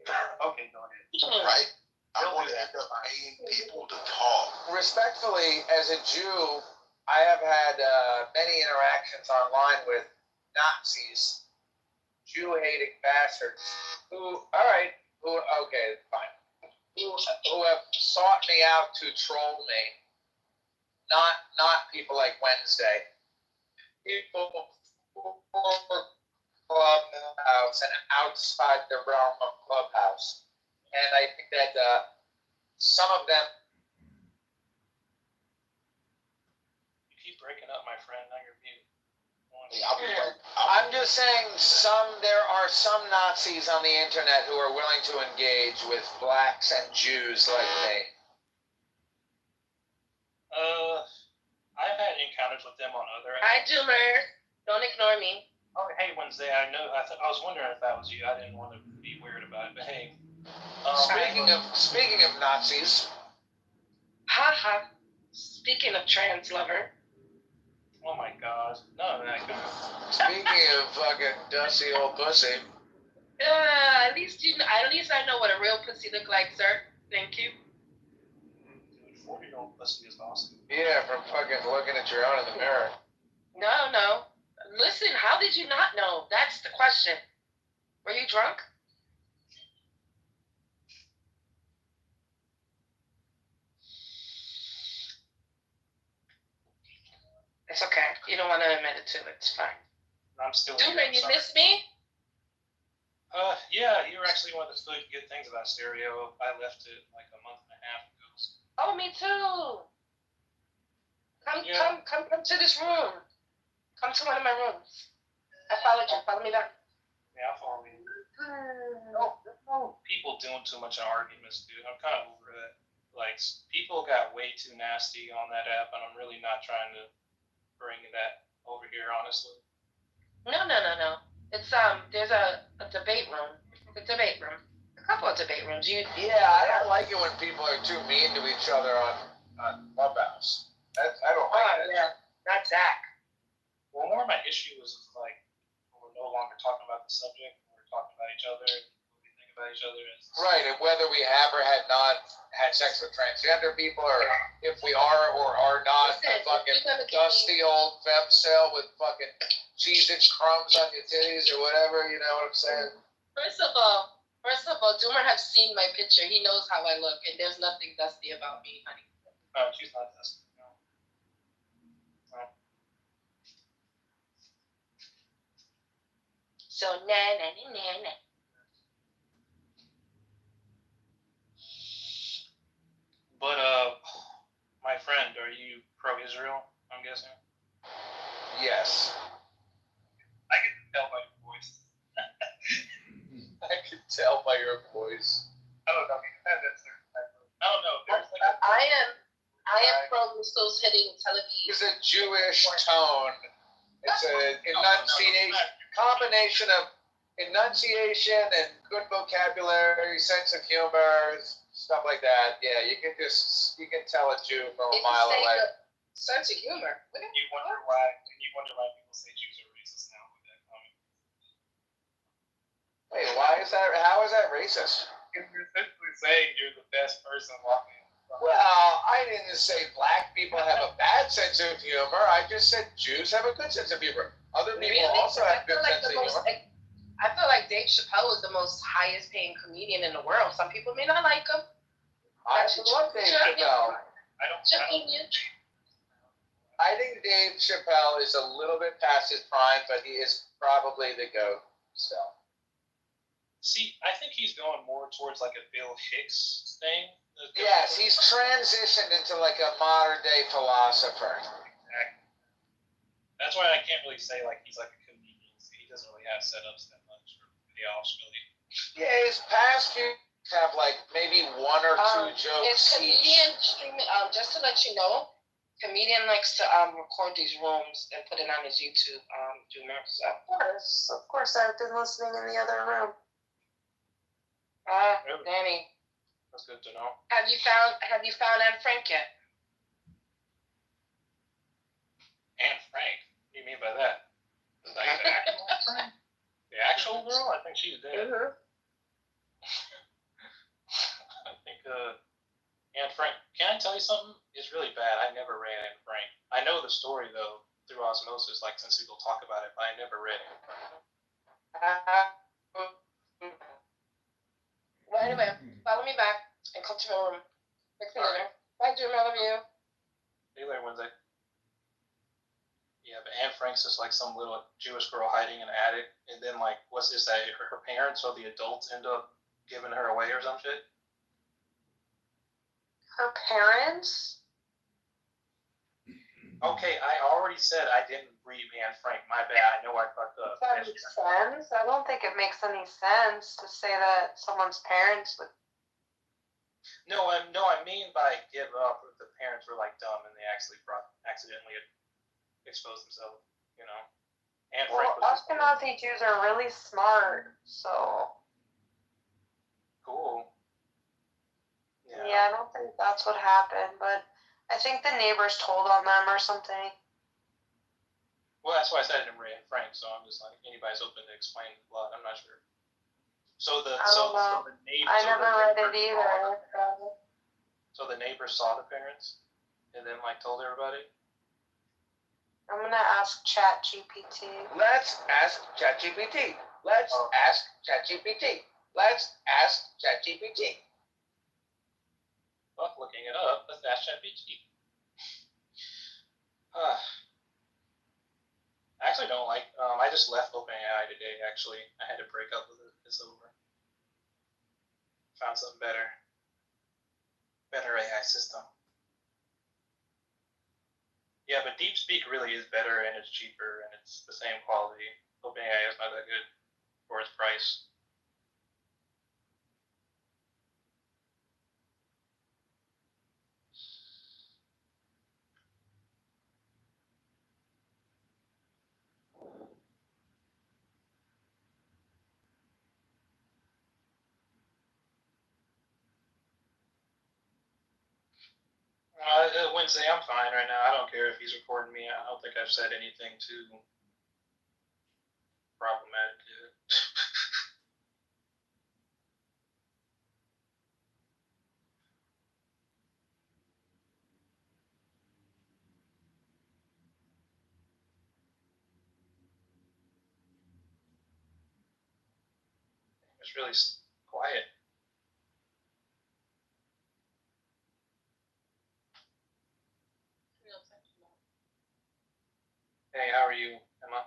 Okay, go ahead. Right. I'm going to end up paying people to talk. Respectfully, as a Jew, I have had many interactions online with Nazis, Jew-hating bastards, who have sought me out to troll me. Not people like Wednesday. People who are Clubhouse and outside the realm of Clubhouse. And I think that some of them... You keep breaking up, my friend. Now you're mute. I'm just saying there are some Nazis on the internet who are willing to engage with blacks and Jews like me. I've had encounters with them on other... Hi, Joomer. Don't ignore me. Oh, hey, Wednesday. I know. I was wondering if that was you. I didn't want to be weird about it, but hey. Speaking of Nazis. Haha. Speaking of trans lover. Oh my gosh. None of that good. Speaking of fucking dusty old pussy. At least I know what a real pussy look like, sir. Thank you. Dude, 40-year-old pussy is awesome. Yeah, from fucking looking at your own in the mirror. No. Listen, how did you not know? That's the question. Were you drunk? It's okay. You don't want to admit it to it. It's fine. I'm still. Duman, you miss me? Yeah, you were actually one of the good things about stereo. I left it like a month and a half ago. Oh, me too. Come to this room. Come to one of my rooms. I followed you. Follow me back. Yeah, I'll follow you. No people doing too much in arguments, dude. I'm kind of over that. Like, people got way too nasty on that app, and I'm really not trying to bring that over here, honestly. No. It's there's a debate room. A debate room. A couple of debate rooms. Yeah, I don't like it when people are too mean to each other on Clubhouse. I don't like that. Yeah, not Zach. Well, more of my issue is like we're no longer talking about the subject. We're talking about each other. What we think about each other. Right, and whether we have or had not had sex with transgender people, or if we are or are not a fucking dusty old femcel with fucking Cheez-Its crumbs on your titties or whatever, you know what I'm saying? First of all, Doomer has seen my picture. He knows how I look, and there's nothing dusty about me, honey. No, she's not dusty. No. So, na. But, my friend, are you pro-Israel, I'm guessing? Yes. I can tell by your voice. I can tell by your voice. I don't know. I don't know. There's like I am pro-missiles hitting Tel Aviv. It's a Jewish tone. It's an combination of enunciation and good vocabulary, sense of humor, stuff like that. Yeah, you can tell a Jew from a mile away. Sense of humor. You wonder why people say Jews are racist now with that comment. Wait, why is that? How is that racist? Because you're essentially saying you're the best person walking. Well, I didn't say black people have a bad sense of humor. I just said Jews have a good sense of humor. Other people also have good sense of humor. I feel like Dave Chappelle is the most highest paying comedian in the world. Some people may not like him. I love Dave Chappelle. I think Dave Chappelle is a little bit past his prime, but he is probably the GOAT still. See, I think he's going more towards like a Bill Hicks thing. Yes, he's transitioned into like a modern day philosopher. Exactly. That's why I can't really say like he's like a comedian. He doesn't really have setups that much or videos really. Yeah, his past few have like maybe one or two jokes His comedian streaming, just to let you know, comedian likes to record these rooms and put it on his YouTube Doomer. So of course I've been listening in the other room. Danny. That's good to know. Have you found Anne Frank yet? Anne Frank? What do you mean by that? Is that the actual Frank? The actual girl? I think she's dead. I think Anne Frank. Can I tell you something? It's really bad. I never read Anne Frank. I know the story though through osmosis, like since people talk about it, but I never read it. Well, anyway, follow me back and come to my room. Fix me dinner. Bye, Jim. I love you. See you later, Wednesday. Yeah, but Anne Frank's just like some little Jewish girl hiding in an attic, and then like, what's this? That her parents or the adults end up giving her away or some shit. Her parents? Okay, I already said I didn't read Anne Frank. My bad. I know I fucked up. That makes sense. I don't think it makes any sense to say that someone's parents would. No, I mean by give up if the parents were like dumb and they accidentally exposed themselves. You know. Anne Frank was Ashkenazi Jews are really smart, so. Cool. Yeah, I don't think that's what happened, but I think the neighbors told on them or something. Well, that's why I said I didn't read Anne Frank, so I'm just like, anybody's open to explain the plot. I'm not sure. So the I don't know. the neighbor. I never read it either. So the neighbor saw the parents, and then like told everybody. I'm gonna ask ChatGPT. Let's ask ChatGPT. Let's ask ChatGPT. Let's ask ChatGPT. Fuck looking it up. Let's ask ChatGPT. I actually don't like. I just left OpenAI today. Actually, I had to break up with it. It's over. Found something better. Better AI system. Yeah, but DeepSpeak really is better and it's cheaper and it's the same quality. OpenAI is not that good for its price. Wednesday, I'm fine right now. I don't care if he's recording me. I don't think I've said anything too problematic yet. It's really quiet. Hey, how are you, Emma?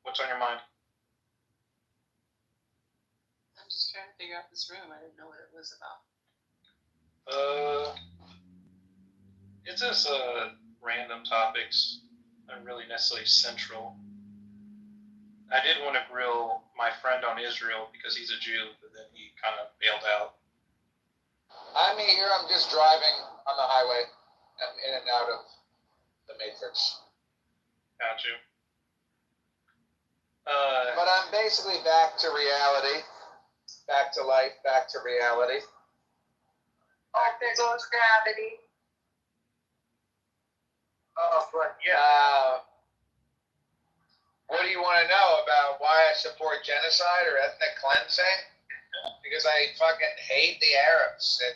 What's on your mind? I'm just trying to figure out this room. I didn't know what it was about. It's just random topics, not really necessarily central. I did want to grill my friend on Israel because he's a Jew, but then he kind of bailed out. I'm here. I'm just driving on the highway. I'm in and out of the Matrix. Got you. But I'm basically back to reality. Back to life. Back to reality. Oh, there goes gravity. Oh, but yeah. What do you want to know about why I support genocide or ethnic cleansing? Because I fucking hate the Arabs and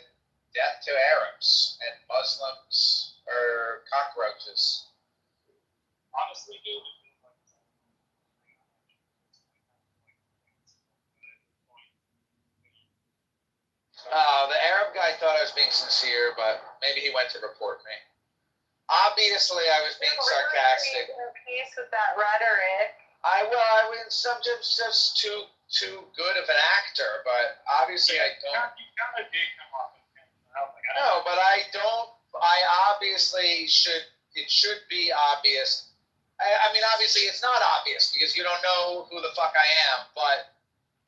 death to Arabs and Muslims are cockroaches. Honestly, dude. The Arab guy thought I was being sincere, but maybe he went to report me. Obviously, I was being sarcastic. Piece with that rhetoric. I was sometimes just too good of an actor, but obviously I don't. You kind of did come off of him. No, but I don't. I obviously should. It should be obvious. I mean, obviously, it's not obvious because you don't know who the fuck I am. But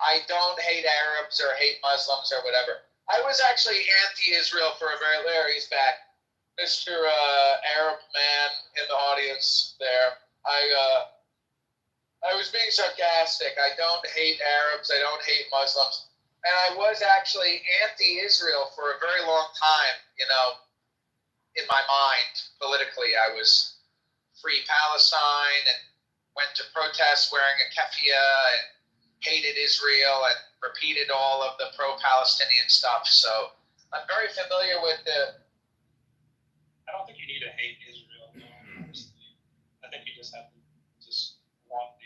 I don't hate Arabs or hate Muslims or whatever. I was actually anti-Israel for a very. There, he's back, Mr. Arab man in the audience. There, I was being sarcastic. I don't hate Arabs. I don't hate Muslims. And I was actually anti-Israel for a very long time, you know, in my mind, politically. I was free Palestine and went to protests wearing a keffiyeh and hated Israel and repeated all of the pro-Palestinian stuff. So I'm very familiar with the... I don't think you need to hate Israel, honestly. I think you just have to just want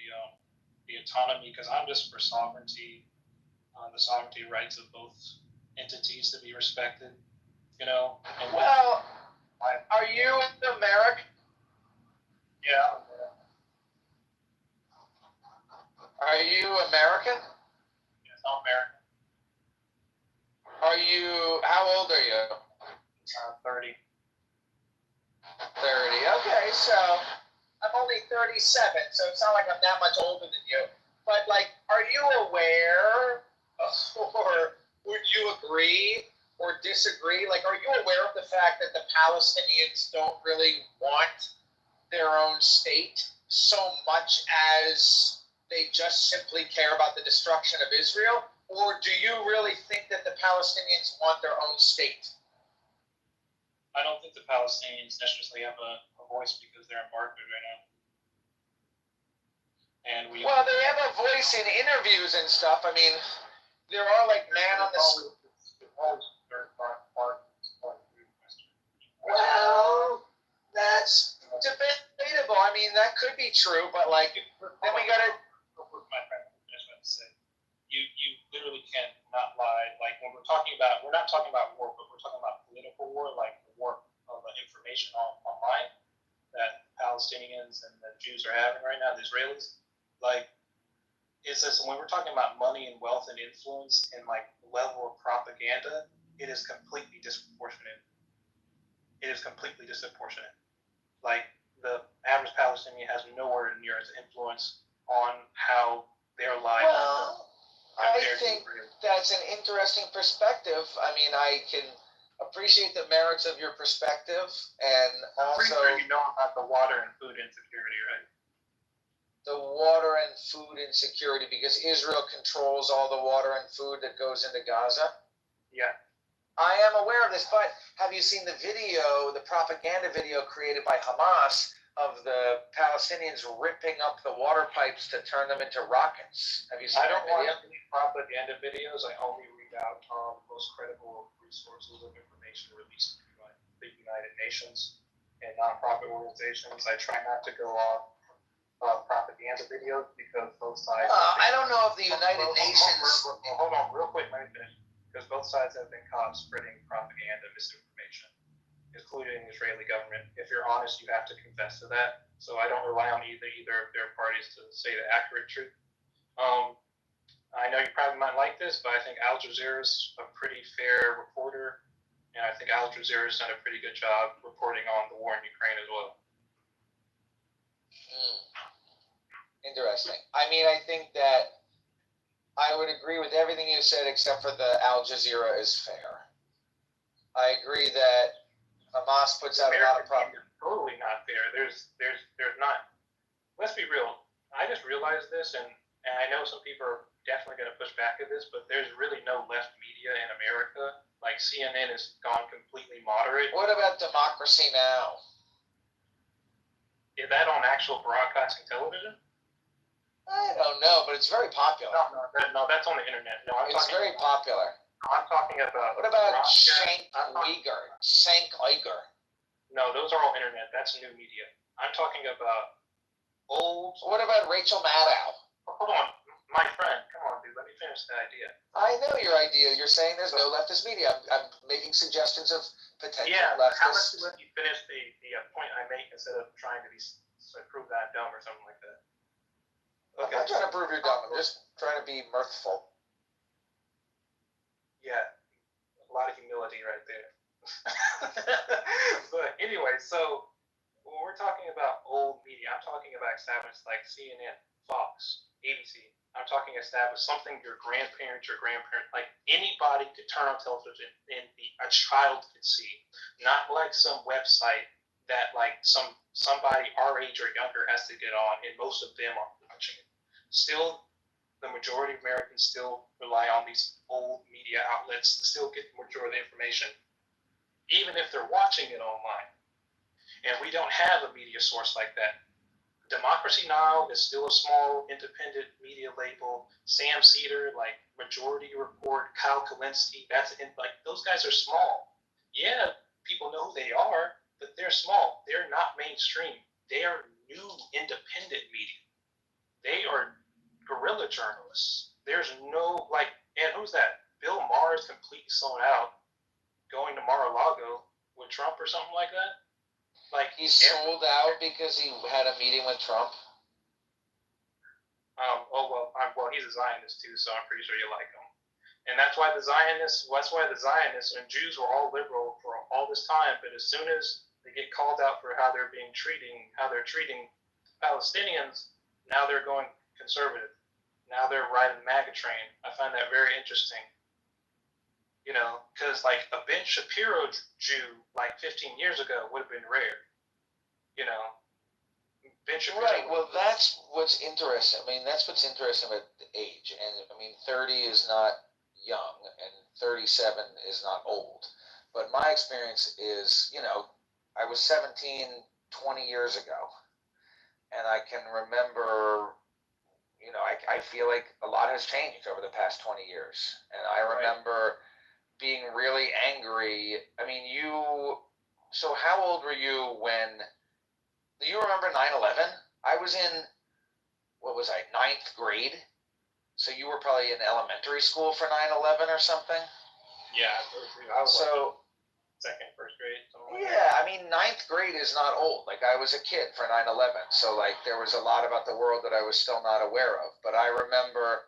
the autonomy, because I'm just for sovereignty, the sovereignty rights of both entities to be respected, you know? And well, are you American? Yeah. Are you American? Yes, I'm American. Are you, how old are you? 30. 30, okay, so I'm only 37, so it's not like I'm that much older than you. But, like, are you aware, or would you agree or disagree? Like, are you aware of the fact that the Palestinians don't really want their own state so much as they just simply care about the destruction of Israel? Or do you really think that the Palestinians want their own state? I don't think the Palestinians necessarily have a voice because they're embargoed right now. and we. Well, they have a voice in interviews and stuff. I mean, there are like man on the. Well, that's debatable. I mean, that could be true, but like, then we gotta. My friend, I just want to say, you literally cannot lie. Like when we're not talking about war, but we're talking about political war, like the war of information online that Palestinians and the Jews are having right now, the Israelis. Like, it's just when we're talking about money and wealth and influence and like level of propaganda, it is completely disproportionate. It is completely disproportionate. Like the average Palestinian has nowhere near its influence on how their lives. Well, I think that's an interesting perspective. I mean, I can appreciate the merits of your perspective, and also. I'm pretty sure you know about the water and food insecurity, right? The water and food insecurity, because Israel controls all the water and food that goes into Gaza. Yeah. I am aware of this, but have you seen the video, the propaganda video created by Hamas of the Palestinians ripping up the water pipes to turn them into rockets? Have you seen that video? I don't watch any propaganda videos. I only read out most credible resources of information released by the United Nations and nonprofit organizations. I try not to go off propaganda videos because both sides. I don't know if the United Nations. Hold on, real quick, let me finish. Because both sides have been caught spreading propaganda, misinformation, including the Israeli government. If you're honest, you have to confess to that. So I don't rely on either of their parties to say the accurate truth. I know you probably might like this, but I think Al Jazeera is a pretty fair reporter, and I think Al Jazeera has done a pretty good job reporting on the war in Ukraine as well. Interesting. I mean, I think that I would agree with everything you said except for the Al Jazeera is fair. I agree that Hamas puts out a lot of propaganda. Totally not fair. There's not. Let's be real. I just realized this, and I know some people are definitely going to push back at this, but there's really no left media in America. Like CNN has gone completely moderate. What about Democracy Now? Is that on actual broadcasting television? I don't know, but it's very popular. No, that's on the internet. No, it's very popular. I'm talking about. What about Cenk Uygur? No, those are all internet. That's new media. I'm talking about old. What about Rachel Maddow? Hold on, my friend. Come on, dude. Let me finish the idea. I know your idea. You're saying there's no leftist media. I'm making suggestions of potential leftist. How much to let you finish the point I make instead of trying to prove that I'm dumb or something like that? Okay. I'm not trying to prove you're dumb. I'm just trying to be mirthful. Yeah, a lot of humility right there. But anyway, so when we're talking about old media, I'm talking about established like CNN, Fox, ABC. I'm talking established something your grandparents, like anybody could turn on television and a child could see. Not like some website that like somebody our age or younger has to get on, and most of them are watching it. Still, the majority of Americans still rely on these old media outlets to still get the majority of the information, even if they're watching it online. And we don't have a media source like that. Democracy Now! Is still a small independent media label. Sam Cedar, like Majority Report, Kyle Kalinske, those guys are small. Yeah, people know who they are, but they're small. They're not mainstream. They are new independent media. They are guerrilla journalists. There's no and who's that? Bill Maher is completely sold out, going to Mar-a-Lago with Trump or something like that. Like he's sold out because he had a meeting with Trump. He's a Zionist too, so I'm pretty sure you like him. And that's why the Zionists and Jews were all liberal for all this time, but as soon as they get called out for how they're treating Palestinians, now they're going conservative. Now they're riding the MAGA train. I find that very interesting. You know, because like a Ben Shapiro Jew like 15 years ago would have been rare. You know, Ben Shapiro. Right. Well, that's what's interesting. I mean, that's what's interesting about the age. And I mean, 30 is not young, and 37 is not old. But my experience is, you know, I was 17 20 years ago, and I can remember I feel like a lot has changed over the past 20 years. And I remember being really angry. I mean, so how old were you when, do you remember 9/11? I was in, what was I, 9th grade? So you were probably in elementary school for 9/11 or something? Yeah, I was second, first grade. Yeah, I mean, 9th grade is not old. Like, I was a kid for 9/11, so, like, there was a lot about the world that I was still not aware of. But I remember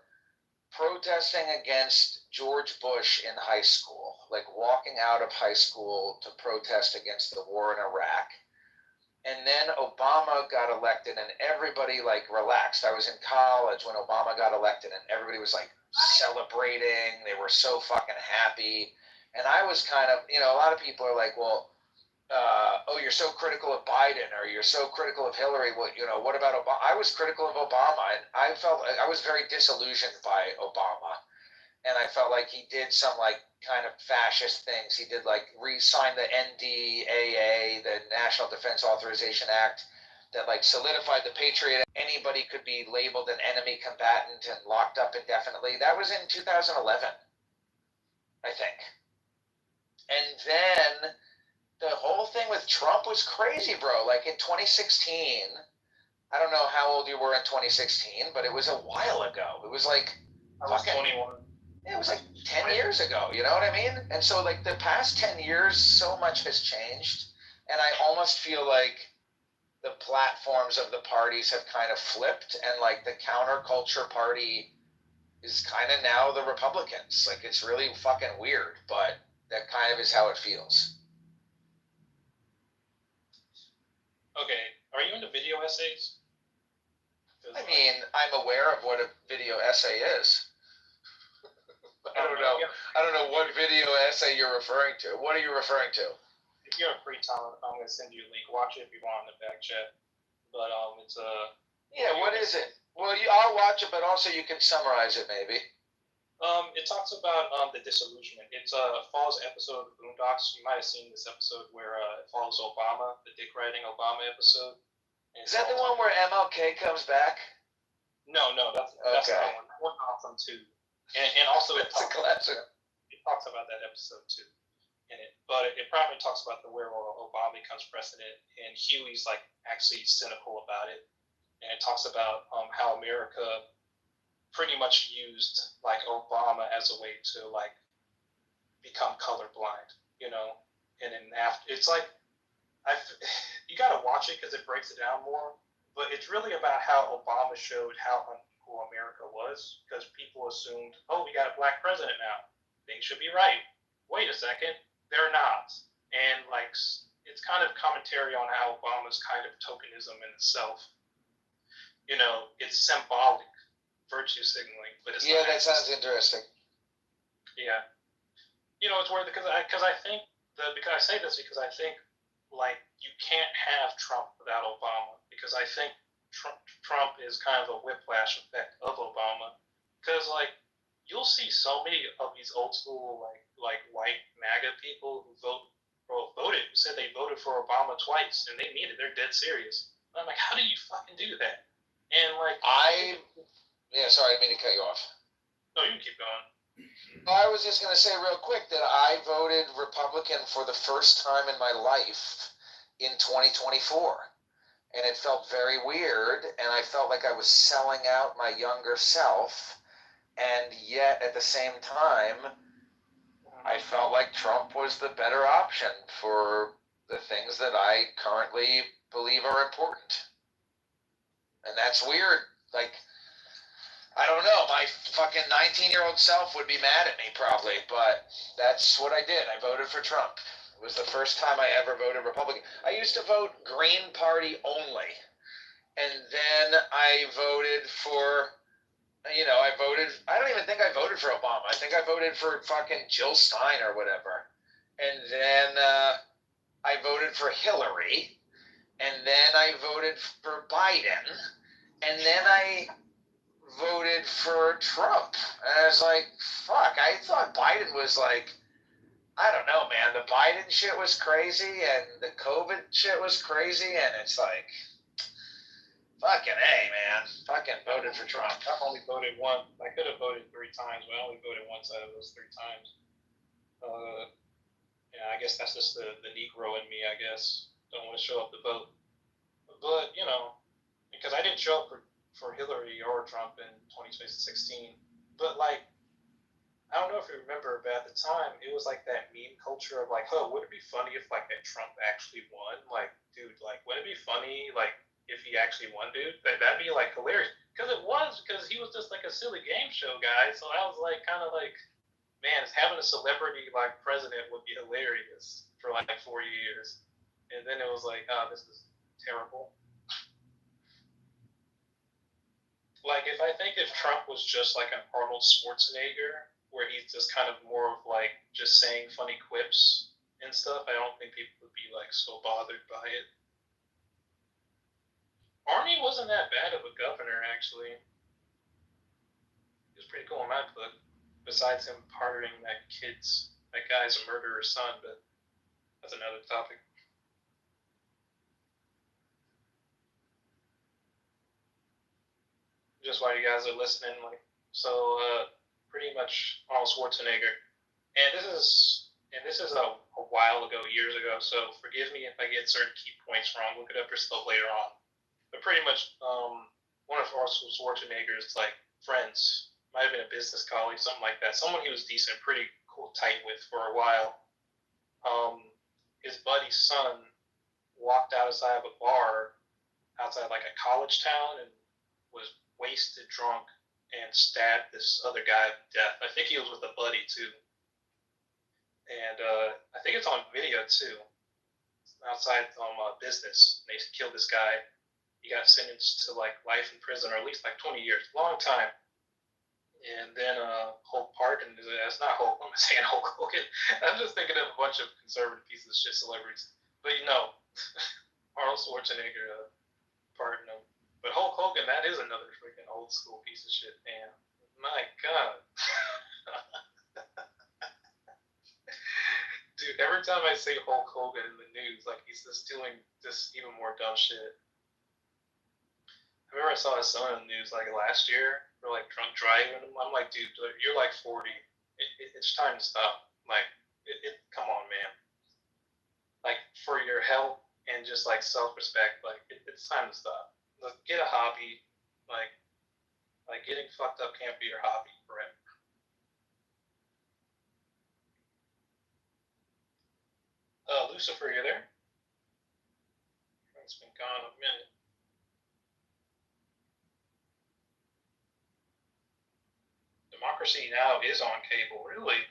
protesting against George Bush in high school, like, walking out of high school to protest against the war in Iraq. And then Obama got elected, and everybody, like, relaxed. I was in college when Obama got elected, and everybody was, like, celebrating. They were so fucking happy. And I was kind of, a lot of people are like, well, oh, you're so critical of Biden, or you're so critical of Hillary. What about Obama? I was critical of Obama, and I felt like I was very disillusioned by Obama. And I felt like he did some, like, kind of fascist things. He did, like, re-sign the NDAA, the National Defense Authorization Act, that, like, solidified the Patriot Act. Anybody could be labeled an enemy combatant and locked up indefinitely. That was in 2011, I think. And then the whole thing with Trump was crazy, bro. Like, in 2016, I don't know how old you were in 2016, but it was a while ago. It was like I was 21. It was like 10 years ago, you know what I mean? And so, like, the past 10 years, so much has changed. And I almost feel like the platforms of the parties have kind of flipped, and, like, the counterculture party is kind of now the Republicans. Like, it's really fucking weird, but that kind of is how it feels. Okay, are you into video essays? I mean, I'm aware of what a video essay is. I don't know what video essay you're referring to. What are you referring to? If you have free time, I'm going to send you a link. Watch it if you want in the back chat. But it's a... Yeah, what is it? Well, I'll watch it, but also you can summarize it maybe. It talks about the disillusionment. It's a follows episode of Boondocks. You might have seen this episode where it follows Obama, the dick riding Obama episode. Is that the one where MLK comes back? No, that's okay. That one. One awesome too. And also it talks about that episode too in it. But it probably talks about where Obama becomes president, and Huey's like actually cynical about it. And it talks about how America pretty much used like Obama as a way to like become colorblind, and then after it's like you gotta watch it because it breaks it down more. But it's really about how Obama showed how unequal America was, because people assumed, oh, we got a black president now, things should be right. Wait a second, they're not. And like it's kind of commentary on how Obama's kind of tokenism in itself. It's symbolic virtue signaling, but it's that sounds interesting. Yeah, it's weird because I think because I say this because I think like you can't have Trump without Obama, because I think Trump is kind of a whiplash effect of Obama, because like you'll see so many of these old school like white MAGA people who voted who said they voted for Obama twice and they mean it, they're dead serious. And I'm like, how do you fucking do that? And like sorry, I didn't mean to cut you off. No, you can keep going. I was just going to say real quick that I voted Republican for the first time in my life in 2024. And it felt very weird, and I felt like I was selling out my younger self, and yet at the same time, I felt like Trump was the better option for the things that I currently believe are important. And that's weird. Like, I don't know, my fucking 19-year-old self would be mad at me probably, but that's what I did. I voted for Trump. It was the first time I ever voted Republican. I used to vote Green Party only. And then I voted for, I don't even think I voted for Obama. I think I voted for fucking Jill Stein or whatever. And then I voted for Hillary. And then I voted for Biden. And then I voted for Trump. And I was like, fuck, I thought Biden was like, I don't know, man. The Biden shit was crazy, and the COVID shit was crazy, and it's like, fucking A, man. Fucking voted voted for Trump. I've only voted one. I could have voted 3 times, but I only voted once out of those 3 times. Yeah, I guess that's just the Negro in me, I guess. Don't want to show up to vote. But, you know, because I didn't show up for Hillary or Trump in 2016. But, like, I don't know if you remember, but at the time, it was like that meme culture of like, oh, would it be funny if like that Trump actually won? Like, dude, like, would it be funny, like, if he actually won, dude? That'd be like hilarious. Because he was just like a silly game show guy. So I was like, kind of like, man, having a celebrity like president would be hilarious for like 4 years. And then it was like, oh, this is terrible. Like, if Trump was just like an Arnold Schwarzenegger, where he's just kind of more of like just saying funny quips and stuff, I don't think people would be like so bothered by it. Arnie wasn't that bad of a governor, actually. He was pretty cool in my book, besides him pardoning that guy's a murderer's son, but that's another topic. Just while you guys are listening, like, so pretty much Arnold Schwarzenegger, and this is a while ago, years ago. So forgive me if I get certain key points wrong. Look it up yourself later on. But pretty much, one of Arnold Schwarzenegger's like friends, might have been a business colleague, something like that. Someone he was decent, pretty cool, tight with for a while. His buddy's son walked outside of a bar outside like a college town and was wasted drunk and stabbed this other guy to death. I think he was with a buddy too. And I think it's on video too. Outside business. They killed this guy. He got sentenced to like life in prison, or at least like 20 years. Long time. And then Hulk pardoned his ass. Not Hulk, I'm saying Hulk Hogan. I'm just thinking of a bunch of conservative pieces of shit celebrities. But you know, Arnold Schwarzenegger pardoned him. But Hulk Hogan, that is another freaking old school piece of shit, man. My God. Dude, every time I say Hulk Hogan in the news, like he's just doing just even more dumb shit. I remember I saw his son in the news like last year for like drunk driving. I'm like, dude, you're like 40. It's time to stop. Like, come on, man. Like, for your health and just like self-respect, like it's time to stop. Like, get a hobby. Like getting fucked up can't be your hobby forever. Lucifer, you there? It's been gone a minute. Democracy Now! Is on cable, really?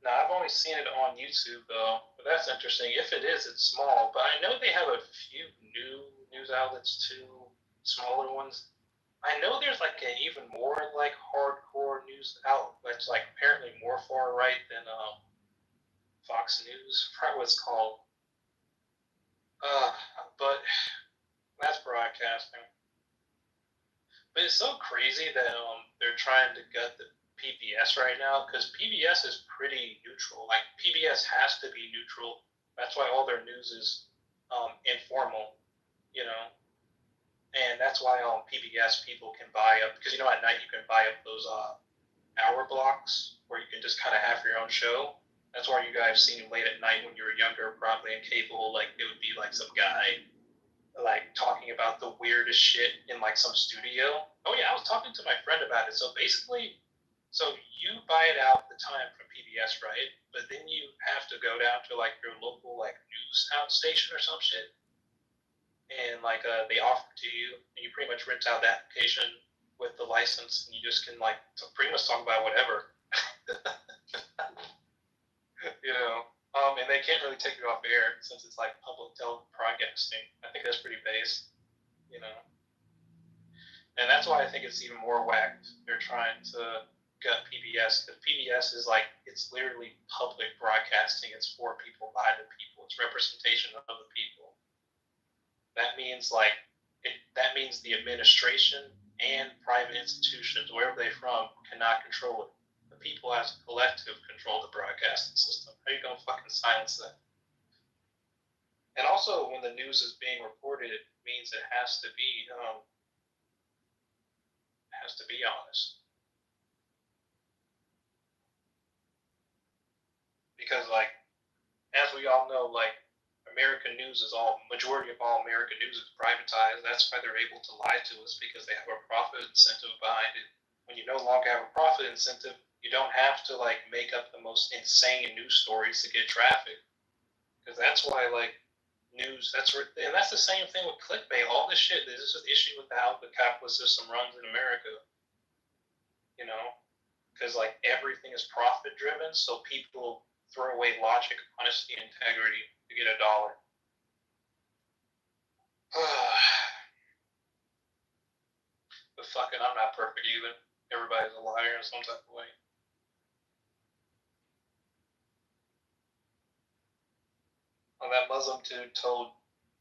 Now, I've only seen it on YouTube, though, but that's interesting. If it is, it's small, but I know they have a few new news outlets, too, smaller ones. I know there's, like, an even more, like, hardcore news outlet that's, like, apparently more far-right than Fox News. I forgot what it's called. But that's broadcasting. But it's so crazy that they're trying to gut the PBS right now, because PBS is pretty neutral. Like, PBS has to be neutral. That's why all their news is informal, you know. And that's why PBS people can buy up, because, you know, at night you can buy up those hour blocks where you can just kind of have your own show. That's why you guys seen late at night when you were younger, probably in cable, like, it would be like some guy like talking about the weirdest shit in like some studio. Oh yeah, I was talking to my friend about it. So basically, so you buy it out the time from PBS, right? But then you have to go down to like your local like news outstation or some shit, and like they offer it to you, and you pretty much rent out the application with the license, and you just can like pretty much talk about whatever. You know. And they can't really take it off air since it's like public broadcasting. I think that's pretty base, you know. And that's why I think it's even more whacked. They're trying to gut PBS, because PBS is like, it's literally public broadcasting. It's for people, by the people. It's representation of the people. That means like, that means the administration and private institutions, wherever they're from, cannot control it. People as a collective control the broadcasting system. How are you going to fucking silence that? And also, when the news is being reported, it means it has to be has to be honest. Because, like, as we all know, like, American news is majority of all American news is privatized. That's why they're able to lie to us, because they have a profit incentive behind it. When you no longer have a profit incentive, you don't have to, like, make up the most insane news stories to get traffic. Because that's why, like, news, and that's the same thing with clickbait. All this shit, this is an issue with how the capitalist system runs in America. You know? Because, like, everything is profit driven, so people throw away logic, honesty, and integrity to get $1. But fuck it, I'm not perfect either. Everybody's a liar in some type of way. When that Muslim dude told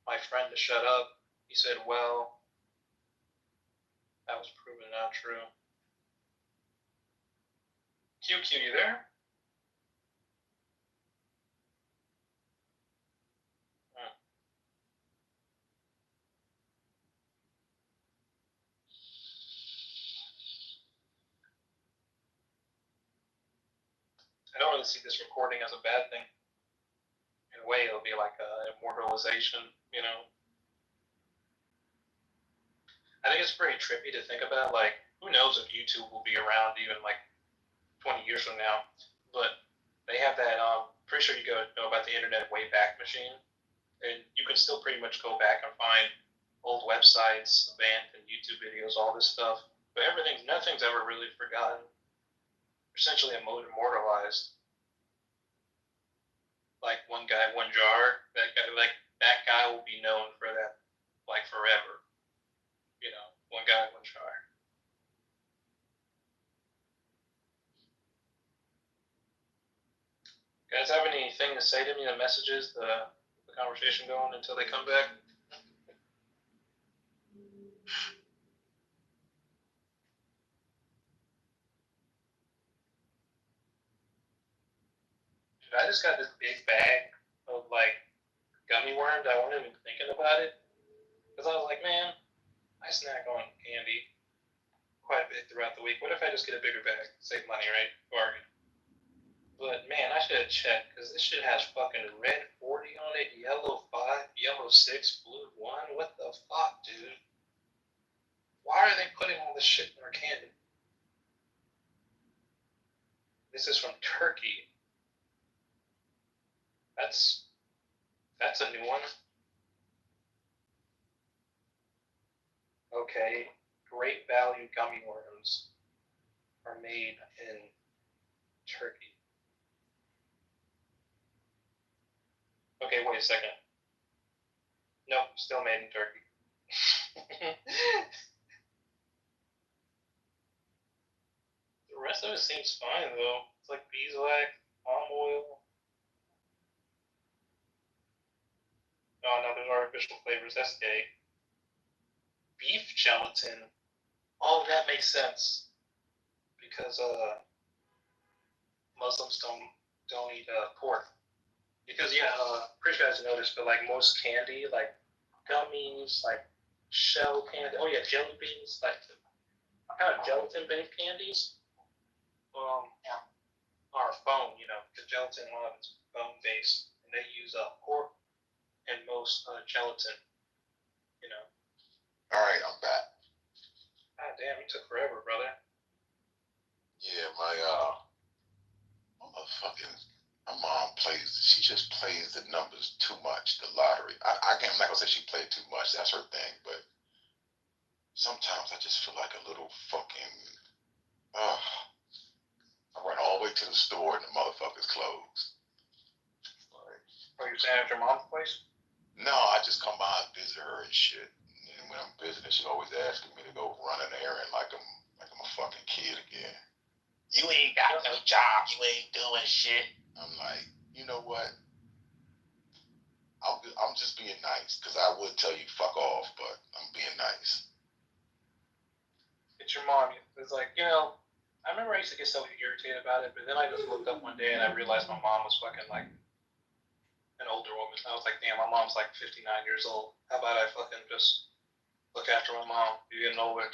my friend to shut up, he said, well, that was proven not true. QQ, you there? I don't really see this recording as a bad thing. In a way, it'll be like an immortalization, you know? I think it's pretty trippy to think about. Like, who knows if YouTube will be around even like 20 years from now? But they have that, pretty sure you know about the Internet Wayback Machine. And you can still pretty much go back and find old websites, abandoned YouTube videos, all this stuff. But nothing's ever really forgotten. Essentially immortalized. Like One Guy, One Jar. That guy will be known for that, like, forever. You know, One Guy, One Jar. Guys, have anything to say to me? The messages, the conversation going until they come back? Dude, I just got this big bag of, like, gummy worms. I wasn't even thinking about it. Because I was like, man, I snack on candy quite a bit throughout the week. What if I just get a bigger bag? Save money, right? Bargain. But, man, I should have checked, because this shit has fucking red 40 on it, yellow 5, yellow 6, blue 1. What the fuck, dude? Why are they putting all this shit in our candy? This is from Turkey. That's a new one. Okay, great value gummy worms are made in Turkey. Okay, wait a second. Nope, still made in Turkey. The rest of it seems fine, though. It's like beeswax, palm oil. Oh, no, there's artificial flavors. That's gay. Beef gelatin. Oh, that makes sense. Because Muslims don't eat pork. Because, yeah, pretty sure you guys noticed, but, like, most candy, like gummies, like shell candy, oh, yeah, jelly beans, like kind of gelatin-based candies, are foam, you know, because gelatin, a lot of it's bone-based, and they use pork and most gelatin, you know. All right, I'm back. God damn, it took forever, brother. Yeah, my mom she just plays the numbers too much, the lottery. I'm not gonna say she played too much, that's her thing, but sometimes I just feel like a little fucking, I run all the way to the store and the motherfucker's closed. Are you staying at your mom's place? No, I just come by and visit her and shit. And when I'm visiting, she always asking me to go run an errand like I'm a fucking kid again. You ain't got no job. You ain't doing shit. I'm like, you know what? I'm just being nice, because I would tell you fuck off, but I'm being nice. It's your mom. It's like, you know, I remember I used to get so irritated about it, but then I just looked up one day and I realized my mom was fucking like an older woman. I was like, damn, my mom's like 59 years old. How about I fucking just look after my mom? You're getting older.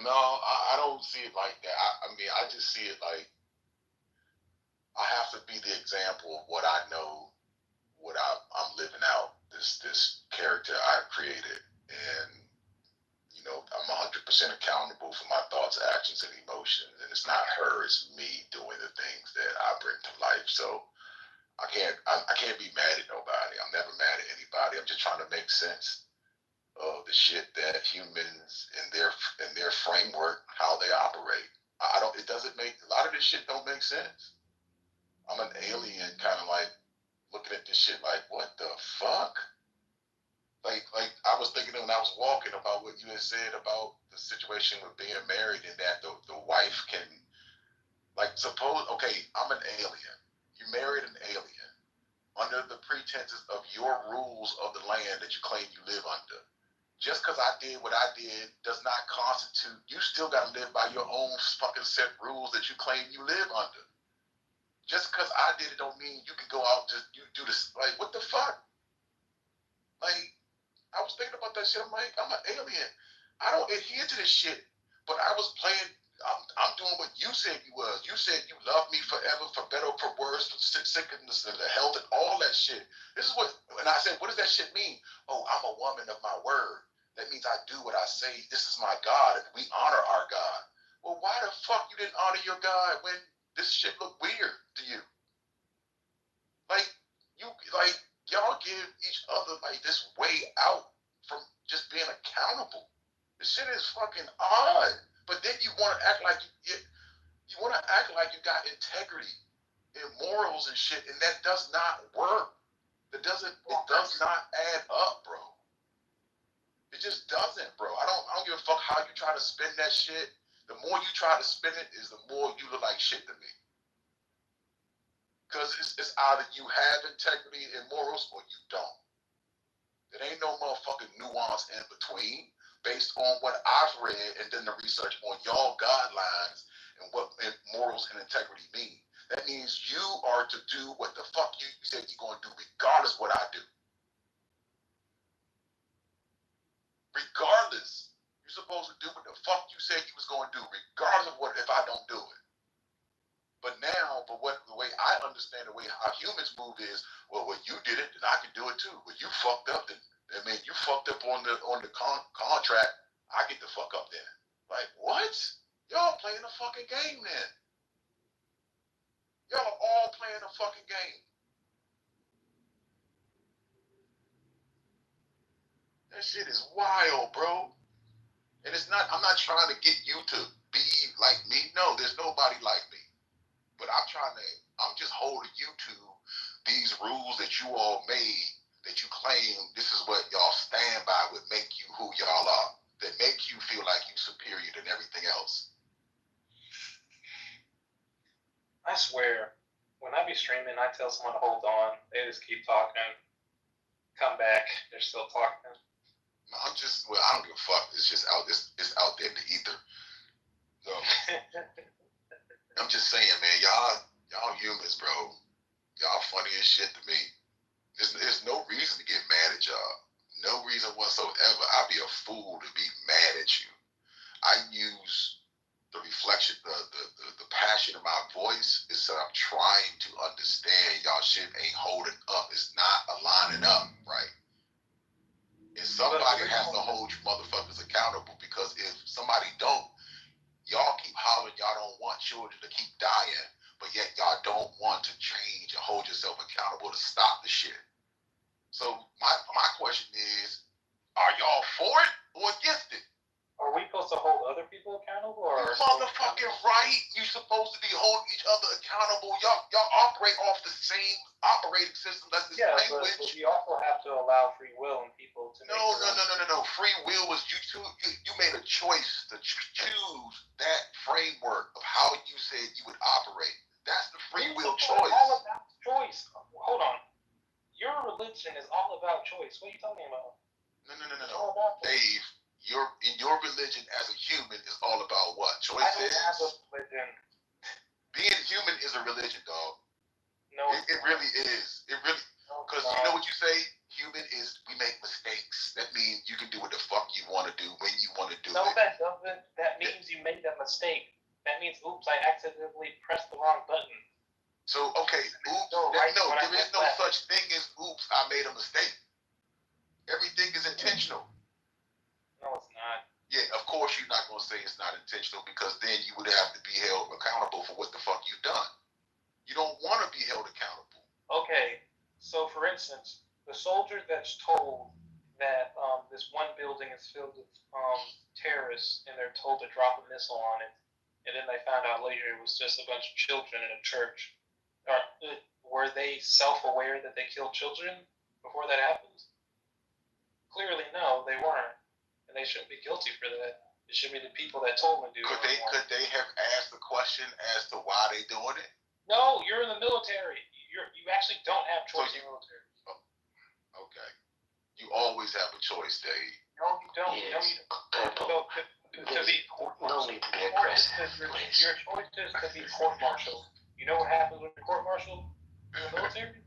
No, I don't see it like that. I mean, I just see it like I have to be the example of what I know, what I'm living out. This character I've created, and I'm 100% accountable for my thoughts, actions, and emotions. And it's not her; it's me doing the things that I bring to life. So I can't be mad at nobody. I'm never mad at anybody. I'm just trying to make sense of the shit that humans in their framework, how they operate. I don't. It doesn't make a lot of this shit don't make sense. I'm an alien, kind of like looking at this shit like, what the fuck? Like I was thinking when I was walking about what you had said about the situation with being married and that the wife can, like, suppose, okay, I'm an alien. You married an alien under the pretenses of your rules of the land that you claim you live under. Just because I did what I did does not constitute, you still got to live by your own fucking set rules that you claim you live under. Just because I did it don't mean you can go out and you do this. Like, what the fuck? Like, I was thinking about that shit. I'm like, I'm an alien. I don't adhere to this shit. But I was playing, I'm doing what you said you was. You said you love me forever, for better or for worse, for sickness and the health and all that shit. This is what, and I said, what does that shit mean? Oh, I'm a woman of my word. That means I do what I say. This is my God, and we honor our God. Well, why the fuck you didn't honor your God when this shit looked weird to you? Like, y'all give each other like this way out from just being accountable. This shit is fucking odd. But then you want to act like you want to act like you got integrity and morals and shit, and that does not work. It does not add up, bro. It just doesn't, bro. I don't give a fuck how you try to spin that shit. The more you try to spin it, is the more you look like shit to me. Because it's either you have integrity and morals or you don't. There ain't no motherfucking nuance in between based on what I've read and done the research on y'all guidelines and what morals and integrity mean. That means you are to do what the fuck you said you're going to do regardless of what I do. Regardless. You're supposed to do what the fuck you said you was going to do regardless of what if I don't do it. But now, the way I understand the way how humans move is, well, when you did it, then I can do it too. When you fucked up, then you fucked up on the contract. I get the fuck up then. Like, what? Y'all playing a fucking game then? Y'all are all playing a fucking game. That shit is wild, bro. And it's not. I'm not trying to get you to be like me. No, there's nobody like me. But I'm just holding you to these rules that you all made, that you claim this is what y'all stand by, would make you who y'all are, that make you feel like you're superior than everything else. I swear, when I be streaming, I tell someone to hold on. They just keep talking. Come back. They're still talking. I don't give a fuck. It's just out. It's out there in the ether. So I'm just saying, man, y'all humans, bro. Y'all funny as shit to me. There's no reason to get mad at y'all. No reason whatsoever. I'd be a fool to be mad at you. I use the reflection, the passion of my voice is that I'm trying to understand y'all shit ain't holding up. It's not aligning up, right? And somebody has to hold you motherfuckers accountable, because if somebody don't, y'all keep hollering y'all don't want children to keep dying, but yet y'all don't want to change and hold yourself accountable to stop the shit. So my question is, are y'all for it or against it? Are we supposed to hold other people accountable? Or you're motherfucking right. You're supposed to be holding each other accountable. Y'all operate off the same operating system. That's the language. But we also have to allow free will in people to No. Free will was you made a choice to choose that framework of how you said you would operate. That's the free will choice. All about choice. Hold on. Your religion is all about choice. What are you talking about? No. Dave, in your religion as a human is all about what? Choices. I don't have a religion. Being human is a religion, dog. No. It really is. It really, because you know what you say? Human is, we make mistakes. That means you can do what the fuck you want to do when you want to do it. No, that doesn't. That means mistake. That means, oops, I accidentally pressed the wrong button. So, okay, oops, No, there is no left. such thing as oops, I made a mistake. Everything is intentional. No, it's not. Yeah, of course you're not going to say it's not intentional because then you would have to be held accountable for what the fuck you've done. You don't want to be held accountable. Okay, so for instance, the soldier that's told that this one building is filled with terrorists and they're told to drop a missile on it, and then they found out later it was just a bunch of children in a church. Were they self-aware that they killed children before that happened? Clearly, no, they weren't, and they shouldn't be guilty for that. It should be the people that told them to do it. Could they have asked the question as to why they doing it? No, you're in the military. You actually don't have choice in the military. Oh, okay. You always have a choice, Dave. No, you don't. Yes. No, to be no need to be aggressive, please. Your choice is to be court-martialed. You know what happens when you're court-martialed in the military?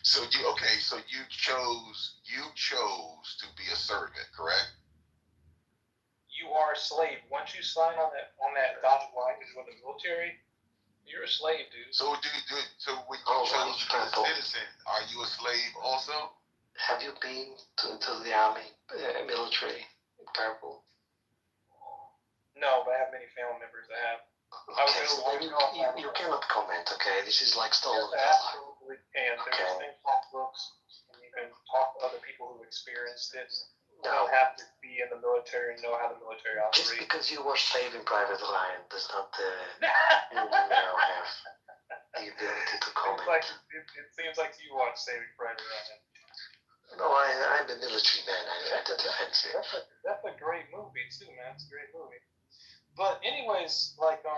So you chose to be a servant, correct? You are a slave. Once you sign on that dotted line with the military, you're a slave, dude. So when you chose to be a citizen, are you a slave also? Have you been to the army, military, Purple? No, but I have many family members that have. Okay, so then you cannot comment, okay? This is like stolen valor. Absolutely can. There's things like books, and you can talk to other people who experienced it. You don't have to be in the military and know how the military operates. Just because you were slave in Private Ryan does not now have the ability to comment. It seems like you watch Saving Private Ryan. No, I'm a military man. I'm defensive. That's a great movie too, man. It's a great movie. But anyways, like the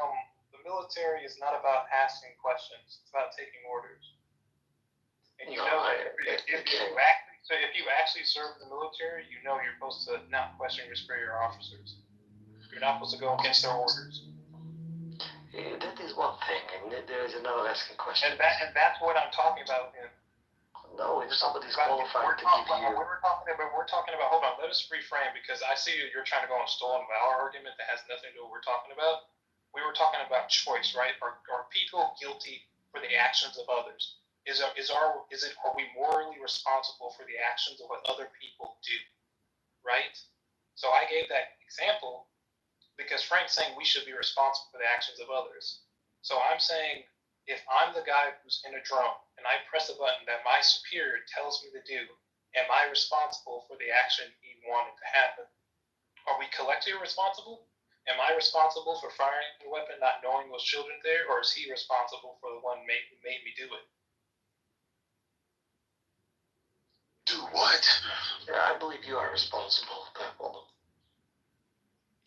military is not about asking questions. It's about taking orders. And if you actually serve in the military, you know you're supposed to not question your superior officers. You're not supposed to go against their orders. Yeah, that is one thing, and there is another asking questions. And that's what I'm talking about. No, if somebody's qualified to give you... We're talking about, hold on, let us reframe, because I see you're trying to go on a stolen valor argument that has nothing to do with what we're talking about. We were talking about choice, right? Are people guilty for the actions of others? Are we morally responsible for the actions of what other people do, right? So I gave that example because Frank's saying we should be responsible for the actions of others. So I'm saying, if I'm the guy who's in a drone and I press a button that my superior tells me to do, am I responsible for the action he wanted to happen? Are we collectively responsible? Am I responsible for firing the weapon not knowing those children there, or is he responsible for the one who made me do it? Do what? Yeah, I believe you are responsible for that woman.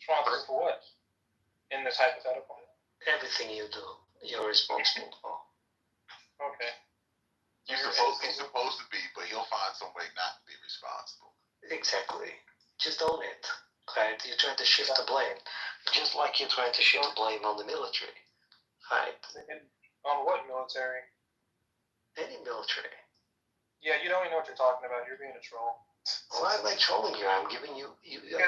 Responsible for what? In this hypothetical? Everything you do, you're responsible for. Okay. He's supposed to be, but he'll find some way not to be responsible. Exactly. Just own it. Right? You're trying to shift the blame. Just like you're trying to shift the blame on the military. Right? On what military? Any military. Yeah, you don't even know what you're talking about. You're being a troll. Well, I'm not trolling you. I'm giving you... You're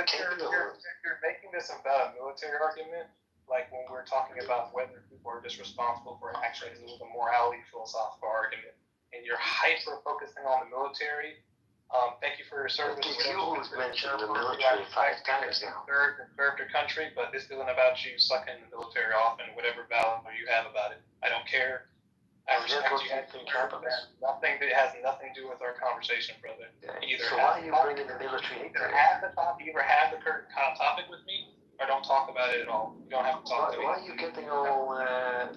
making this about a military argument, like when we're talking about whether people are just responsible for actions. It was a morality philosophical argument. And you're hyper-focusing on the military. Thank you for your service. You mentioned the military 5 times now. Served your country, but this isn't about you sucking the military off and whatever valor you have about it. I don't care. I respect you. Nothing that has nothing to do with our conversation, brother. So why are you bringing the military? Either have the current topic with me, or don't talk about it at all. You don't have to talk to me. Why are you getting all? Why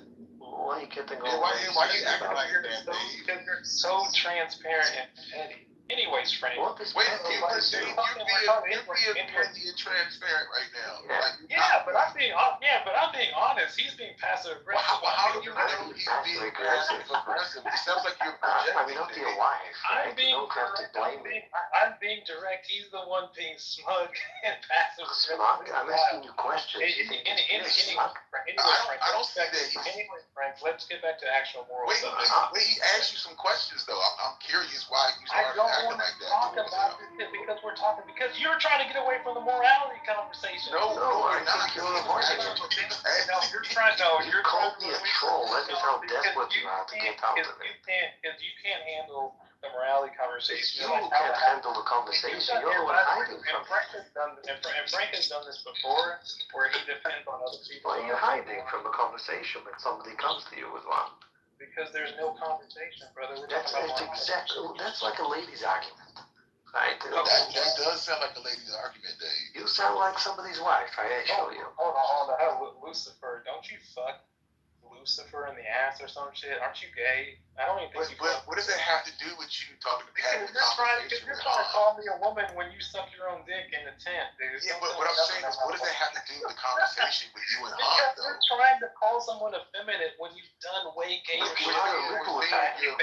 are you getting all? Why are you acting like that, Dave? Because you're so transparent and petty. Anyways, Frank. Wait, you're being petty and transparent right now. Yeah, but but I'm being honest. He's being passive aggressive. How do you know he's being passive aggressive? It sounds like you're projecting. I mean, up to your wife, right? I'm being You don't have to blame me. I'm being direct. He's the one being smug and passive aggressive. Smug? I'm asking you questions. Anyway, I don't see that. Anyway, Frank, let's get back to actual moral. Wait, he asked you some questions though. I'm curious why you I started don't acting want like to that. talk about this because you're trying to get away from the morality conversation. No, I'm not. You're avoiding it. You're called me a troll. That is how desperate you are to get out of it. Because you can't handle the morality conversation. You can't handle the conversation. You're the one hiding from it. And Frank has done this before, where he depends on other people. Why are you hiding from a conversation when somebody comes to you with one? Because there's no conversation, brother. That's like a ladies' argument. Right? That does sound like a ladies' argument, Dave. You sound like somebody's wife, I assure you. Hold on. Lucifer, don't you fuck Lucifer in the ass or some shit? Aren't you gay? I don't even think What does that have to do with you talking to having a conversation? You're trying to call me a woman when you suck your own dick in the tent, dude. Yeah, but what I'm saying is, what does that have to do with the conversation with you and Han, though? You're trying to call someone effeminate when you've done way gay shit. You're avoiding behavior.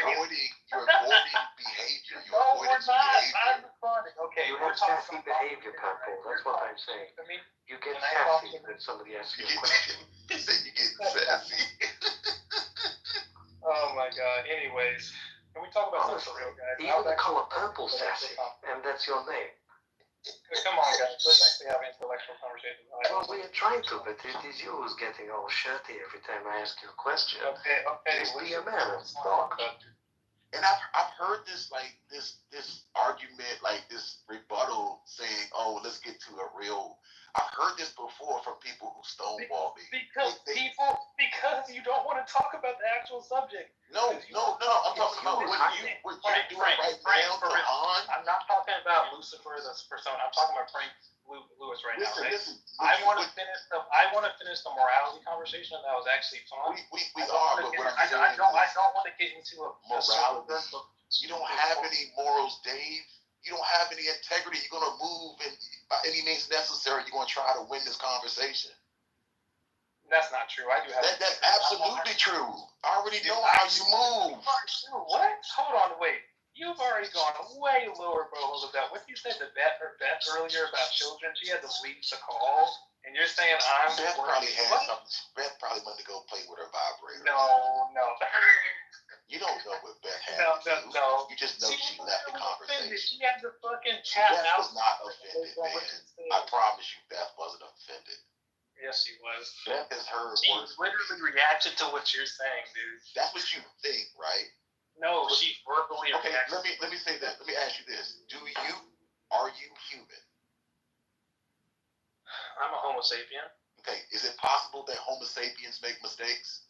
You're avoiding behavior. I'm responding. Okay, You have sassy behavior, Purple. That's what I'm saying. You get sassy when somebody asks you a question. You say you get sassy. Oh my god. Anyways, can we talk about something real, guys? Even the color purple sassy, and that's your name. Come on, guys. Let's actually have an intellectual conversation. Well, we are trying to, but it is you who's getting all shirty every time I ask you a question. Okay. Just be a man and talk. And I've heard this argument, like this rebuttal saying, "Oh, let's get to a real." I've heard this before from people who stonewall me. Because you don't want to talk about the actual subject. No. I'm talking about what you're doing right now to Han. I'm not talking about Lucifer as a persona. I'm talking about Frank Lewis right now. Listen, I want to finish the morality conversation that was actually fun. We are, but what I'm saying I don't want to get into a morality. You don't have any morals, Dave. You don't have any integrity. You're gonna move, and by any means necessary, you're gonna try to win this conversation. That's not true. I do have. That's absolutely true. I already know how you move. What? Hold on, wait. You've already gone way lower below that. What you said to Beth earlier about children? She had to leave the call, and you're saying I'm. Beth probably had something. Beth probably went to go play with her vibrator. No. You don't know what Beth had. No. You just know she left the conversation. She had the fucking chat Beth out. was not offended, man. I promise you, Beth wasn't offended. Yes, she was. Beth has heard She words. literally reacted to what you're saying, dude. That's what you think, right? No, she verbally reacted. Let me say that. Let me ask you this: are you human? I'm a Homo sapien. Okay, is it possible that Homo sapiens make mistakes?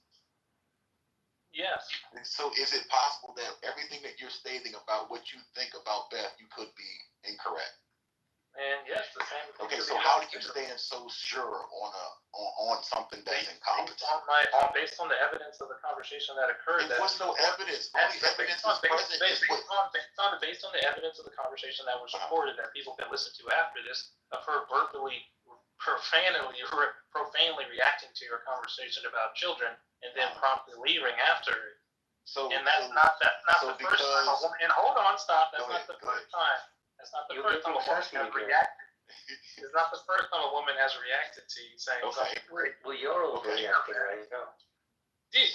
Yes. So is it possible that everything that you're stating about what you think about Beth, you could be incorrect? And yes, the same. Okay, so how do you stand so sure on something that's incompetent? Based on the evidence of the conversation that occurred. There was no evidence. Only evidence is present. Based on the evidence of the conversation that was recorded that people can listen to after this, of her profanely reacting to your conversation about children and then promptly leaving after it. And that's not the first time a woman. And hold on, stop. That's not the first time. That's not the first time a woman has reacted. It's not the first time a woman has reacted to you saying something. Well, you're overreacting right now. Dude,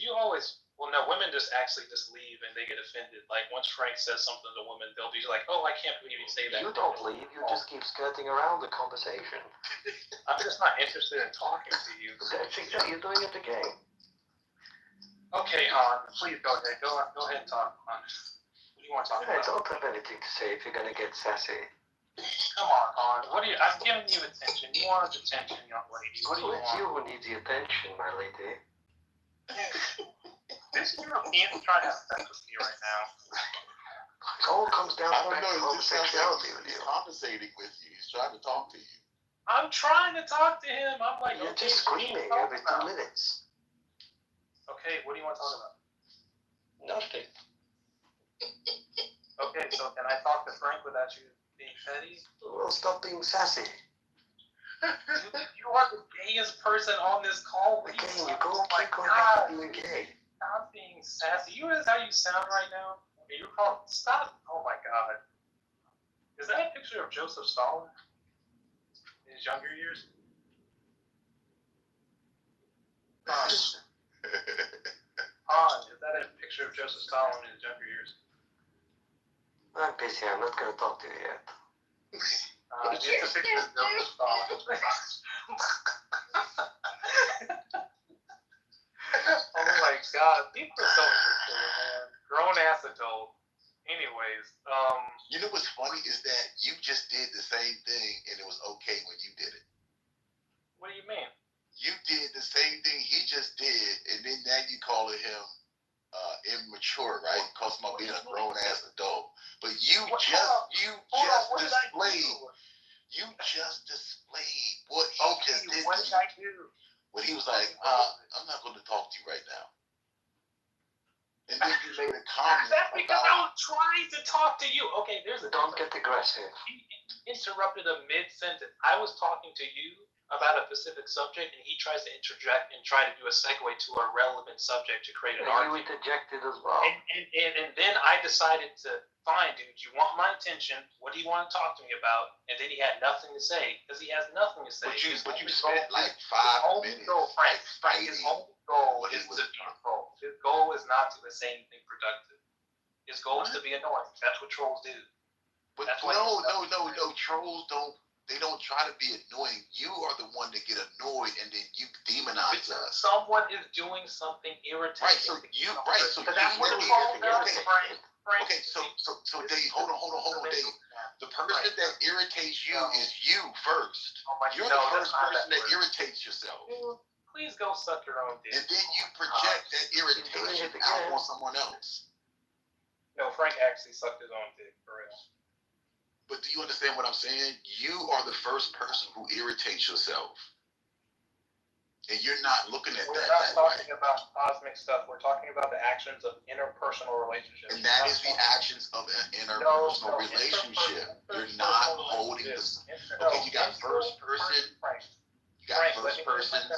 you always. Well, no, women just leave and they get offended. Like once Frank says something to a woman, they'll be like, "Oh, I can't believe you say that." You don't leave. You just keep skirting around the conversation. I'm just not interested in talking to you. That's exactly. You're doing it again. Okay, Han, please go ahead. Go ahead and talk, Han. What do you want to talk about? I don't have anything to say if you're gonna get sassy. Come on, Han. I'm giving you attention. You wanted attention, young lady. What do you want? It's you who needs the attention, my lady. This European is trying to have sex with me right now. It all comes down to homosexuality with you. He's conversating with you. He's trying to talk to you. I'm trying to talk to him. I'm like, you're just screaming every 2 minutes. Okay, what do you want to talk about? Nothing. Okay, so can I talk to Frank without you being petty? Well, stop being sassy. You are the gayest person on this call. Again, you go back being gay. Stop being sassy. You realize how you sound right now? You're calling. Stop. Oh my God. Is that a picture of Joseph Stalin in his younger years? Han, is that a picture of Joseph Stalin in his younger years? I'm busy. I'm not going to talk to you yet. It's a picture of Joseph Stalin. Oh my God, people are so interesting, man. Grown ass adult. Anyways, You know what's funny is that you just did the same thing and it was okay when you did it. What do you mean? You did the same thing he just did, and then now you calling him immature, right? Because him being a grown ass adult. But you just displayed what he just did. What did I do? When he was like, I'm not going to talk to you right now. And then you made a comment. That's because I was trying to talk to you. Okay, there's a Don't get aggressive. He interrupted a mid-sentence. I was talking to you about a specific subject, and he tries to interject and try to do a segue to a relevant subject to create an argument. You interjected as well. And then I decided to, fine, dude, you want my attention. What do you want to talk to me about? And then he had nothing to say because he has nothing to say. But you spent like 5 minutes. His only goal is to be a troll. His goal is not to say anything productive. His goal is to be annoying. That's what trolls do. But no. Trolls don't. They don't try to be annoying. You are the one that get annoyed, and then you demonize us. Someone is doing something irritating. Right. So that's what trolls do. Okay. So Dave, hold on, Dave. The person that irritates you is you first. You're the first person that irritates yourself. Please go suck your own dick. And then you project that irritation out on someone else. No, Frank actually sucked his own dick, for real. But do you understand what I'm saying? You are the first person who irritates yourself. And you're not looking at We're that not way. talking about cosmic stuff. We're talking about the actions of interpersonal relationships. And that is the actions of an interpersonal relationship. You're not holding this. Okay, you got first person,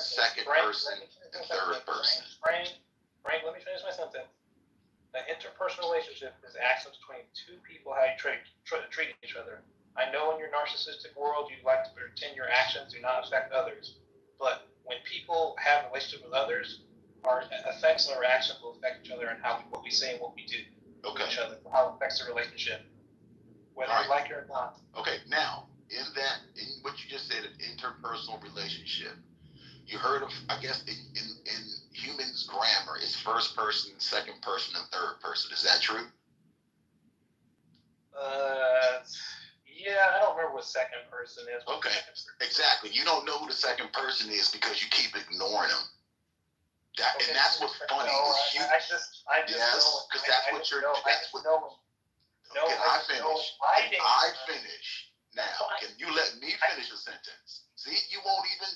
second person, and third person. Frank, let me finish my sentence. An interpersonal relationship is actions between two people, how you treat each other. I know in your narcissistic world you like to pretend your actions do not affect others, but when people have a relationship with others, our effects of our actions will affect each other and what we say and what we do to each other, how it affects the relationship, whether you like it or not. Okay, now, in what you just said, an interpersonal relationship, you heard of, I guess, in humans' grammar, it's first person, second person, and third person. Is that true? Yeah, I don't remember what second person is. Okay, exactly. You don't know who the second person is because you keep ignoring them. And that's what's funny. Can I finish? Now, can you let me finish a sentence? See, you won't even.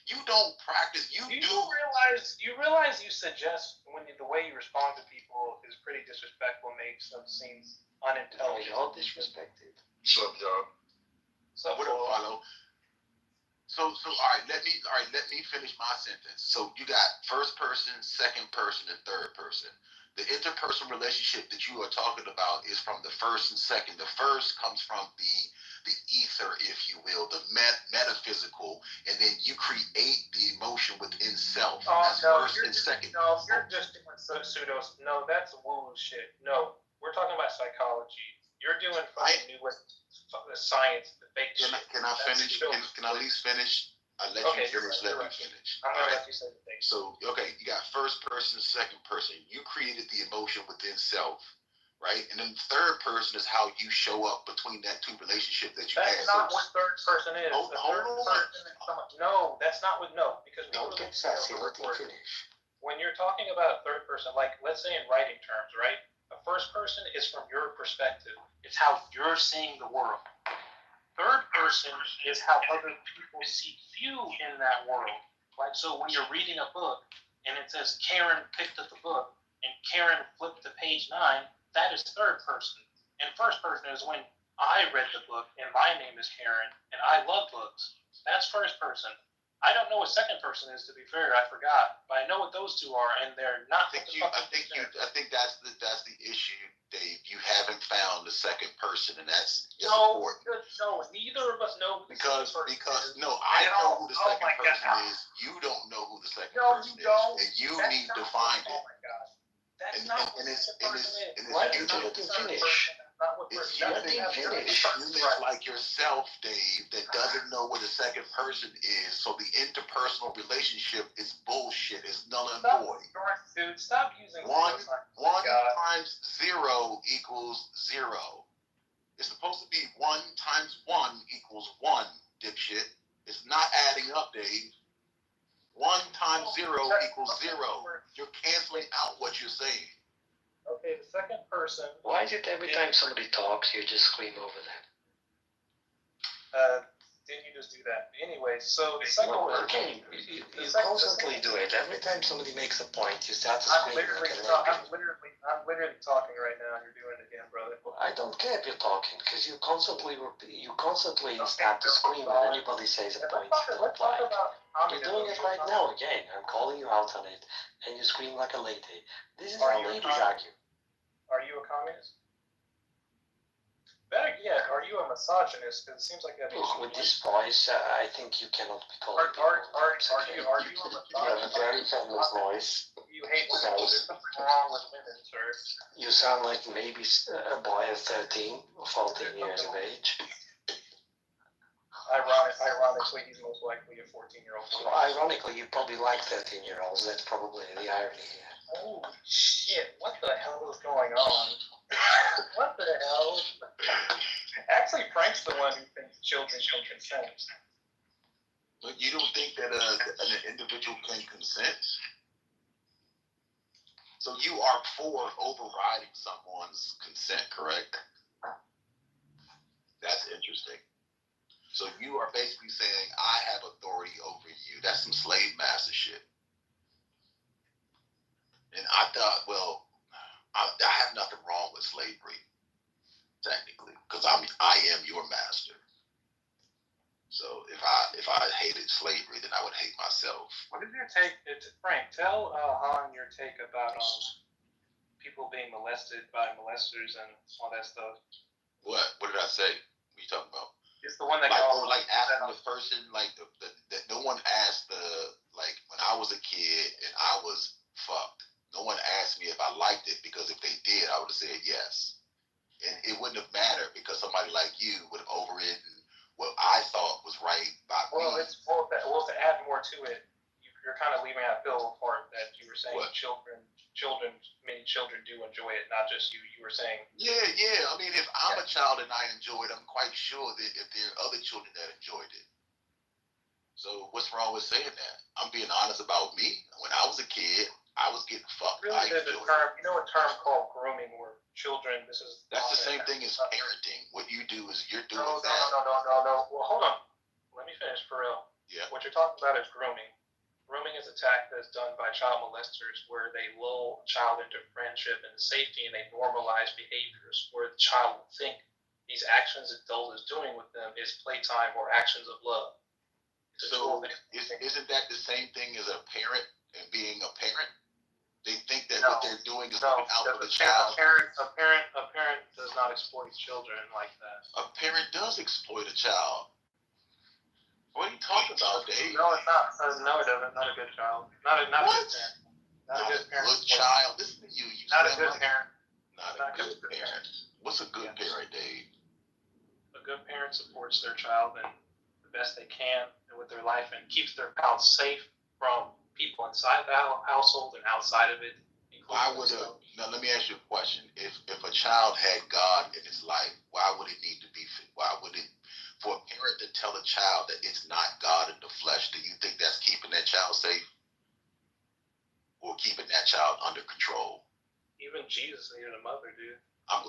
You don't practice. You realize you suggest when the way you respond to people is pretty disrespectful, makes them seem unintelligent. All disrespected. Sup, y'all? So what up, follow? So all right, let me finish my sentence. So you got first person, second person, and third person. The interpersonal relationship that you are talking about is from the first and second. The first comes from the ether, if you will, the metaphysical, and then you create the emotion within self. That's first and second. No, you're just doing pseudos. No, that's woo shit. No, we're talking about psychology. You're doing fucking new with the science, the fake shit. Can I finish? Can I at least finish? I'll let you finish. Let me finish. I'm gonna let you say the thing. So, okay, you got first person, second person. You created the emotion within self, right? And then third person is how you show up between that two relationship that you have. That's not what third person is. Hold on. No, that's not what. No, because don't get sassy. Let me finish. When you're talking about a third person, like let's say in writing terms, right? A first person is from your perspective. It's how you're seeing the world. Third person is how other people see you in that world. Like, so when you're reading a book and it says Karen picked up the book and Karen flipped to page 9, that is third person. And first person is when I read the book, and my name is Karen, and I love books. That's first person. I don't know what second person is, to be fair. I forgot, but I know what those two are, and they're not. I think that's the issue, Dave. You haven't found the second person, and that's important. No, neither of us know who Because I know who the second person is. You don't know who the second person is, and you need to find it. Oh my God, that's And not what the it's second person is. Why did you let him finish? If you think like yourself, Dave, that doesn't know what the second person is, so the interpersonal relationship is bullshit. It's null and void. Dude, stop using One times 0 equals 0. It's supposed to be 1 times 1 equals 1, dipshit. It's not adding up, Dave. 1 times 0 equals 0. You're canceling out what you're saying. Okay, the second person. Why is it every time somebody talks, you just scream over them? Didn't you just do that? Anyway, so the second person. Okay, you constantly do it. Every time somebody makes a point, you start to scream. I'm literally talking right now, and you're doing it again, brother. I don't care if you're talking, because you constantly start to scream when anybody says a point you don't like. You're doing it right now again. I'm calling you out on it, and you scream like a lady. This is how ladies argue. Are you a communist? Better yet, are you a misogynist? Because it seems like that. Look, with this voice, I think you cannot be called. Are you a misogynist? You have a very feminist voice. You hate women. There's something wrong with women, sir. You sound like maybe a boy of 13 or 14 years of age. Ironically, he's most likely a 14-year-old. So ironically, you probably like 13-year-olds. That's probably the irony here. Oh shit! What the hell is going on? What the hell? Actually, Frank's the one who thinks children can consent. But you don't think that an individual can consent? So you are for overriding someone's consent, correct? That's interesting. So you are basically saying, I have authority over you. That's some slave master shit. And I thought, well, I have nothing wrong with slavery, technically, because I am your master. So if I hated slavery, then I would hate myself. What is your take, Frank? Tell Han your take about people being molested by molesters and all that stuff. What did I say? What are you talking about? It's the one that asking the person that no one asked when I was a kid and I was fucked. No one asked me if I liked it, because if they did, I would have said yes. And it wouldn't have mattered, because somebody like you would have overridden what I thought was right by me. Well, to add more to it, you're kind of leaving that bill apart that you were saying many children do enjoy it, not just you. You were saying. Yeah. I mean, if I'm a child and I enjoy it, I'm quite sure that if there are other children that enjoyed it. So what's wrong with saying that? I'm being honest about me. When I was a kid, I was getting fucked. Really, there's a term. You know a term called grooming, where children. That's the same thing as parenting. What you do is you're doing that. No. Well, hold on. Let me finish for real. Yeah. What you're talking about is grooming. Grooming is a tactic that's done by child molesters, where they lull a child into friendship and safety, and they normalize behaviors where the child will think these actions the adult is doing with them is playtime or actions of love. So isn't that the same thing as a parent and being a parent? They think that what they're doing is looking out for the child. A parent does not exploit children like that. A parent does exploit a child. What are you talking about, Dave? No, it's not. No, it doesn't. Not a good child. Not a good parent. Not a good child. Listen to you. Not a good parent. Not a good parent. What's a good parent, Dave? A good parent supports their child and the best they can with their life, and keeps their child safe from people inside the household and outside of it. Now let me ask you a question. If a child had God in his life, why would it need to be? Why would it? For a parent to tell a child that it's not God in the flesh, do you think that's keeping that child safe? Or keeping that child under control? Even Jesus needed a mother, dude. I'm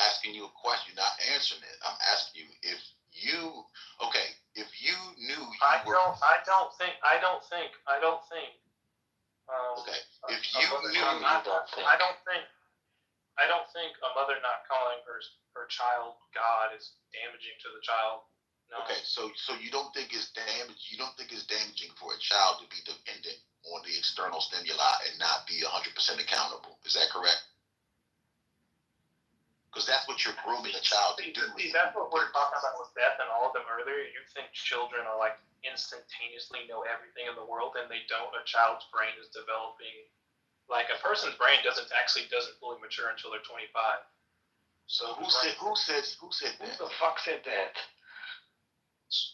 asking you a question, you're not answering it. I'm asking you if you knew I don't think. Okay. If you knew, I don't think. I don't think a mother not calling her child God is damaging to the child. No. Okay, so you don't think it's damaging for a child to be dependent on the external stimuli and not be 100% accountable. Is that correct? Because that's what you're grooming a child to do. See, that's what we're talking about with Beth and all of them earlier. You think children are like instantaneously know everything in the world, and they don't. A child's brain is developing. Like a person's brain doesn't fully mature until they're 25. So who said that? Who the fuck said that?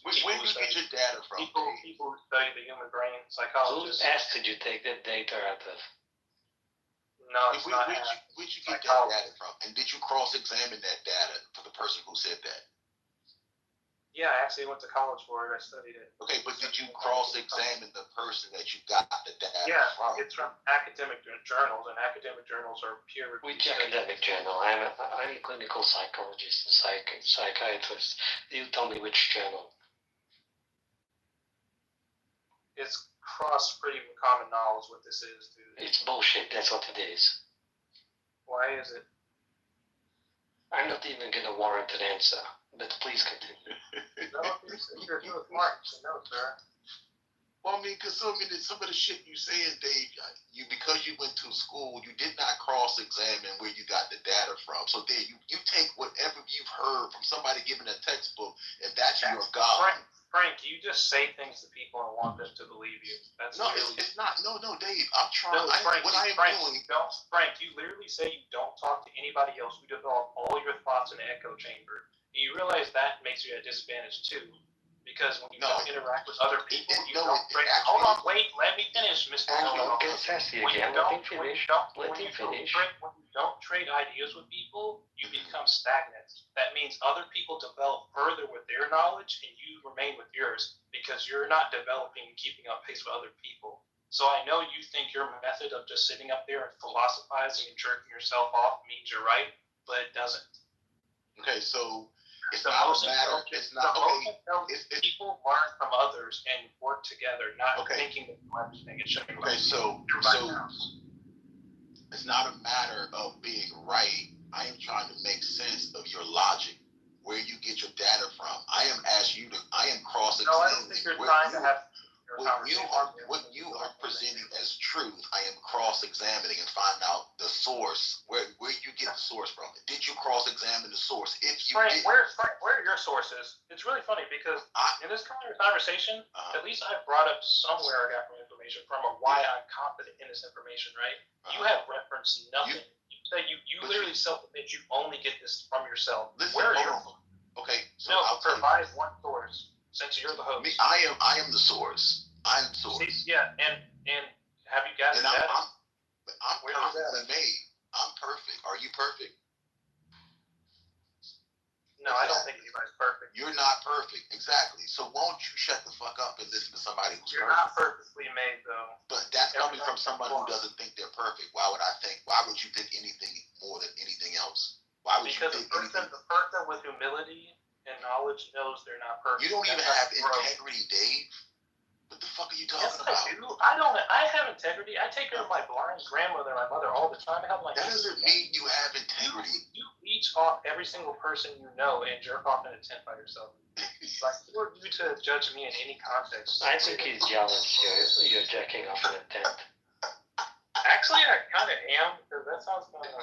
Where do you get your data from? People who study the human brain, psychologists. Whose ass did you take that data out of? No, it's not. Where'd you get that data from? And did you cross-examine that data for the person who said that? Yeah, I actually went to college for it. I studied it. Okay, but did you cross-examine the person that you got the data from? It's from academic journals, and academic journals are peer-reviewed. Which academic journal? I'm a clinical psychologist and psychiatrist. You tell me which journal. It's cross pretty common knowledge what this is, dude. It's bullshit. That's what it is. Why is it? I'm not even gonna warrant an answer, but please continue. No, you're smart. No, sir. Well, I mean, because some of the shit you saying, Dave, because you went to school, you did not cross-examine where you got the data from. So there, you take whatever you've heard from somebody giving a textbook, and that's your God. Frank, you just say things to people and want them to believe you. That's it's not. No, Dave. I'm trying. Frank, you literally say you don't talk to anybody else. You develop all your thoughts in an echo chamber. And you realize that makes you at a disadvantage too. Because when you don't interact with other people, hold on, wait, let me finish, Mr. Don't get sassy again. Let him finish. When you don't trade ideas with people, you become stagnant. That means other people develop further with their knowledge, and you remain with yours because you're not developing and keeping up pace with other people. So I know you think your method of just sitting up there and philosophizing and jerking yourself off means you're right, but it doesn't. Okay, so it's the not most a matter. It's not okay. People learn from others and work together, not thinking that you understand it. Okay, so it's not a matter of being right. I am trying to make sense of your logic, where you get your data from. I am cross-examining. No, I don't think you're trying to have what you are presenting as truth. I am cross-examining and find out the source, where you get the source from. Did you cross-examine the source? If you did, where are your sources? It's really funny because in this conversation, at least I brought up somewhere I got from information from or why I'm confident in this information, right? You have referenced nothing. You literally self-admit you only get this from yourself. Where are your? Okay, so I'll provide one source. Since you're the host, I am the source. I'm the source. Yeah, and have you gathered that? I'm perfectly made. I'm perfect. Are you perfect? No, I don't think anybody's perfect. You're not perfect, exactly. So won't you shut the fuck up and listen to somebody who's You're not perfectly made, though. But that's coming from someone who doesn't think they're perfect. Why would you think anything more than anything else? Why would you think anything? The person with humility and knowledge knows they're not perfect. You don't even have integrity, Dave. What the fuck are you talking about? I have integrity. I take care of my blind grandmother and my mother all the time. That doesn't mean you have integrity. You leech off every single person you know and jerk off in a tent by yourself. Like, who are you to judge me in any context? I think he's jealous. You're jacking off in a tent. Actually, I kind of am, because that sounds kind of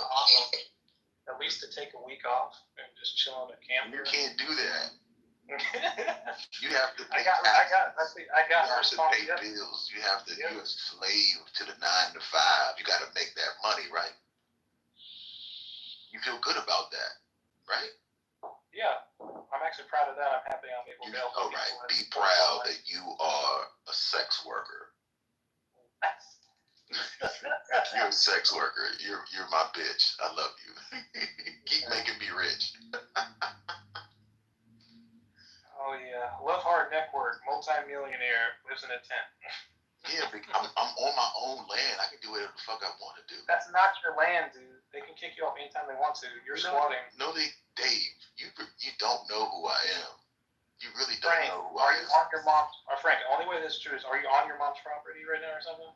awesome. At least to take a week off and just chill on a camp. You can't do that. You have to pay bills. You have to. You're a slave to the 9 to 5. You got to make that money, right? You feel good about that, right? Yeah, I'm actually proud of that. I'm happy I'm able to help. All right, be proud that you are a sex worker. You're a sex worker. You're my bitch. I love you. Keep making me rich. Oh yeah, love hard network, multi-millionaire, lives in a tent. Yeah, I'm on my own land. I can do whatever the fuck I want to do. That's not your land, dude. They can kick you off anytime they want to. You're squatting. No, Dave, you don't know who I am. You really don't know who I am. Are you on your mom's? Frank, the only way this is true is, are you on your mom's property right now or something?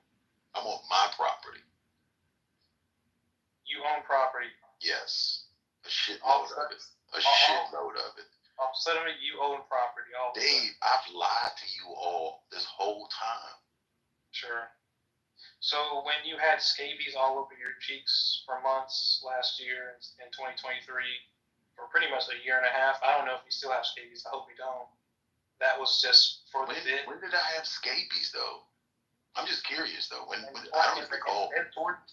I'm on my property. own property. Yes. A shitload of it. A shitload of it. All of a sudden, you own property. Dave, I've lied to you all this whole time. Sure. So when you had scabies all over your cheeks for months last year in 2023, for pretty much a year and a half, I don't know if you still have scabies. I hope you don't. That was just for the bit. When did I have scabies though? I'm just curious though. When I don't recall.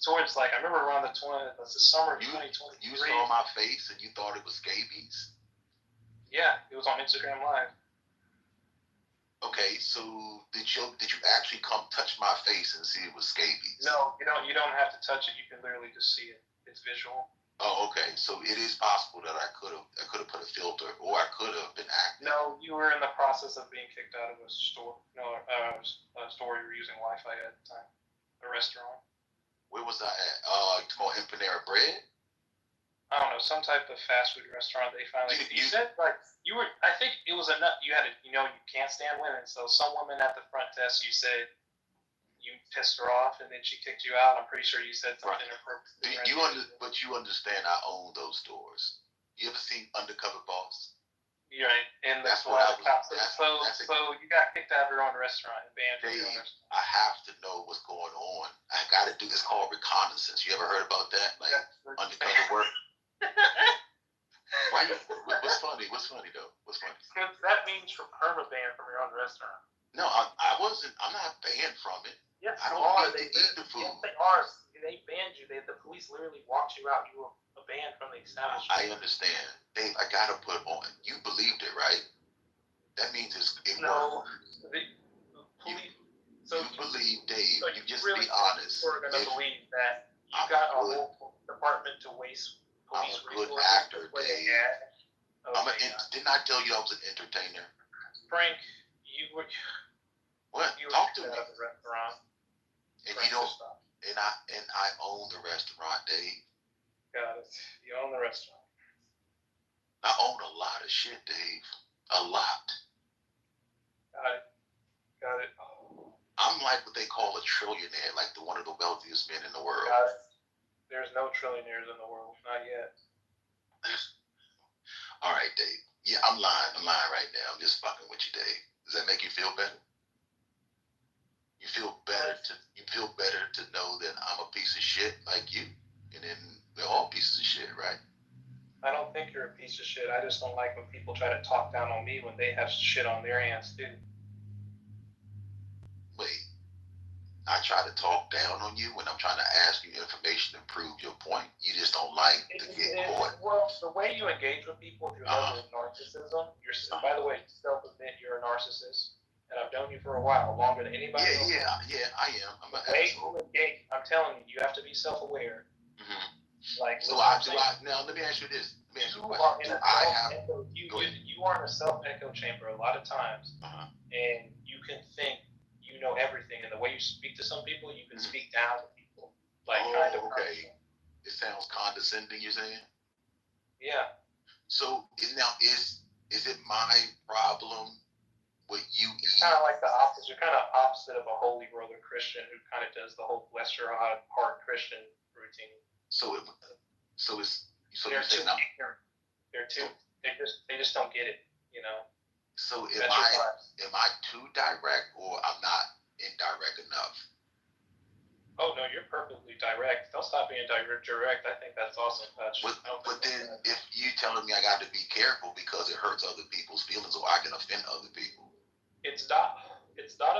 Towards like I remember around the summer of 2023. You saw my face and you thought it was scabies? Yeah, it was on Instagram Live. Okay, so did you actually come touch my face and see it was scabies? No, you don't have to touch it. You can literally just see it. It's visual. Oh, okay. So it is possible that I could have put a filter, or I could have been active. No, you were in the process of being kicked out of a store. No, a store you were using Wi-Fi at the time. A restaurant. Where was I at? It's called Empanera Bread. I don't know, some type of fast food restaurant. They finally. You said like you were. I think it was enough. You had to. You can't stand women. So some woman at the front desk, you said you pissed her off, and then she kicked you out. I'm pretty sure you said something inappropriate. But you understand, I own those stores. You ever seen Undercover Boss? You're right, and that's what I was. So you got kicked out of your own restaurant and banned from your own restaurant. I have to know what's going on. I got to do this called reconnaissance. You ever heard about that? Like undercover work. Why? What's funny? What's funny though? What's funny? Because that means you're perma-banned from your own restaurant. No, I wasn't. I'm not banned from it. Yes, I don't need to eat the food. Yes, they are. They banned you. The police literally walked you out. You were banned from the establishment. I understand, Dave. I gotta put on. You believed it, right? That means it no, worked. The police. You believe, Dave. So you just really be honest. We're gonna believe that you got a whole department to waste. I'm a good actor, Dave. Didn't I tell you I was an entertainer? Frank, you were. What? You Talk to were me. at the restaurant. And you don't. And I own the restaurant, Dave. Got it. You own the restaurant. I own a lot of shit, Dave. A lot. Got it. I'm like what they call a trillionaire, like one of the wealthiest men in the world. Got it. There's no trillionaires in the world, not yet. All right, Dave. Yeah, I'm lying. I'm lying right now. I'm just fucking with you, Dave. Does that make you feel better? You feel better to know that I'm a piece of shit like you, and then we're all pieces of shit, right? I don't think you're a piece of shit. I just don't like when people try to talk down on me when they have shit on their hands too. Wait. I try to talk down on you when I'm trying to ask you information to prove your point. You just don't like to get caught. Well, the way you engage with people through narcissism, by the way, self-admit you're a narcissist, and I've known you for a while, longer than anybody else. Yeah, I am. I'm an asshole. I'm telling you, you have to be self-aware. Mm-hmm. Like, now let me ask you this. Let me ask you a question. You are in a self-echo chamber a lot of times, and you can think you know everything, and the way you speak to some people, you can speak down to people. Like, okay. It sounds condescending, you're saying? Yeah. So is it my problem what you eat? It's kind of like the opposite. You're kind of opposite of a holy brother Christian who kind of does the whole bless your heart Christian routine. So you're saying they just don't get it, you know. So am I too direct, or I'm not indirect enough? Oh no, you're perfectly direct. Don't stop being direct. I think that's awesome. But then if you telling me I got to be careful because it hurts other people's feelings, or I can offend other people. It's not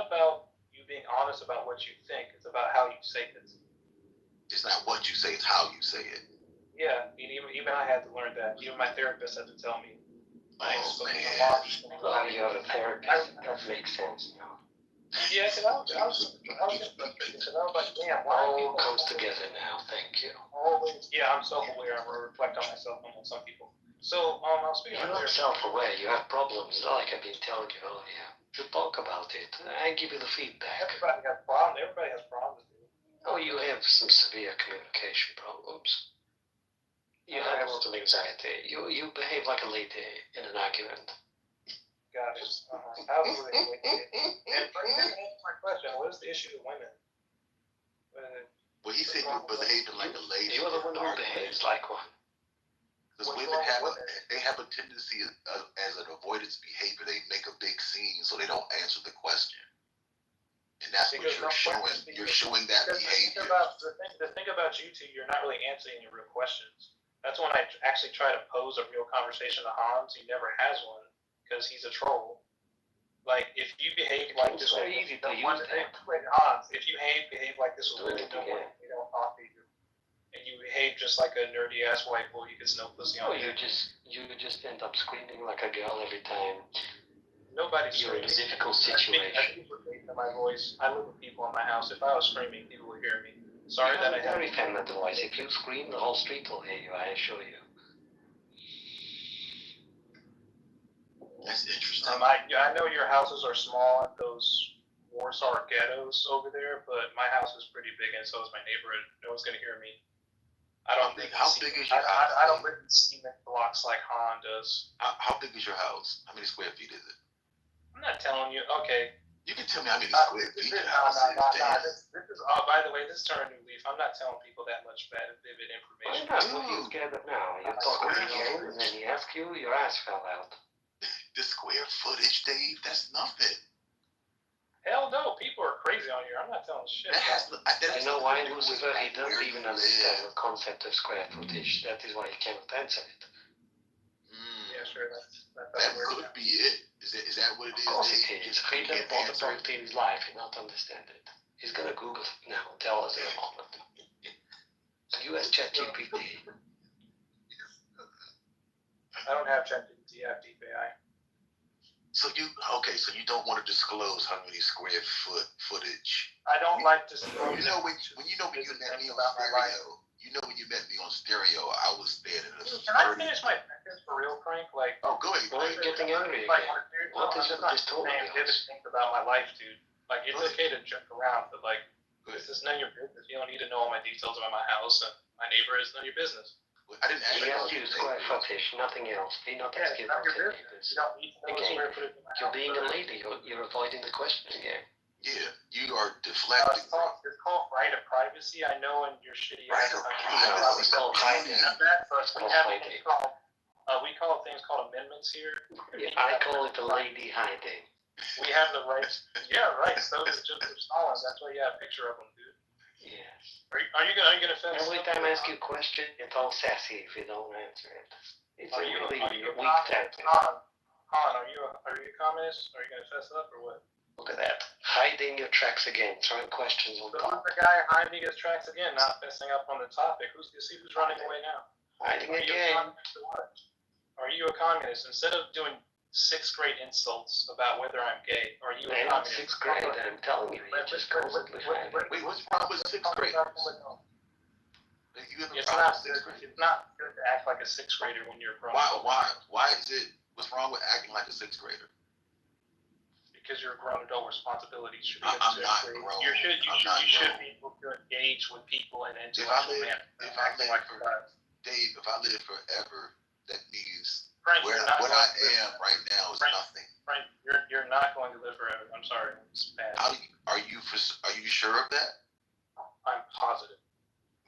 about you being honest about what you think. It's about how you say it. It's not what you say; it's how you say it. Yeah, even I had to learn that. Even my therapist had to tell me. Oh man! Well, you have a therapist. That makes sense now. Yeah, because I was like, damn, why all comes together now. Thank you. Always. Yeah, I'm self-aware. I'm gonna reflect on myself and on some people. So, I'll speak. You're not self-aware. You have problems, like I've been telling you earlier. You talk about it. I give you the feedback. Everybody has problems. Everybody has problems. Oh, you have some severe communication problems. You have a lot of anxiety. You behave like a lady in an argument. Got it. How do they? And answer my question. What is the issue with women? Well, he said you were behaving like a lady. You're the one who behaves like one. Because women have a tendency as an avoidance behavior. They make a big scene so they don't answer the question, and that's what you're showing. You're showing that behavior. The thing about you two, you're not really answering your real questions. That's when I actually try to pose a real conversation to Hans. He never has one because he's a troll. Like, if you behave like this, very easy to use Hans, if you behave like this with women, they don't talk to you. And you behave just like a nerdy ass white boy, you get no pussy on you. You just end up screaming like a girl every time. Nobody's You're in a screaming. difficult situation. I speak with my voice. I live with people in my house. If I was screaming, people would hear me. Sorry that I have a very feminine voice. If you scream, the whole street will hear you, I assure you. That's interesting. I know your houses are small in those Warsaw ghettos over there, but my house is pretty big, and so is my neighborhood. No one's gonna hear me. How big is your house? I don't live in cement blocks like Han does. How big is your house? How many square feet is it? I'm not telling you. Okay. You can tell me how many square feet your house is. This is. By the way, this is turning a new leaf. I'm not telling people that much vivid information. Why not? What are you scared of now? You talk with the game, and then he asks you, your ass fell out. The square footage, Dave, that's nothing. Hell no, people are crazy on here. I'm not telling shit. You know why, Lucifer? He doesn't even understand the concept of square footage. That is why he cannot answer it. Yeah, sure. That could be it. Is that what it is? Of course it is. He never bought a property in his life. He not understand it. He's gonna Google it now and tell us in a moment. US ChatGPT. I don't have ChatGPT. I have DeepAI. So you don't want to disclose how many square footage? I don't like to. When you met me on stereo. You know when you met me on stereo, I was there. Can I finish my sentence for real, Frank? Like, oh, go ahead. Why are you getting angry again? What is it this totally things about my life, dude. Like, it's okay to joke around, but like, this is none of your business. You don't need to know all my details about my house and my neighbor is none of your business. I didn't ask you. He asked you square footage, nothing else. He not ask you about your neighbors. Again, you're being a lady. You're avoiding the question again. Yeah, you are deflecting. It's called right of privacy. I know in your shitty right of privacy. It's called hiding. We call things called amendments here. Yeah, I call it the lady hiding. We have the rights. Yeah, right. So it's just Stalin. That's why you have a picture of them, dude. Yes. Are you gonna fess Every up? time I ask you a question, you're all sassy if you don't answer it. It's are a you really a weak tactic. Han, are you a communist? Are you gonna fess up or what? Look at that. Hiding your tracks again, throwing questions on top. Who's the guy hiding his tracks again, not fessing up on the topic? Who's running away now? Hiding again. Are you a communist? Instead of doing 6th grade insults about whether I'm gay, are you a not communist? 6th grade, I'm telling you, you're just constantly hiding. Wait, what's wrong with 6th grade? It's not good to act like a 6th grader when you're grown. Why is it? What's wrong with acting like a 6th grader? Because your grown adult responsibilities should be I'm not grown. You should be able to engage with people in an intellectual manner. Dave, if I live forever, that means Frank, what I am right now is nothing. Frank, you're not going to live forever. I'm sorry, it's bad. Are you sure of that? I'm positive.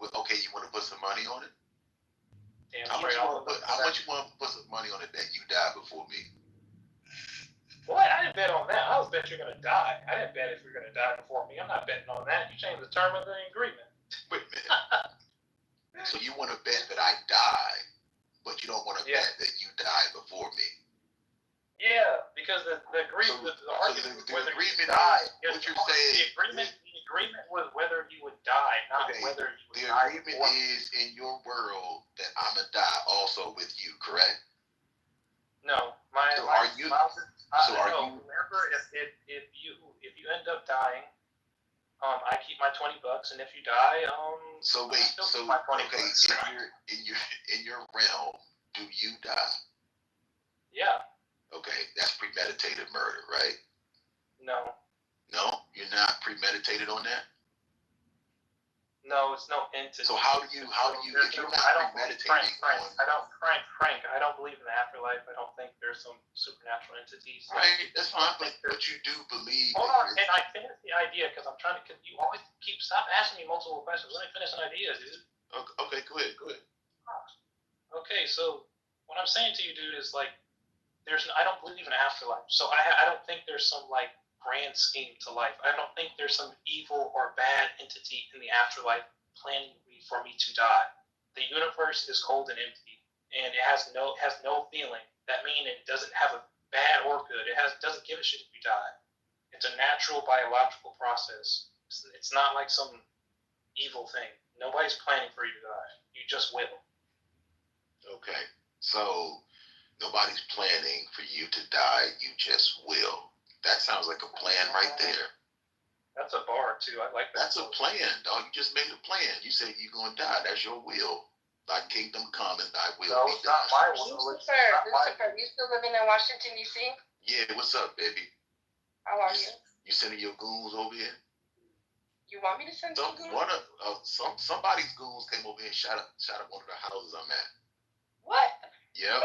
Well, okay, you want to put some money on it? Damn how much you want to put some money on it that you die before me? What? I didn't bet on that. I was bet you're gonna die. I didn't bet if you're gonna die before me. I'm not betting on that. You changed the term of the agreement. Wait a minute. So you want to bet that I die, but you don't want to bet that you die before me? Yeah, because the agreement, the argument was whether you die. What you're saying? The agreement was whether you would die, not whether you would die. The agreement is in your world that I'm gonna die also with you, correct? No, remember, if you end up dying, I keep my $20, and if you die, So wait, in your realm, do you die? Yeah. Okay, that's premeditated murder, right? No. No, you're not premeditated on that. No, it's no entity. So how do you, if you're not premeditating Frank, I don't believe in the afterlife. I don't think there's some supernatural entities. Right, that's fine, but you do believe. Hold on, and I finished the idea because I'm trying to. You always stop asking me multiple questions. Let me finish an idea, dude. Okay, go ahead. Okay, so what I'm saying to you, dude, is like, I don't believe in an afterlife. So I don't think there's some like grand scheme to life. I don't think there's some evil or bad entity in the afterlife planning for me to die. The universe is cold and empty, and it has no feeling. That means it doesn't have a bad or good. It doesn't give a shit if you die. It's a natural biological process. It's not like some evil thing. Nobody's planning for you to die. You just will. Okay, so nobody's planning for you to die. You just will. That sounds like a plan right there. That's a bar too. I like that. That's a plan, dog. You just made a plan. You said you're gonna die. That's your will. Thy kingdom come and thy will be done. Lucifer, you still living in Washington, D.C.? Yeah, what's up, baby? How are you? You sending your goons over here? You want me to send some goons? Somebody's goons came over here and shot up one of the houses I'm at. What? Yeah.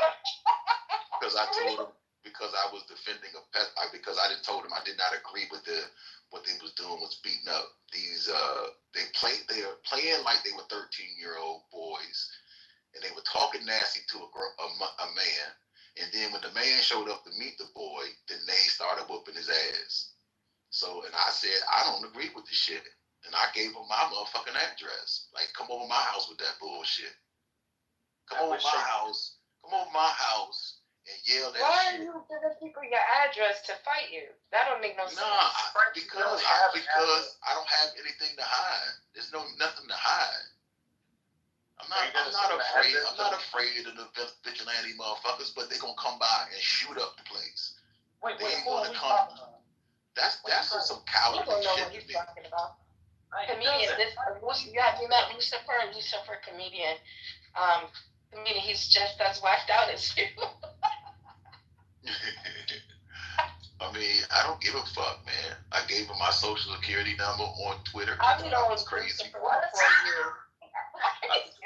Because I told them, because I was defending a pet, because I told them I did not agree with what they was doing was beating up these, they're playing like they were 13-year-old boys, and they were talking nasty to a man, and then when the man showed up to meet the boy, then they started whooping his ass. So, and I said, I don't agree with this shit, and I gave him my motherfucking address. Like, come over my house with that bullshit. Come over my house and yell that Why shit. are you giving people your address to fight you? That don't make no sense. Because I don't have anything to hide. There's nothing to hide. I'm not afraid of the vigilante motherfuckers, but they're gonna come by and shoot up the place. Wait, they ain't who are gonna we come. talking about? That's some cowardly You don't know shit what to he's me. talking about. Comedian, have you met Lucifer, comedian? Comedian, he's just as whacked out as you. I mean, I don't give a fuck, man. I gave him my social security number on Twitter. I've known crazy. Lucifer for years.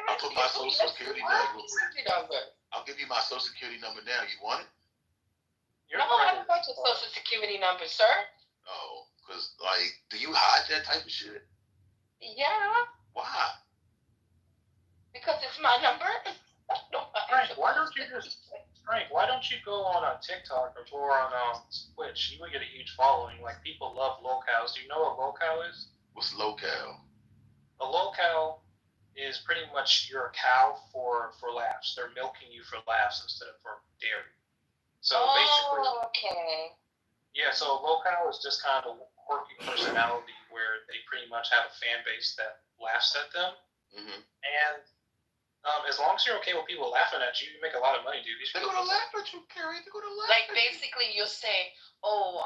I put my social security number. I'll give you my social security number now. You want it? No, I don't want your social security number, sir. Oh, because, like, do you hide that type of shit? Yeah. Why? Because it's my number. Frank, why don't you go on TikTok or on Twitch? You would get a huge following. Like, people love locales. Do you know what locale is? What's locale? A locale is pretty much you're a cow for laughs. They're milking you for laughs instead of for dairy. So basically, okay. Yeah, so locale is just kind of a quirky personality where they pretty much have a fan base that laughs at them. Mm-hmm. And as long as you're okay with people laughing at you, you make a lot of money, dude. They're gonna laugh at you, Carrie. They're gonna laugh. Like, basically, you'll say, "Oh,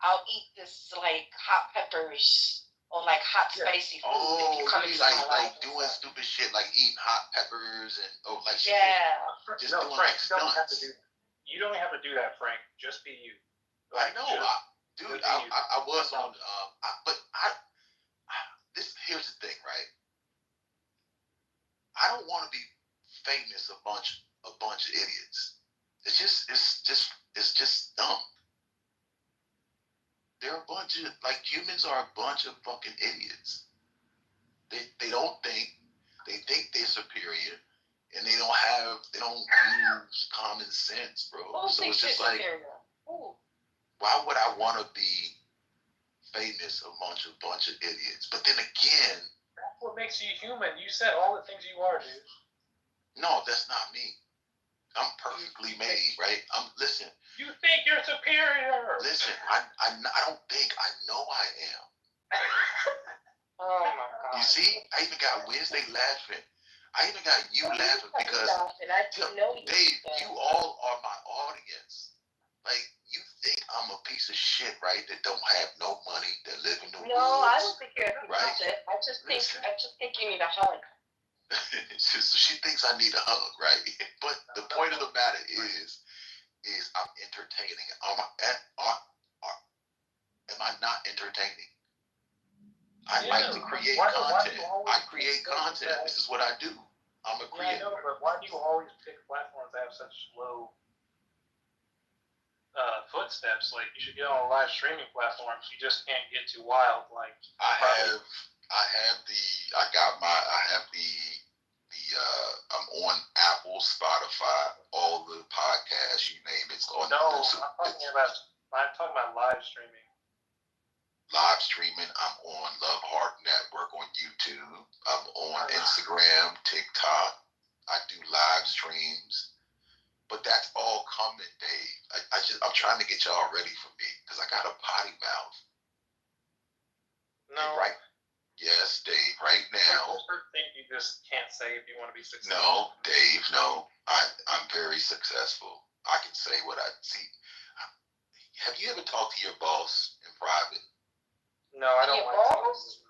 I'll eat this like hot peppers or like hot spicy food." Oh, if you come into my life. like doing stupid shit, like eating hot peppers and shit. Yeah. Just no, doing Frank, stunts. you don't have to do that, Frank. Just be you. I know, dude. I was on, here's the thing, right? I don't want to be famous a bunch of idiots. It's just dumb. They're a bunch of, like, humans are a bunch of fucking idiots. They don't think. They think they're superior, and they don't use common sense, bro. So it's just like, why would I want to be famous amongst a bunch of idiots? But then again, that's what makes you human. You said all the things you are, dude. No, that's not me. I'm perfectly made, right? Listen. You think you're superior? Listen, I don't think. I know I am. Oh my God. You see, I even got Wednesday laughing. I even got you laughing because Dave, you all are my audience. Like, you think I'm a piece of shit, right? That don't have no money, that live in the woods. No, I don't think you're a piece right? of shit. I just think you need a hug. So she thinks I need a hug, right? But the point of the matter is I'm entertaining. Am I not entertaining? I like to create content. I create content. This is what I do. I'm a creator. Yeah, I know, but why do you always pick platforms that have such low footsteps? Like, you should get on live streaming platforms. You just can't get too wild. Like, I'm on Apple, Spotify, all the podcasts, you name it. It's on. No, I'm talking about live streaming. Live streaming. I'm on Love Heart Network on YouTube. I'm on Instagram, TikTok. I do live streams. But that's all coming, Dave. I'm trying to get y'all ready for me because I got a potty mouth. No. Right. Yes, Dave. Right now. There's certain things you just can't say if you want to be successful. No, Dave. No. I'm very successful. I can say what I see. Have you ever talked to your boss in private? No, I don't. Your balls?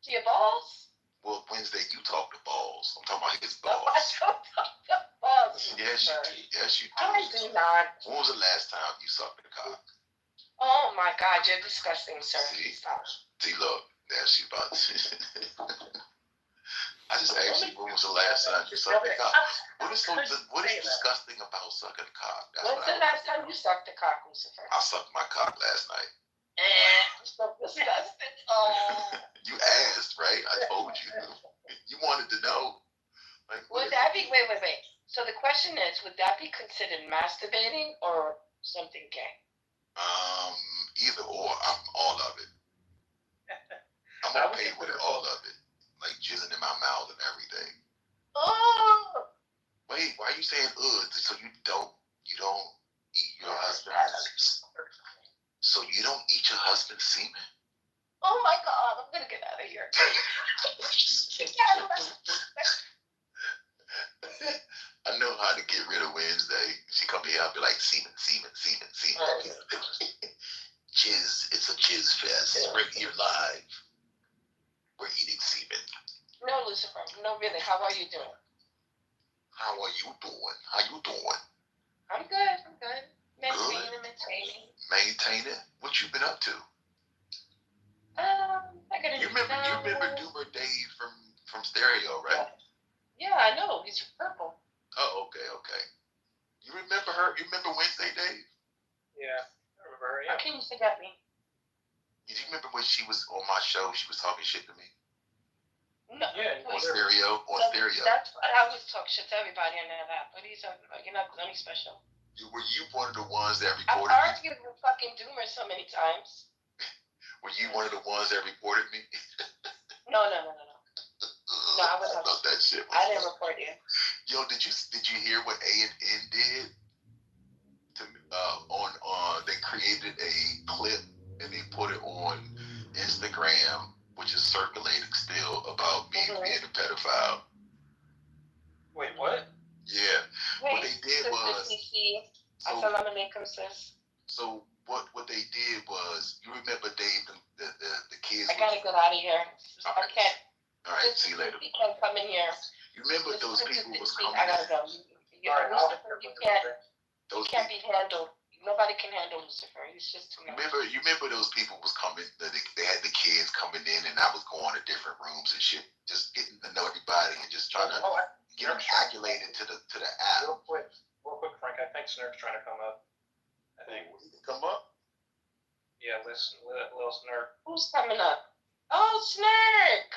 To your balls? Well, Wednesday you talk to balls. I'm talking about his balls. I don't talk to balls. Yes, you do. Yes, you do. I do not. When was the last time you sucked a cock? Oh my God, you're disgusting, sir. Stop. See, look, there she about. I just asked you when was the last time you sucked a cock. What is disgusting about sucking a cock? When's the last time you sucked a cock, Lucifer? I sucked my cock last night. So disgusting. Oh. You asked, right? I told you. You wanted to know. Like, would that be wait? So the question is, would that be considered masturbating or something gay? Either or. I'm all of it. I'm okay with it, all of it. Like jizzing in my mouth and everything. Oh. Wait, why are you saying So you don't eat your husband? So you don't eat your husband's semen? Oh my God, I'm gonna get out of here. I know how to get rid of Wednesday. She come here, I'll be like, semen. Jizz, it's a jizz fest. We're here live. We're eating semen. No, Lucifer, no, really, how are you doing? How are you doing? I'm good. Maintaining. Maintaining? What you been up to? I got You remember Doomer Dave from Stereo, right? Yeah, I know. He's purple. Oh, okay. You remember her? You remember Wednesday, Dave? Yeah, I remember her. Yeah. How can you forget me? Did you remember when she was on my show? She was talking shit to me. No. Yeah. On stereo. That's I always talk shit to everybody on that app. What are you talking about? You're not nothing special. Were you one of the ones that reported I've argued with fucking Doomer so many times. Were you one of the ones that reported me? No, I wasn't. I that shit. I didn't report you. Yo, did you hear what A&N did? They created a clip and they put it on Instagram, which is circulating still, about me being a pedophile. Wait, what? Yeah. Wait, what they did was. Assalamu alaikum, sis. So what they did was, you remember Dave, the kids. I gotta get out of here. I can't. All right, see you later. You can't come in here. You remember those people was coming. I gotta go. You can't be handled. Nobody can handle Lucifer. He's just too much. You remember those people was coming. They had the kids coming in, and I was going to different rooms and shit, just getting to know everybody and just trying to get them acclimated to the app. Real quick, Frank. I think Snurk's trying to come up. I think. He can come up. Yeah, little Snurk. Who's coming up? Oh, Snurk.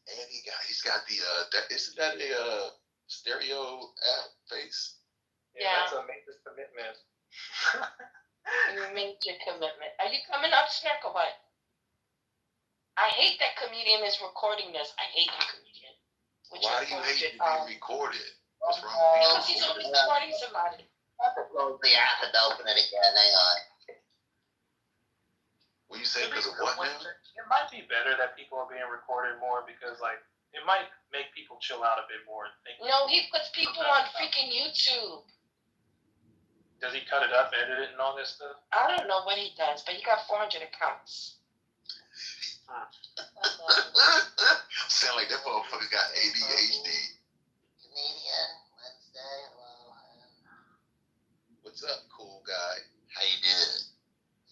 And he's got the isn't that a stereo app face? Yeah. That's a major commitment. Major commitment. Are you coming up, Snurk, or what? I hate that comedian is recording this. I hate the comedian. Why do you hate to be recorded? What's wrong with you? Because he's always recording somebody. I have to close the app and open it again. Hang on. What you say? Because of what now? It might be better that people are being recorded more because, like, it might make people chill out a bit more and think. No, he puts people on freaking YouTube. Does he cut it up, edit it, and all this stuff? I don't know what he does, but he got 400 accounts. Sound like that motherfucker got ADHD. Comedian Wednesday. Hello. What's up, cool guy? How you doing?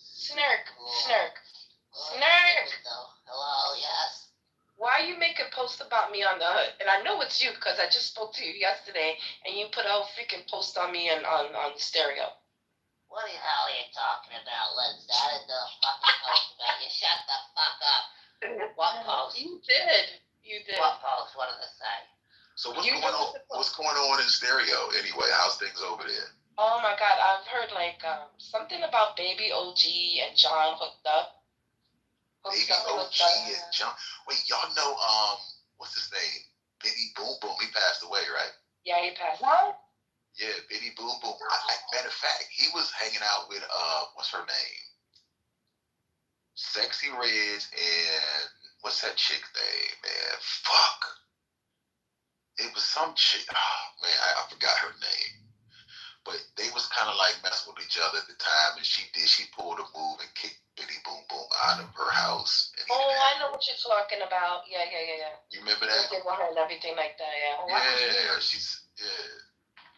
Snurk. Cool. Snurk. me on the, and I know it's you because I just spoke to you yesterday, and you put a whole freaking post on me and on stereo. What the hell are you talking about, Liz? That is the fucking post about you. Shut the fuck up. What post? You did. What post? What did it say? So what's going on in stereo anyway? How's things over there? Oh my God, I've heard like something about Baby OG and John hooked up. Baby OG and John. Wait, y'all know what's his name? Baby Boom Boom. He passed away, right? Yeah, he passed. What? Yeah, Baby Boom Boom. Matter of fact, he was hanging out with what's her name? Sexy Red and what's that chick's name, man? Fuck. It was some chick. Oh man, I forgot her name. But they was kind of like messing with each other at the time, and she pulled a move and kicked Bitty Boom Boom out of her house. Oh, I know what you're talking about. Yeah. You remember that? They want her and everything like that, yeah. Yeah,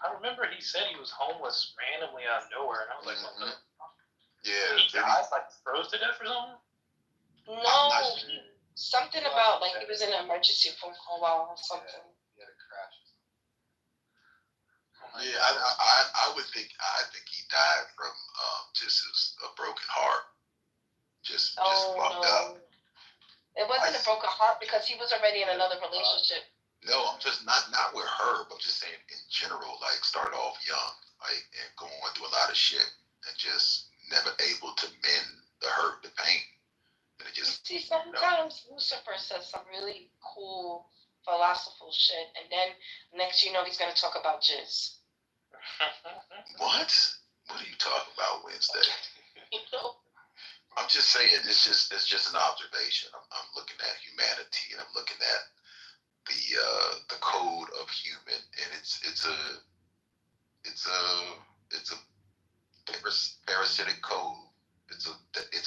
I remember he said he was homeless randomly out of nowhere, and I was like, what the fuck? Yeah. He died, like froze to death or something? No, something about like he was in an emergency for a while or something. He had a crash. Yeah, I think he died from just a broken heart. Just fucked up. It wasn't a broken heart because he was already in another relationship. No, I'm just not with her, but just saying in general, like started off young, like and going through a lot of shit and just never able to mend the hurt, the pain. And it just see, sometimes Lucifer says some really cool philosophical shit, and then next you know he's gonna talk about jizz. What? What are you talking about Wednesday? I'm just saying it's just an observation. I'm looking at humanity and I'm looking at the code of human, and it's a parasitic code. It's a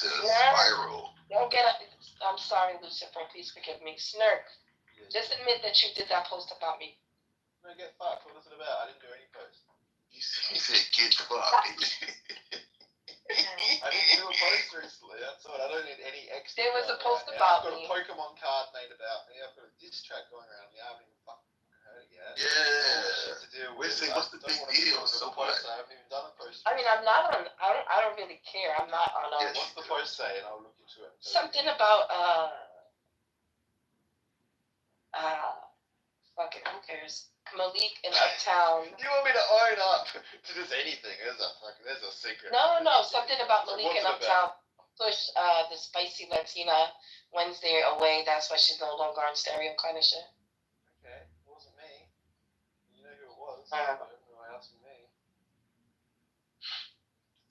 spiral. Don't get up. I'm sorry, Lucifer. Please forgive me. Snurk. Just admit that you did that post about me. No, get fucked. What was it about? I didn't do any post. He said get fucked. I didn't do a post recently, that's all. I don't need any extra. There was a post right about I've got me. a Pokemon card made about me. I've got a diss track going around me. I haven't even fucking heard it yet. Yeah. To do What's the big deal? So what? I haven't even done a post. I mean, I'm not on. I don't really care. I'm not on. What's the post say? And I'll look into it. Something about fucking who cares? Malik in Uptown. You want me to own up to just anything? There's a secret. No, something about Malik in Uptown. Push the spicy Latina Wednesday away. That's why she's no longer on stereo kind of shit. Okay, it wasn't me. You know who it was. Nobody else than me.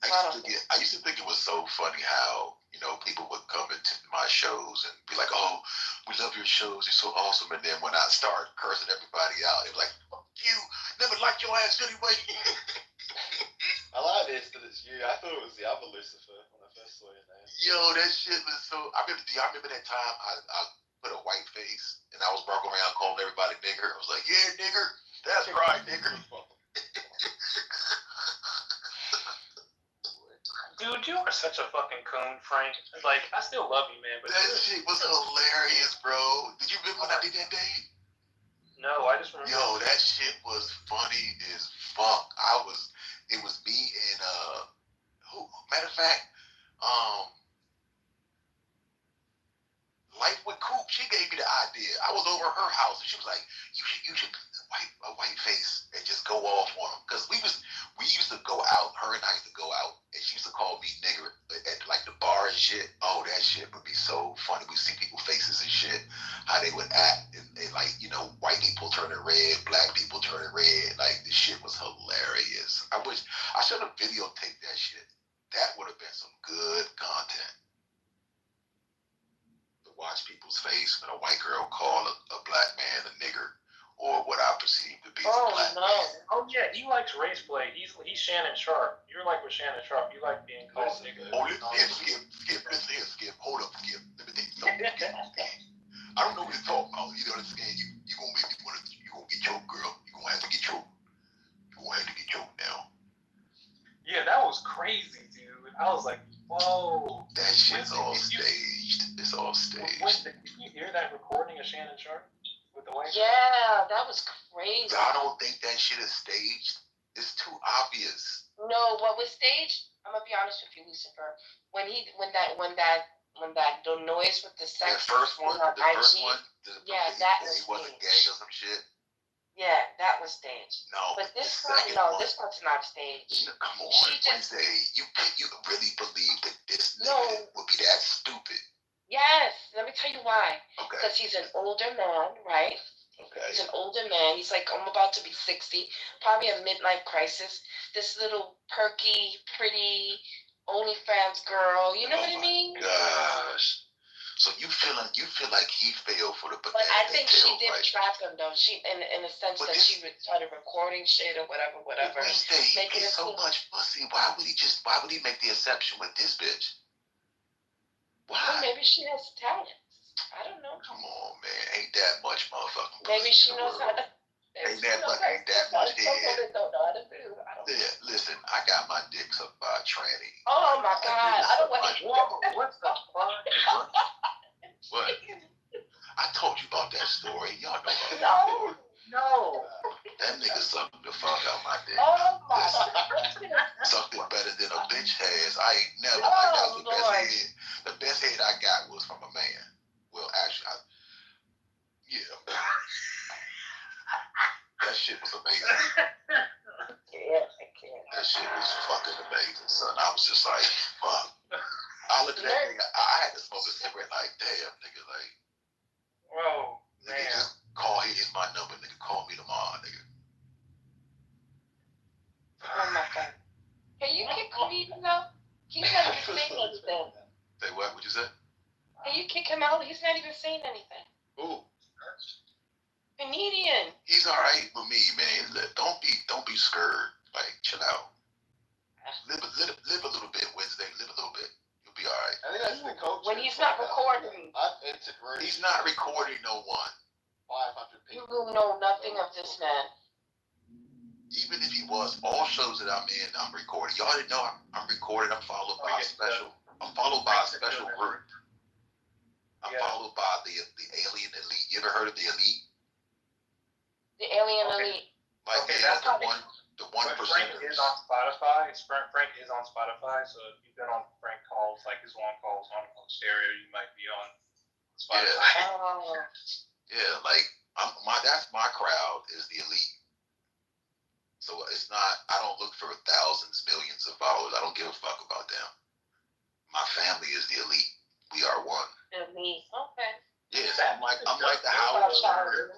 I used to think it was so funny how, people would come into my shows and be like, oh, we love your shows, you're so awesome. And then when I start cursing everybody out, they're like, fuck you, never liked your ass anyway. I like this that it's you. I thought it was the other Lucifer when I first saw your name. Yo, that shit was so. I remember that time I put a white face and I was walking around calling everybody nigger. I was like, yeah, nigger, that's right, nigger. Dude, you are such a fucking coon, Frank. Like, I still love you, man. But that shit was hilarious, bro. Did you remember when I did that day? No, I just remember. Yo, that shit was funny as fuck. It was me and matter of fact, Life with Coop, she gave me the idea. I was over her house and she was like, you should wipe a white face and just go off on them. Because we used to go out, her and I used to go out, and she used to call me nigger at like the bar and shit. Oh, that shit would be so funny. We see people's faces and shit, how they would act, and like, white people turning red, black people turning red. Like, this shit was hilarious. I wish I should have videotaped that shit. That would have been some good content. To watch people's face when a white girl call a black man a nigger, or what I perceive to be a black man. Oh yeah, he likes race play. He's Shannon Sharp. You're like with Shannon Sharp. You like being called nigger. Oh, listen here, Skip. Hold up, Skip. Let me think. I don't know what you're talking about. You understand? You gonna make me wanna. You gonna get choked, girl. You gonna have to get choked. You gonna have to get choked now. Yeah, that was crazy, dude. I was like, whoa. That shit's all staged. It's all staged. Did you hear that recording of Shannon Sharp with the white. Yeah, that was crazy. Y'all don't think that shit is staged? It's too obvious. No, what was staged? I'm gonna be honest with you, Lucifer. When the noise with the sex. The first one, that was he wasn't gay or some shit. Yeah, that was staged. No, but this second one, one, this one's not staged. No, come on, She just Wednesday. You really believe that this No. nigga would be that stupid? Yes, let me tell you why. Okay. Because he's an older man, right? Okay. He's an older man. He's like, I'm about to be 60, probably a midlife crisis. This little perky, pretty OnlyFans girl. You know what I mean? Gosh. So you feel like he fell for the But I think she did right? trap him though. She in a sense that she started recording shit or whatever. Wednesday, he Making gets so much pussy. Why would he make the exception with this bitch? Why? Well, maybe she has talent. I don't know. Come on, man. Ain't that much motherfucking pussy. Maybe she knows how to. Ain't that much head. Don't know how to do. I don't know. Yeah, listen, I got my dick sucked by a tranny. Oh my God! I don't want to. What the fuck? What? I told you about that story. Y'all know about that story. No. That nigga sucked the fuck out my dick. Oh my God. Sucked it better than a bitch has. I ain't never. Like, that was the best head. The best head I got was from a man. Well, actually, yeah. That shit was amazing. That shit was fucking amazing, son. I was just like, fuck. I looked at that nigga. I had to smoke a cigarette. Like, damn, nigga. Like, whoa, nigga, just call. Here's my number, nigga. Call me tomorrow, nigga. Oh my God. Can you kick him out? He's not even saying anything. Say what? What you say? Can you kick him out? He's not even saying anything. Who? Canadian. He's all right with me, man. Don't be scared. Like, chill out. Live a little bit, Wednesday. Live a little bit. You'll be all right. I think that's the culture. When he's not recording. He's not recording no one. 500 people. You know nothing of this man. Even if he was, all shows that I'm in, I'm recording. Y'all didn't know I'm recording. I'm followed by a special group. I'm followed by the Alien Elite. You ever heard of the Elite? The Alien Elite. Like, okay, yeah, that's the 1%. Frank is on Spotify. Frank is on Spotify, so if you've been on Frank calls, like his one calls on stereo, you might be on Spotify. Yeah, like that's my crowd is the Elite. So it's not. I don't look for thousands, millions of followers. I don't give a fuck about them. My family is the Elite. We are one. Elite. Okay. Yes, I'm like the Howard Stern.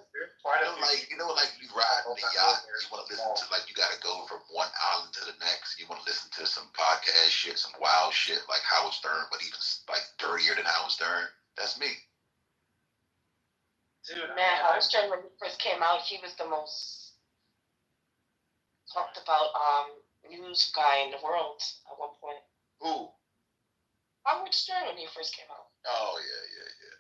You know, like you ride in a yacht. You want to listen to, like, you got to go from one island to the next. You want to listen to some podcast shit, some wild shit like Howard Stern, but even like dirtier than Howard Stern. That's me. Dude, man, Howard Stern, when he first came out, he was the most talked about news guy in the world at one point. Who? Howard Stern when he first came out. Oh yeah.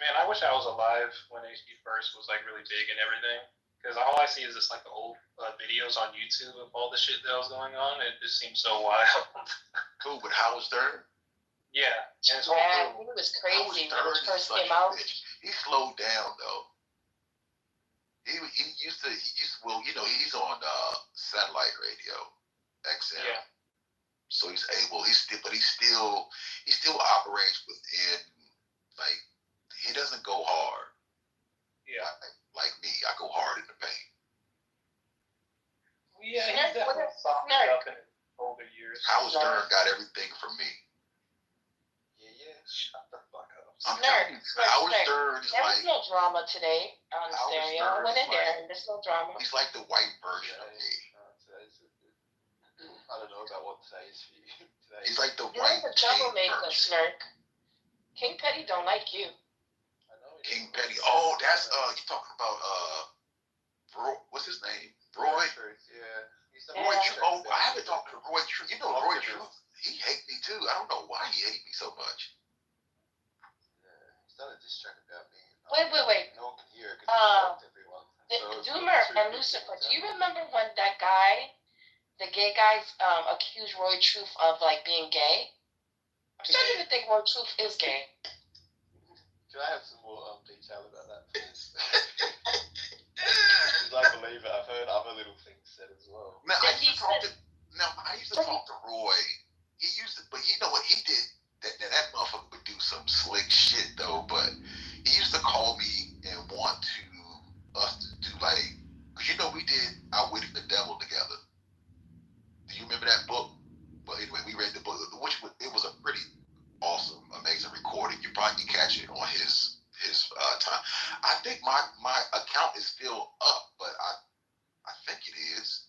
Man, I wish I was alive when HD First was like really big and everything. Because all I see is just like the old videos on YouTube of all the shit that was going on. It just seems so wild. Cool, with Howard Stern? Yeah. And Yeah, he was crazy when he first came out. He slowed down though. He used to well, you know, he's on satellite radio, XM. Yeah. So he's able. He still operates within, like, he doesn't go hard. Yeah. Like me, I go hard in the paint. Yeah, he's definitely softened up in older years. Howard Stern got everything from me. Yeah. Shut the fuck up. I'm telling you, Howard Stern is there like. was no drama today on stereo. I went in there and there's no drama. He's like the white version of me. I don't know about what today is for you. He's like the You're white the troublemaker, Snark. King Petty don't like you. King Petty. Oh, that's you talking about what's his name? Roy. Yeah. Roy. Oh, I haven't talked to Roy. You know Roy Truth. He hate me too. I don't know why he hate me so much. Yeah, he's done a diss track about me. Wait. No one can hear it because he blocked everyone. Doomer and Lucifer. Do you remember when that guy, the gay guys, accused Roy Truth of like being gay? I'm starting to think Roy Truth is gay. Can I have some more detail about that, please? Because I believe it. I've heard other little things said as well. Now, I used to talk to Roy. He used to, but you know what he did? That motherfucker would do some slick shit though. But he used to call me and want us to do like, cause you know we did Outwitting the Devil together. Do you remember that book? Well, anyway, we read the book, it was a pretty awesome, amazing recording. You probably can catch it on his time. I think my account is still up, but I think it is.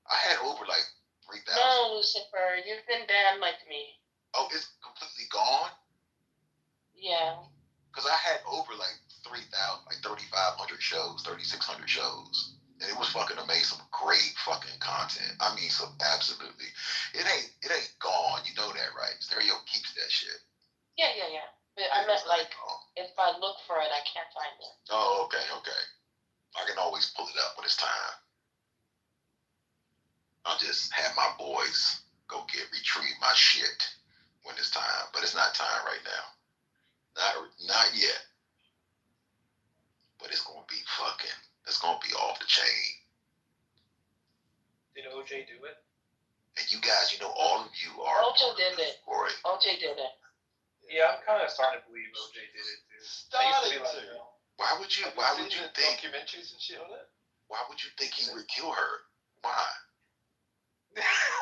I had over like 3,000. No, Lucifer, you've been banned like me. Oh, it's completely gone? Yeah. Because I had over like 3,000, like 3,500 shows, 3,600 shows. And it was fucking amazing. Some great fucking content. I mean, some absolutely. It ain't gone. You know that, right? Stereo keeps that shit. Yeah. But I meant like, if I look for it, I can't find it. Oh, okay. I can always pull it up when it's time. I'll just have my boys go retrieve my shit when it's time. But it's not time right now. Not yet. But it's gonna be off the chain. Did OJ do it? And you guys, all of you are. OJ did it. OJ did it. Yeah, I'm kind of starting to believe OJ did it too. Why would you think documentaries and shit on it? Why would you think he would kill her? Why?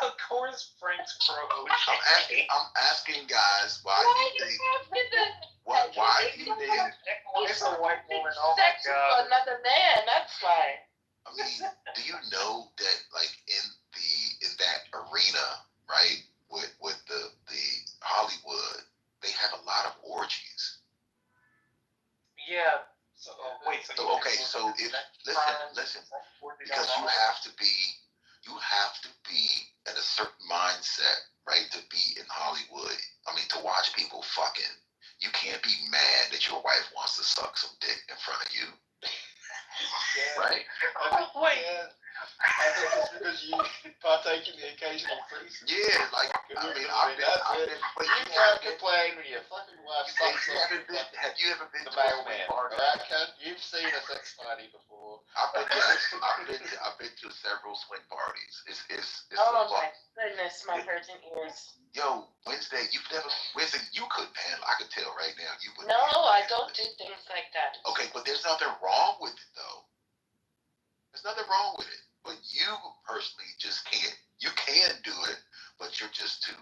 Of course, Frank's pro. I'm asking guys why do you think? Why do you think? It's a white woman. Oh my God. Another man. That's why. I mean, do you know that like in that arena, right? With the Hollywood, they have a lot of orgies. Yeah. So wait. So if listen, because you have to be in a certain mindset, right, to be in Hollywood. I mean, to watch people fucking. You can't be mad that your wife wants to suck some dick in front of you. Yeah. Right? Wait. Yeah. I think it's because you partake in the occasional threesome. Yeah, like, I mean, you can't complain when your fucking wife sucks off. Have you ever been the to a swing mailman? party? Right, you've seen a sex party before. I've been to several swing parties. It's oh my goodness, my virgin ears. Yo, Wednesday, you couldn't handle. I could tell right now you wouldn't. No, I don't do things like that. Okay, but there's nothing wrong with it though. There's nothing wrong with it. But you personally just can't. You can do it, but you're just too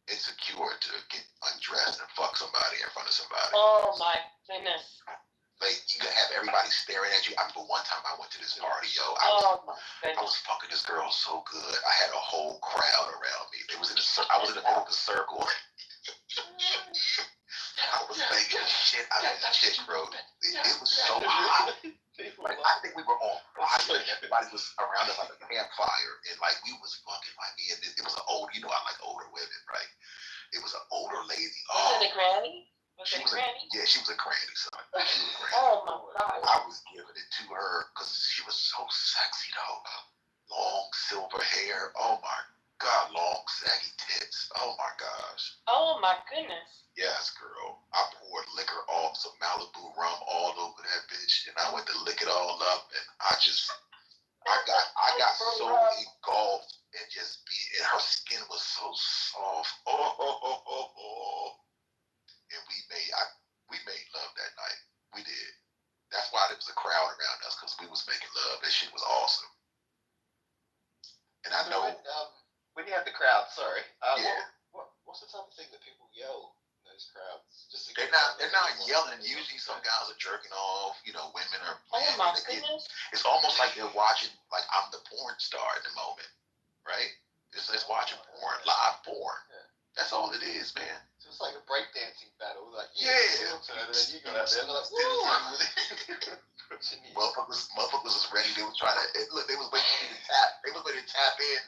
insecure to get undressed and fuck somebody in front of somebody. Oh my goodness. Like, you could have everybody staring at you. I remember one time I went to this party, yo. I was fucking this girl so good. I had a whole crowd around me. I was in the middle of the circle. I was making the shit out of this chick, bro. It was so hot. Like, I think we were on fire. Everybody was around us like a campfire, and like we was fucking like me. And it was an old, I like older women, right? It was an older lady. Was it a granny? She was a granny, son. Oh my God. I was giving it to her because she was so sexy though. Long silver hair. Oh my God, long saggy tits. Oh my gosh. Oh my goodness. Yes, girl. I poured liquor off some Malibu rum all over that bitch, and I went to lick it all up, and I got so engulfed and and her skin was so soft. And we made love that night. We did. That's why there was a crowd around us, because we was making love. That shit was awesome. And I know when you have the crowd, sorry. Yeah. What's the type of thing that people yell in those crowds? They're not yelling. Usually some guys are jerking off, women are playing. Oh my goodness. It's almost like they're watching, like I'm the porn star in the moment, right? It's watching porn, live porn. Yeah. That's all it is, man. So it's like a breakdancing battle, like yeah. And then you go out there and like, woo! Motherfuckers was ready. They was trying to look. They was waiting for me to tap. They was waiting to tap in.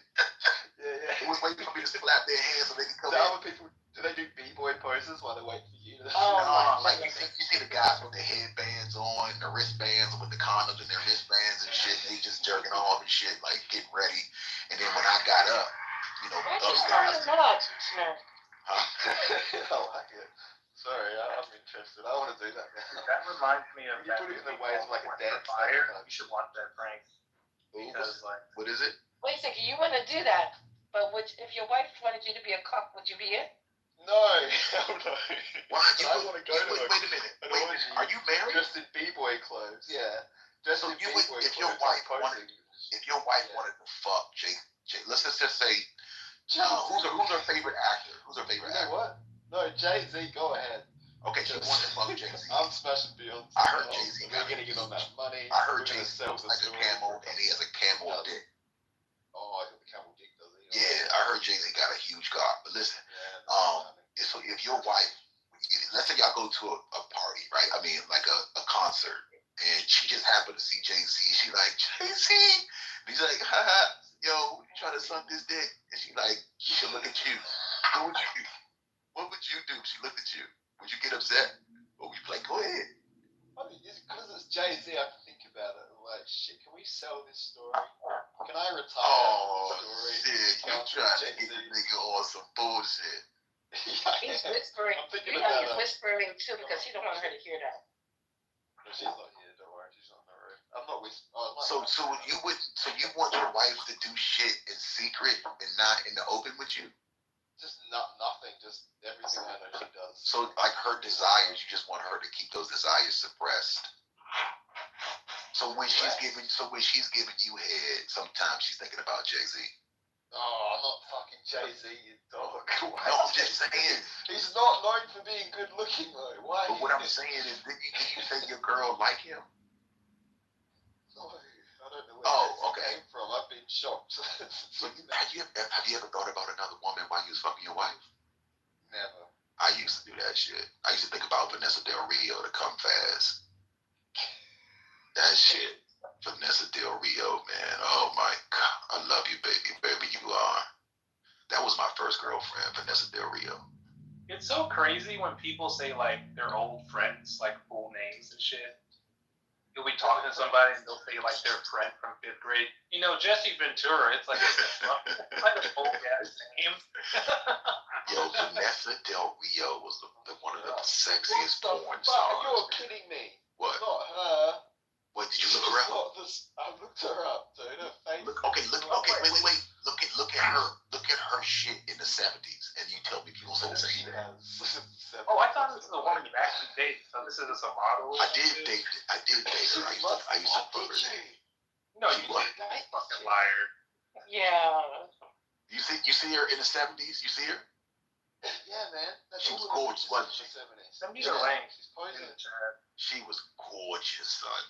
Yeah. They was waiting for me to clap their hands so they could come in. Other people, do they do b-boy poses while they're waiting for you? Like you see the guys with the headbands on, the wristbands with the condoms in their wristbands and shit. They just jerking off and shit, like getting ready. And then when I got up, other guys. Huh? I like it. Sorry, I'm interested. I want to do that now. That reminds me of You that put it in the movie ways of called like a Born dance. for Fire. You should watch that, Frank. Because like, what is it? Wait a second, you want to do that, but if your wife wanted you to be a cop, would you be it? No, hell no. Why? I want to go to wait a minute. Are you married? Dressed in b-boy clothes. Yeah. Dressed So in you b-boy would, if clothes. your wife posing. wanted to fuck Jay, let's just say, who's her favorite actor? Who's her favorite actor? What? No, Jay-Z, go ahead. Okay, she wanted to fuck Jay-Z. I'm smashing Beyonce. I heard Jay-Z. We're gonna get on that money. I heard Jay-Z looks like a camel, and he has a camel dick. Oh, I got the camel dick, does he? Yeah, I heard Jay-Z got a huge cock. But listen, so if your wife, let's say y'all go to a party, right? I mean, like a concert, and she just happened to see Jay-Z. She like, Jay-Z. And he's like, haha, yo, you trying to suck this dick? And she like, she should look at you. What would you do if she looked at you? Would you get upset? Or would you be like, go ahead? I mean, because it's Jay-Z, I have to think about it. Like, shit, can we sell this story? Can I retire Oh, this story? shit, you trying to get the nigga on some bullshit. He's whispering. I'm thinking You know about he's it. whispering too because he don't want her to hear that. No, she's not here, don't worry, she's not in the room. I'm not whispering. Oh, So you want your wife to do shit in secret and not in the open with you? Just nothing, just everything I know she does. So like her desires, you just want her to keep those desires suppressed. So when she's giving you head, sometimes she's thinking about Jay-Z. Oh, I'm not fucking Jay-Z, you dog. No, I'm just saying. He's not known for being good looking though. Why? But what I'm saying is, did you say your girl like him? No, I don't know where that came from. I've been shocked. So have you ever thought about another woman while you was fucking your wife? Never. I used to do that shit. I used to think about Vanessa Del Rio to come fast. That shit. Vanessa Del Rio, man. Oh my God. I love you, baby. Baby, you are. That was my first girlfriend, Vanessa Del Rio. it's so crazy when people say like their old friends, like full names and shit. You'll be talking to somebody and they'll say like their friend from 5th grade. You know, Jesse Ventura. It's like it's like a full guy's name. Yo, Vanessa Del Rio was one of the sexiest porn stars. You're kidding me. What? Not her. What, did you look her up? I looked her up, dude. Her face. Wait. Look at her shit in the 70s, and you tell me people say the same thing. Oh, I thought this was a woman you actually dated. So this is just a model. I did date her. I used to put her in. No, you didn't. Fucking liar. Yeah. You see her in the 70s? You see her? Yeah, man. She was gorgeous, wasn't she? 70s are lame. She's poison. She was gorgeous, son.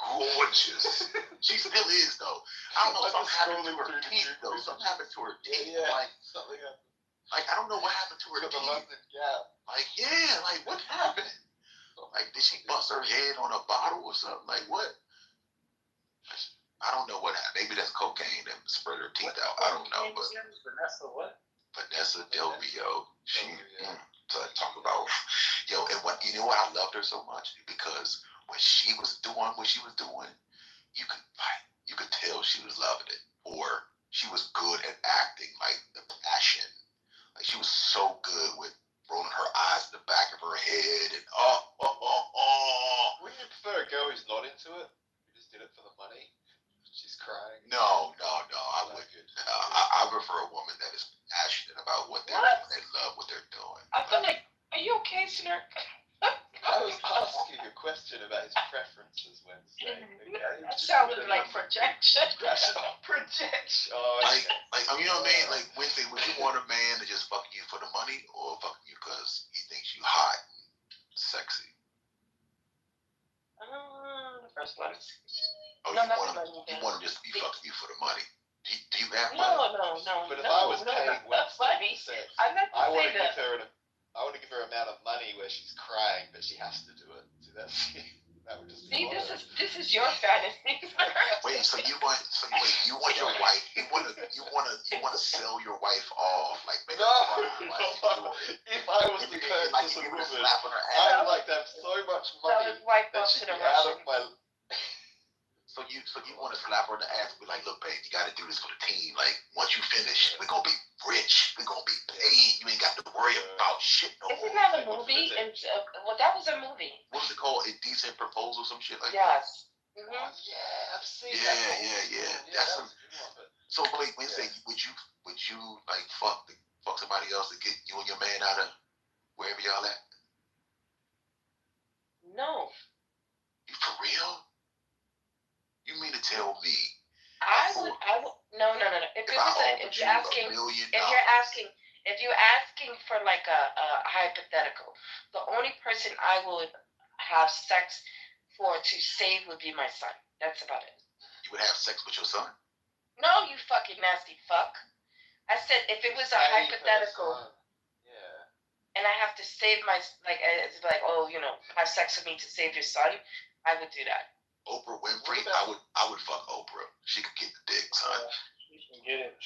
Gorgeous. She still is, though. I don't know, something happened to her teeth, though. Something happened to her teeth. Yeah, like, something happened. Like, I don't know what happened to her teeth. Like, yeah, like, what happened? Like, did she bust her head on a bottle or something? Like, what? I don't know what happened. Maybe that's cocaine that spread her teeth out. I don't know, but Vanessa what? Vanessa Del Rio, she talk about, yo, and what, you know why I loved her so much? Because when she was doing what she was doing, you could tell she was loving it, or she was good at acting, like the passion. Like she was so good with rolling her eyes in the back of her head, and Would you prefer a girl who's not into it? Who just did it for the money? She's crying. No, I wouldn't. I prefer a woman that is passionate about what they're doing. They love what they're doing. I feel like, are you okay, sir? I was asking a question about his preferences Wednesday. That sounded like projection. Projection. Like, you know what I mean? Like, Wednesday, would you want a man to just fuck you for the money, or fuck you because he thinks you hot and sexy? The first one. Oh, No, you want him just to be fucking you for the money? Do you have money? No. But if I was paid funny. Wednesday, I'm not I to want say to that. give her an amount of money where she's crying, but she has to do it. See, that would just See, this is your fantasy. Wait, so you want your wife? You want to sell your wife off? Like, maybe if I was the purchase of woman, I would like to have so much money that she'd be out of my. So you want to slap her in the ass and be like, look, babe, you got to do this for the team. Like, once you finish, we're going to be rich. We're going to be paid. You ain't got to worry about shit no more. Isn't that a movie? Well, that was a movie. What's it called? A Decent Proposal, some shit like Yes. that? Mm-hmm. Yeah, I've seen that. Yeah. That's so wait, Wednesday, would you like fuck somebody else to get you and your man out of wherever y'all at? No. You for real? You mean to tell me? I would. No. If you're asking for like a hypothetical, the only person I would have sex for to save would be my son. That's about it. You would have sex with your son? No, you fucking nasty fuck. I said if it was a hypothetical. And I have to save it's like, oh, have sex with me to save your son, I would do that. Oprah Winfrey, I would fuck Oprah. She could get the dick, son. She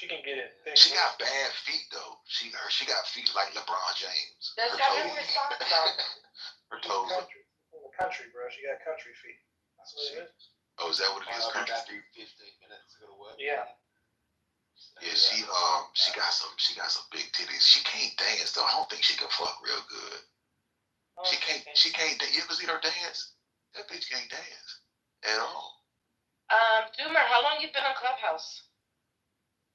can get it. She got bad feet though. She got feet like LeBron James. That's got her socks on. Her toes. Country, bro. She got country feet. That's what it is. Oh, is that what it is? Country feet. 15 minutes to go to work. Yeah. Yeah, she got some big titties. She can't dance though. I don't think she can fuck real good. She can't. You ever seen her dance? That bitch can't dance at all. Doomer, how long you been on Clubhouse?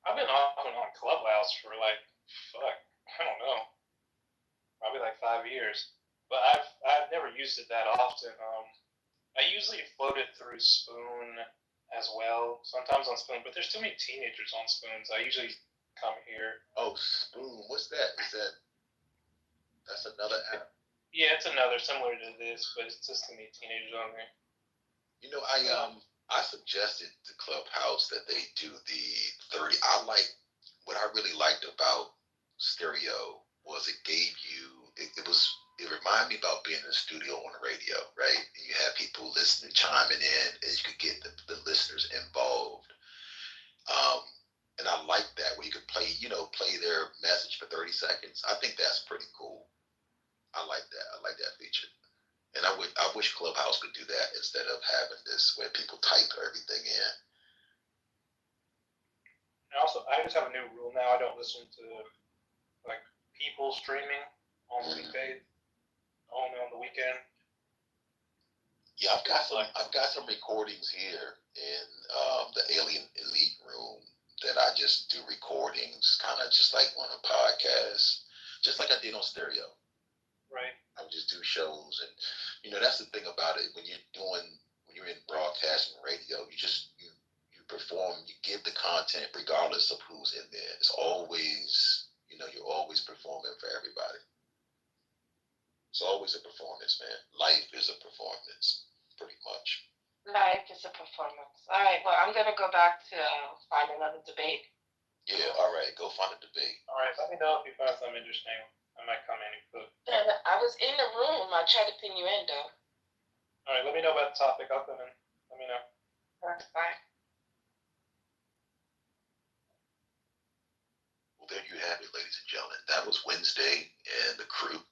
I've been off and on Clubhouse for I don't know, probably like 5 years. But I've never used it that often. I usually float it through Spoon as well. Sometimes on Spoon, but there's too many teenagers on Spoons. I usually come here. Oh, Spoon, what's that? That's another app? Yeah, it's another similar to this, but it's just too many teenagers on there. You know, I suggested to Clubhouse that they do the 30. What I really liked about Stereo was it gave you it reminded me about being in the studio on the radio, right? And you have people listening, chiming in, and you could get the listeners involved. And I like that where you could play their message for 30 seconds. I think that's pretty cool. I like that. I like that feature. And I wish Clubhouse could do that instead of having this where people type everything in. And also, I just have a new rule now. I don't listen to people streaming on the weekdays, only on the weekend. Yeah, I've got some recordings here in the Alien Elite room that I just do recordings, kind of just like on a podcast, just like I did on Stereo. Right. I would just do shows, and that's the thing about it. When you're in broadcasting radio, you perform, you give the content regardless of who's in there. It's always, you're always performing for everybody. It's always a performance, man. Life is a performance, pretty much. Life is a performance. All right, well, I'm going to go back to find another debate. Yeah, all right, go find a debate. All right, let me know if you find something interesting. I might come in and cook. I was in the room. I tried to pin you in, though. All right, let me know about the topic. I'll come in. Let me know. All right, bye. Well, there you have it, ladies and gentlemen. That was Wednesday and the crew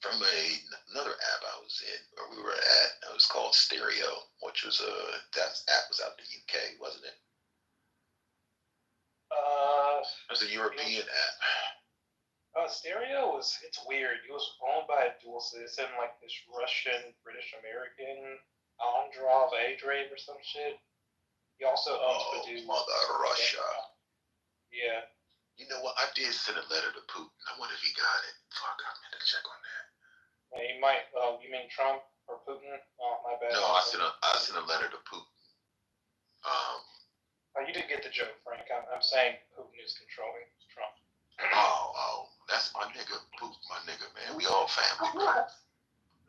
from another app I was in, or we were at. It was called Stereo, which was that app was out in the UK, wasn't it? It was a European app. Stereo it's weird. It was owned by a dual citizen, like this Russian, British American, Androv Adrev or some shit. He also owns Mother Russia. Yeah. You know what? I did send a letter to Putin. I wonder if he got it. Fuck, I meant to check on that. Yeah, he might. You mean Trump or Putin? Oh, my bad. No, I sent a letter to Putin. You did get the joke, Frank. I'm saying Putin is controlling Trump. Oh, that's my nigga. Putin's my nigga, man. We all family, bro.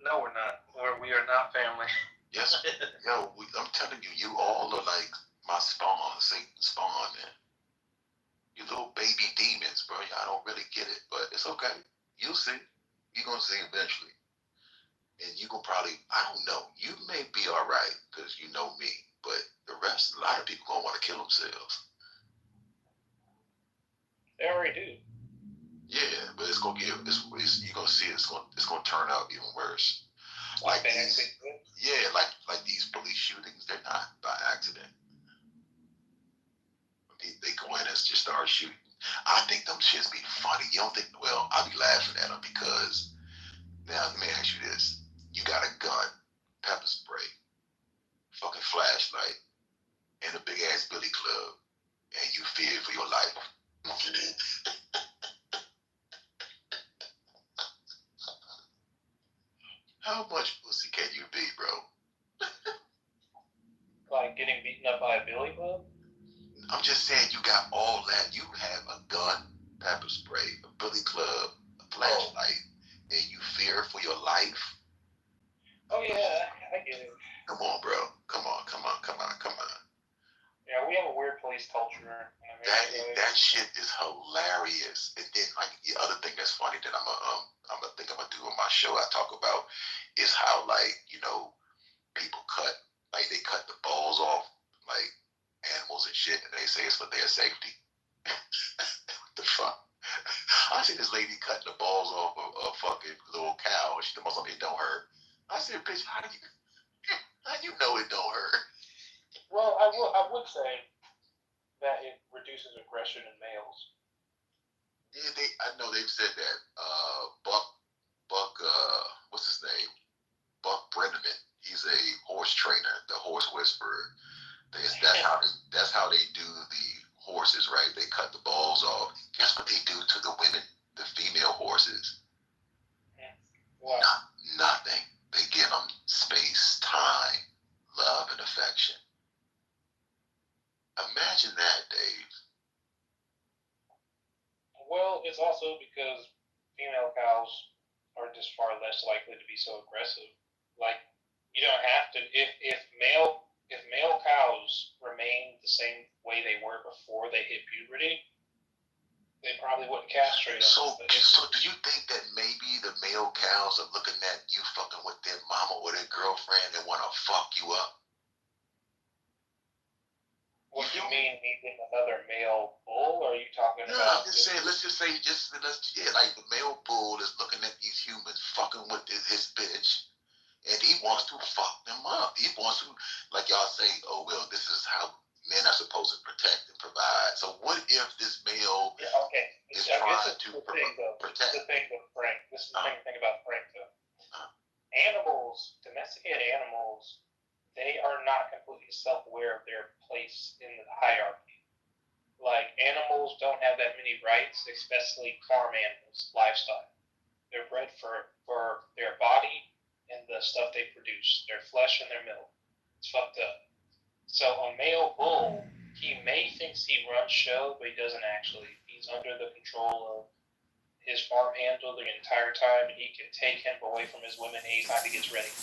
No, we're not. We are not family. Yes, yo, I'm telling you, you all are like my spawn, Satan's spawn, man. You little baby demons, bro. I don't really get it, but it's okay. You'll see. You're gonna see eventually, and you can probably, I don't know. You may be all right because you know me, but the rest, a lot of people gonna want to kill themselves. They already do. Yeah, but it's gonna get. You're gonna see. It's gonna turn out even worse. Like these, yeah, like these police shootings, they're not by accident. They go in and just start shooting. I think them shits be funny. You don't think? Well, I be laughing at them because now let me ask you this: you got a gun, pepper spray, fucking flashlight, and a big ass billy club, and you fear for your life. How much pussy can you be, bro? Like getting beaten up by a billy club? I'm just saying, you got all that. You have a gun, pepper spray, a billy club, a flashlight, and you fear for your life. Oh yeah, I get it. Come on, bro. Come on. Yeah, we have a weird police culture. That shit is hilarious. And then like the other thing that's funny that I'm gonna do on my show, I talk about is how like, you know, people they cut the balls off like animals and shit, and they say it's for their safety. What the fuck? I see this lady cutting the balls off a fucking little cow, and she told me it don't hurt. I said, bitch, how do you know it don't hurt? Well, I would say that it reduces aggression in males. Yeah, I know they've said that. Buck, what's his name? Buck Brenneman. He's a horse trainer, the horse whisperer. That's how they do the horses, right? They cut the balls off. Guess what they do to the women, the female horses? What? Nothing. They give them space, time, love, and affection. Imagine that, Dave. Well, it's also because female cows are just far less likely to be so aggressive. Like, you don't have to. If male cows remain the same way they were before they hit puberty, they probably wouldn't castrate them. So do you think that maybe the male cows are looking at you fucking with their mama or their girlfriend and want to fuck you up? What do you mean, meeting another male bull? Or are you talking No, about? I'm just saying. Let's just say, like the male bull is looking at these humans fucking with his bitch, and he wants to fuck them up. He wants to, like y'all say, oh well, this is how men are supposed to protect and provide. So what if this male is trying to protect? This is the thing about Frank, though. Animals, domesticated animals, they are not completely self-aware of their place in the hierarchy. Like, animals don't have that many rights, especially farm animals, livestock. They're bred for their body and the stuff they produce, their flesh and their milk. It's fucked up. So a male bull, he thinks he runs show, but he doesn't actually. He's under the control of his farm handler the entire time, and he can take him away from his women anytime he gets ready.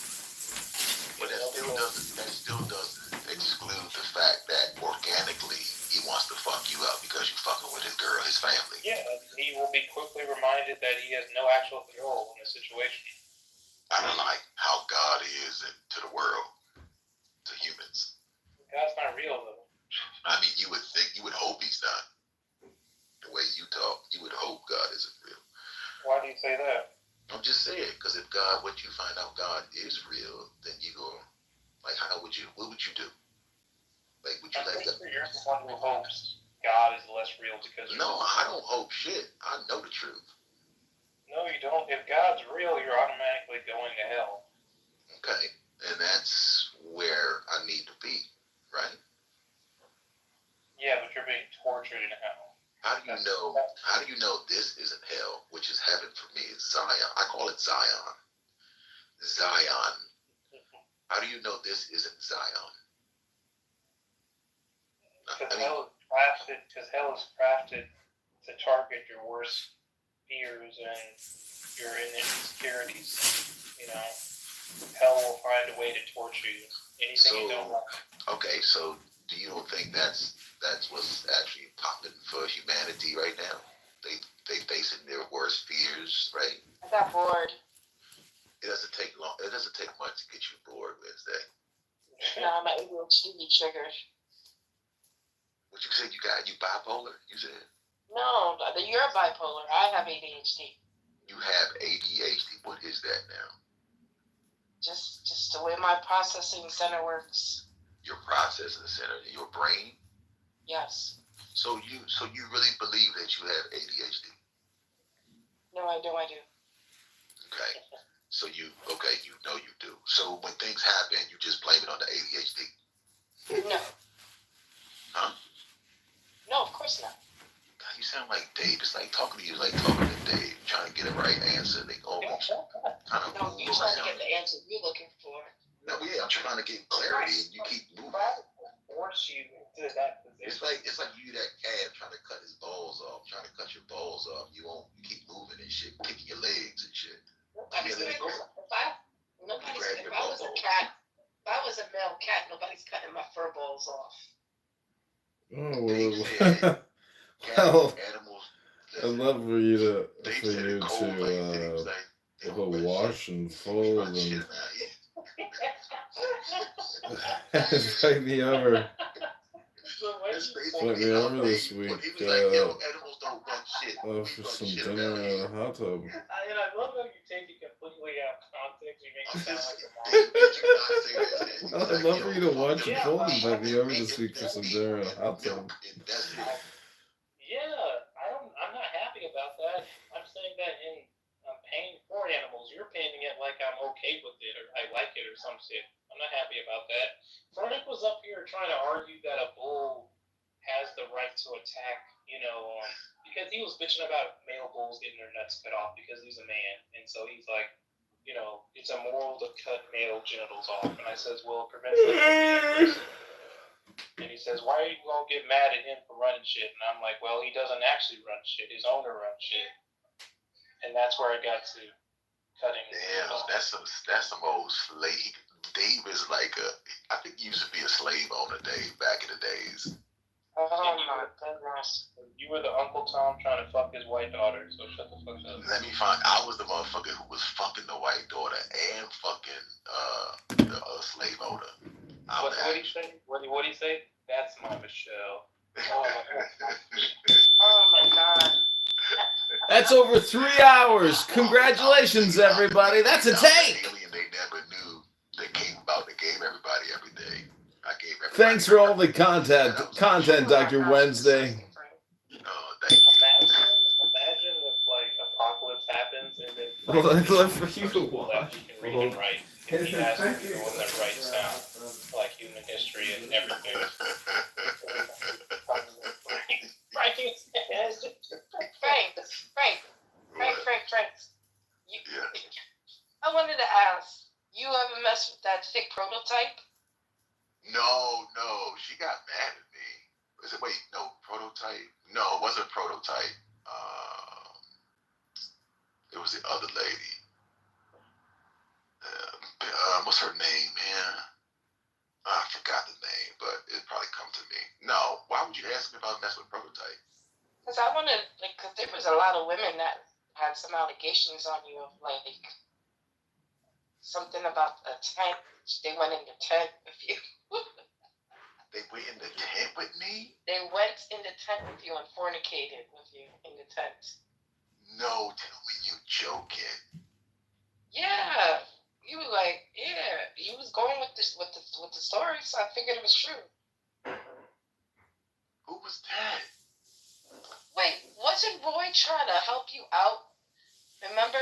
But that still doesn't exclude the fact that organically he wants to fuck you up because you fucking with his girl, his family. Yeah, he will be quickly reminded that he has no actual control in the situation. I don't like how God is to the world, to humans. God's not real, though. I mean, you would hope he's not. The way you talk, you would hope God isn't real. Why do you say that? I'm just saying, because if once you find out God is real, then you go, like, what would you do? Like, would you let that? You're the one who hopes God is less real because. No, I don't hope shit. I know the truth. No, you don't. If God's real, you're automatically going to hell. Okay, and that's where I need to be, right? Yeah, but you're being tortured in hell. How do you know this isn't hell, which is heaven for me? It's Zion. I call it Zion. Zion. How do you know this isn't Zion? Because hell is crafted to target your worst fears and your insecurities. You know, hell will find a way to torture you. Anything you don't want. Okay, so do you don't think that's what's actually popping for humanity right now? They facing their worst fears, right? I got bored. It doesn't take long. It doesn't take much to get you bored, Wednesday. No, my ADHD be triggered. What you said? You bipolar? You said? No, you're bipolar. I have ADHD. You have ADHD. What is that now? Just the way my processing center works. Your processing center in your brain. Yes. So you really believe that you have ADHD? No, I do. Okay. So you know you do. So when things happen, you just blame it on the ADHD? No. Huh? No, of course not. God, you sound like Dave. It's like talking to you like talking to Dave, trying to get the right answer. They always kind of No, you're trying to get the answer you're looking for. No, yeah, I'm trying to get clarity, and you keep moving. Force you into that position. It's like you that cat trying to cut his balls off, trying to cut your balls off. You keep moving and shit, kicking your legs and shit. If I was a cat, if I was a male cat, nobody's cutting my fur balls off. Oh, well, I'd love for you to wash and fold and invite me over. Invite me over this week for some dinner at a hot tub. And I love how you take it completely out of context. You make it sound like a Well, I'd love for you to watch and fold and invite me over this week for some dinner at a hot tub. Yeah, I'm not happy about that. I'm saying that I'm paying for animals. You're painting it like I'm okay with it or I like it or some shit. I'm not happy about that. Frank was up here trying to argue that a bull has the right to attack, because he was bitching about male bulls getting their nuts cut off because he's a man. And so he's like, it's immoral to cut male genitals off. And I says, well, it prevents them from being aggressive. And he says, why are you going to get mad at him for running shit? And I'm like, well, he doesn't actually run shit. His owner runs shit. And that's where I got to cutting. Damn, that's some old slave. Dave is like I think he used to be a slave owner, Dave, back in the days. Oh my goodness. You were the Uncle Tom trying to fuck his white daughter, so shut the fuck up. Let me find. I was the motherfucker who was fucking the white daughter and fucking the slave owner. What did he say? What did he say? That's my Michelle. Oh my god. That's over 3 hours. Congratulations, everybody. That's a take. They never knew. They came about. They gave everybody everything. I gave everybody. Thanks for all the content, Dr. Wednesday. Thank you. Imagine if like apocalypse happens and then Well, I'd love for you to watch. He can read and write. And he has to be the one that writes down like human history and everything. Frank. I wanted to ask, you ever mess with that thick prototype? No, she got mad at me. Prototype? No, it wasn't prototype. It was the other lady. What's her name, man? I forgot the name, but it'll probably come to me. No, why would you ask me about mess with prototype? Because I wanted, because there was a lot of women that had some allegations on you of something about a tent. They went in the tent with you. They went in the tent with me? They went in the tent with you and fornicated with you in the tent. No, tell me you're joking. Yeah. You were like, he was going with the story, so I figured it was true. Who was that? Wait, wasn't Roy trying to help you out? Remember?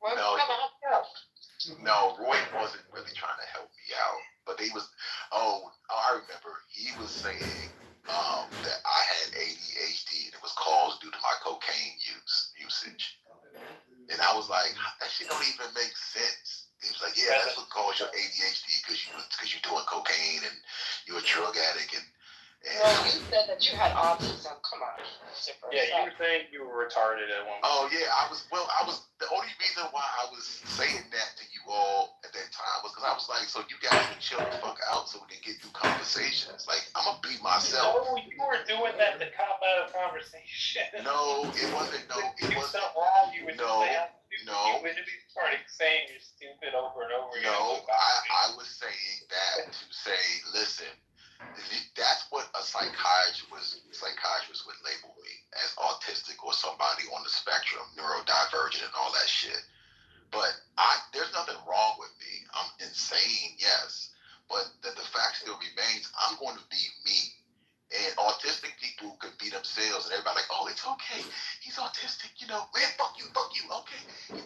Roy was trying to help you out. No, Roy wasn't really trying to help me out, but I remember he was saying that I had ADHD and it was caused due to my cocaine usage. And I was like, that shit don't even make sense. He was like, yeah, that's what caused your ADHD because you're doing cocaine and you're a drug addict and no, you said that you had autism. Come on. Yeah, you were saying you were retarded at one point. Oh yeah, I was. The only reason why I was saying that to you all at that time was because I was like, so you guys can chill the fuck out so we can get through conversations. Like, I'm gonna be myself. No, you were doing that to cop out of conversation. No, it wasn't. No, it wasn't. Wrong. You would no. You would be starting saying you're stupid over and over again. No, I was saying that to say, listen. That's what a psychiatrist would label me as autistic or somebody on the spectrum, neurodivergent and all that shit. But there's nothing wrong with me. themselves, and everybody like, oh, it's okay. He's autistic, you know. Man, fuck you. Okay,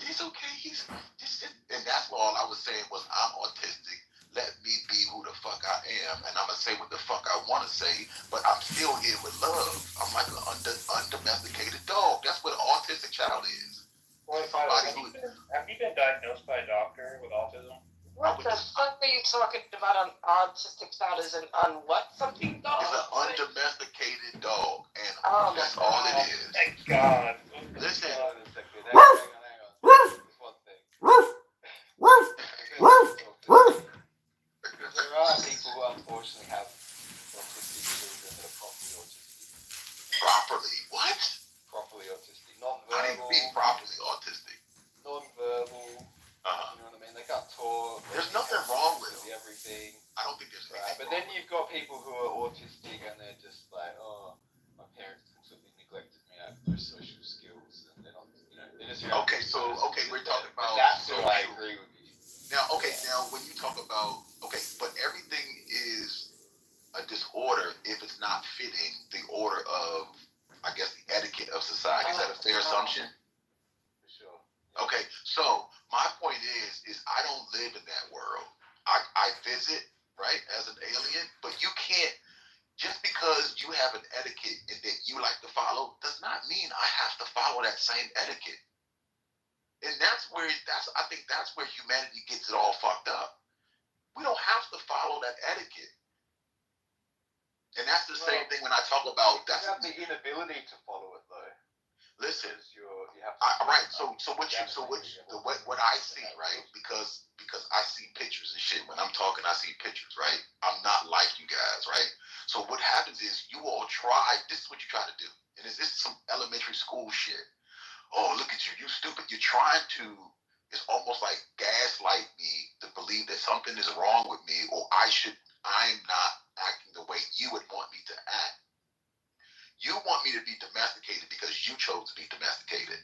it's okay. He's just, and that's all I was saying was I'm autistic. Let me be who the fuck I am, and I'm gonna say what the fuck I want to say, but I'm still here with love. I'm like an undomesticated dog. That's what an autistic child is. Well, have you been diagnosed by a doctor with autism? What the fuck are you talking about? An autistic child is on what something dog? It's an undomesticated dog, and that's my all God. it is. Thank God. Listen. Hang on. Just one thing. There are people who unfortunately have autistic children that are properly autistic. Properly? What? Properly autistic. How do you Non-verbal. be properly autistic? Non-verbal. You know what I mean? They can't talk. There's nothing wrong with them. Everything. I don't think there's anything But then you've got people who are autistic and they're just like, oh, my parents completely neglected me. I have no social skills, and they're not, you know, they're just. Okay, we're talking about. That's where I agree with you. Now, when you talk about but everything is a disorder if it's not fitting the order of, I guess, the etiquette of society. Is that a fair assumption? For sure. Okay, so my point is I don't live in that world. I visit, right, as an alien, but you can't, just because you have an etiquette and that you like to follow does not mean I have to follow that same etiquette. And I think that's where humanity gets it all fucked up. We don't have to follow that etiquette. And that's the same thing when I talk about You have the inability to follow it though. Listen, you have to right. So what I see, right? Because I see pictures and shit. When I'm talking, I see pictures, right? I'm not like you guys, right? So what happens is you all try. This is what you try to do, and is this some elementary school shit? Oh, look at you, you stupid. You're trying to. It's almost like gaslight me to believe that something is wrong with me, or I'm not acting the way you would want me to act. You want me to be domesticated because you chose to be domesticated.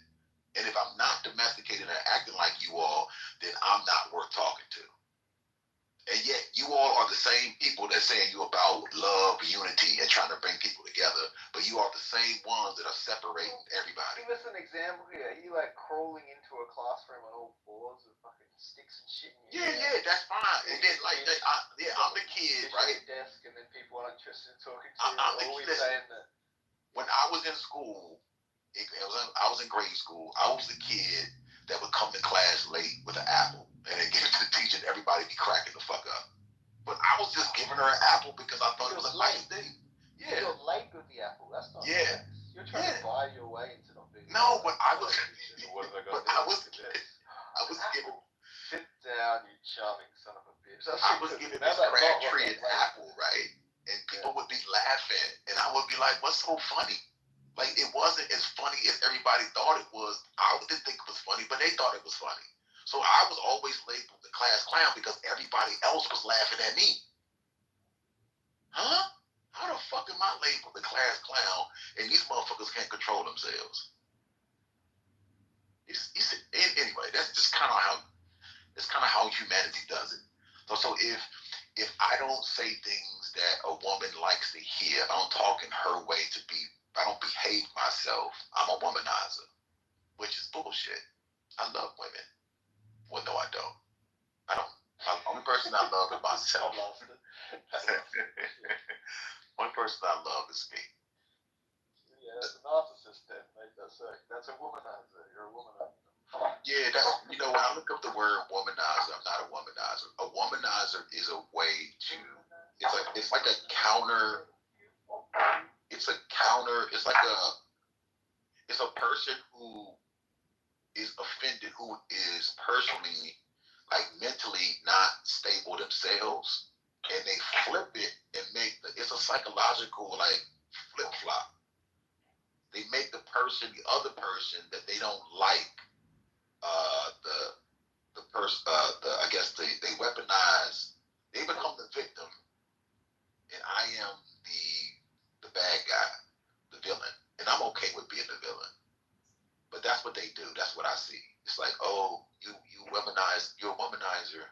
And if I'm not domesticated and acting like you all, then I'm not worth talking to. And yet you all are the same people that saying you about love, unity, and trying to bring people together. But you are the same ones that are separating everybody. Give us an example here. Are you like crawling into a classroom on all fours with fucking sticks and shit in your Yeah, that's fine. And then I'm the kid, right? Desk, and then people aren't interested in talking to you. I'm always saying that. When I was in school, I was in grade school. I was the kid that would come to class late with an apple and then give it to the teacher, and everybody be cracking the fuck up. But I was just giving her an apple because I thought it was a nice thing. Yeah. You're late with the apple. That's not. Yeah. Nice. You're trying to buy your way into not being. No, but I was. I was giving. Sit down, you charming son of a bitch. I was giving Miss Crabtree an apple, right? And people would be laughing, and I would be like, "What's so funny?" Like, it wasn't as funny as everybody thought it was. I didn't think it was funny, but they thought it was funny. So I was always labeled the class clown because everybody else was laughing at me. Huh? How the fuck am I labeled the class clown and these motherfuckers can't control themselves? Anyway, that's just kind of how humanity does it. So if I don't say things that a woman likes to hear, I don't talk in her way I don't behave myself, I'm a womanizer, which is bullshit. I love women. Well, no, I don't. The only person I love is myself. One person I love is me. Yeah, that's a narcissist then. Like, that's a womanizer. You're a womanizer. Yeah, when I look up the word womanizer, I'm not a womanizer. A womanizer is a way to, it's like a counter, it's a person who is offended, who is personally, like, mentally not stable themselves, and they flip it and it's a psychological, like, flip-flop. They make the other person that they don't like, they weaponize, they become the victim, and I am the bad guy, the villain, and I'm okay with being the villain. But that's what they do. That's what I see. It's like, oh, you womanize, you're a womanizer,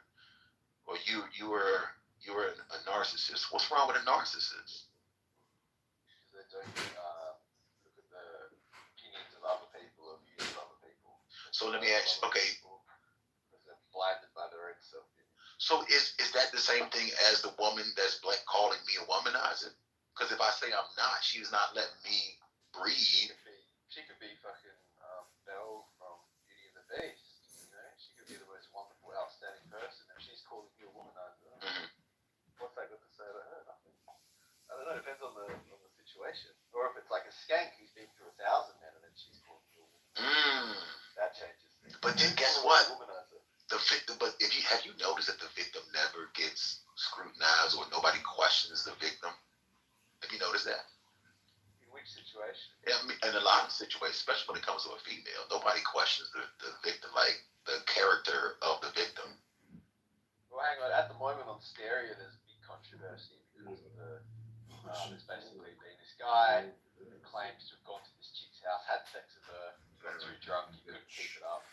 or you were a narcissist. What's wrong with a narcissist? They don't So let me ask. Okay. Because they're blinded by their own self. So is that the same thing as the woman that's calling me a womanizer? Because if I say I'm not, she's not letting me breathe. She could be fucking Belle from Beauty and the Beast. You know, she could be the most wonderful, outstanding person, and she's calling you a womanizer. What's that got to say about her? Nothing. I don't know. It depends on the situation. Or if it's like a skank who's been through 1,000 men, and then she's calling you a woman. That changes things. But then guess what? The victim, but have you noticed that the victim never gets scrutinized or nobody questions the victim? Have you noticed that? In which situation? Yeah, I mean, in a lot of situations, especially when it comes to a female, nobody questions the victim, like the character of the victim. Well, hang on. At the moment on Stereo, there's a big controversy because of there's basically been this guy who claims to have gone to this chick's house, had sex with her, got too drunk, he couldn't keep it up.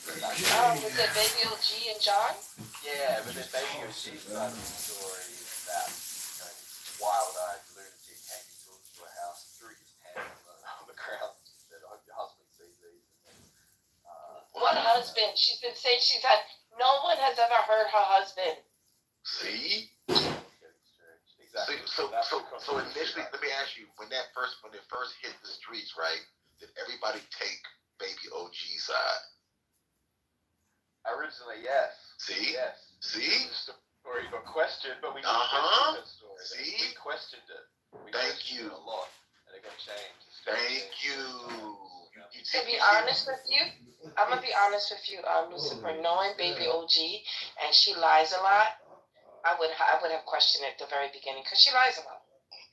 Was it Baby OG and John? Yeah, but then Baby OG's side of the story is that, you know, this wild-eyed lunatic came into a house, threw his pants on the ground, and said, I hope your husband sees these. And then, What husband? She's been saying she's had. No one has ever heard her husband. See? Exactly. So initially, let me ask you, when it first hit the streets, right? Did everybody take Baby OG's side? Originally, yes. See? Yes. See? The story got questioned, but we didn't question that story. See? We questioned it. Thank you. A lot, and it got changed. Thank you. To be honest with you, I'm gonna be honest with you, Lucifer. Knowing Baby OG and she lies a lot, I would have questioned it at the very beginning because she lies a lot.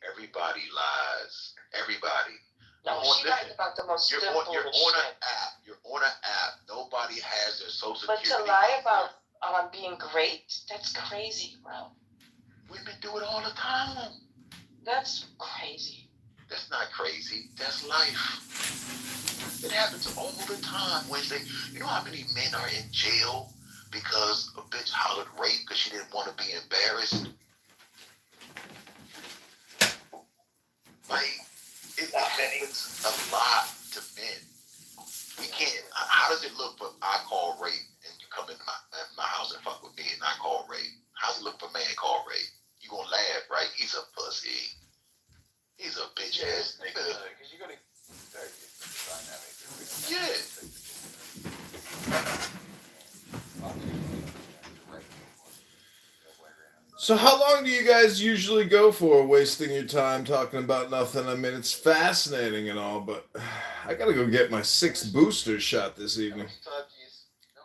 Everybody lies. Everybody. No, she lies about the most simple shit. You're on an app. You're on an app. Nobody has their social security. But to lie about being great, that's crazy, bro. Women do it all the time. That's crazy. That's not crazy. That's life. It happens all the time. Wednesday, you know how many men are in jail because a bitch hollered rape because she didn't want to be embarrassed? Like, it happens a lot to men. We can't. How does it look for I call rape and you come into my house and fuck with me and I call rape? How's it look for man call rape? You gonna laugh, right? He's a pussy. He's a bitch ass nigga. Because you got a very different dynamic. Yeah. So how long do you guys usually go for wasting your time talking about nothing? I mean, it's fascinating and all, but I gotta go get my 6th booster shot this evening. How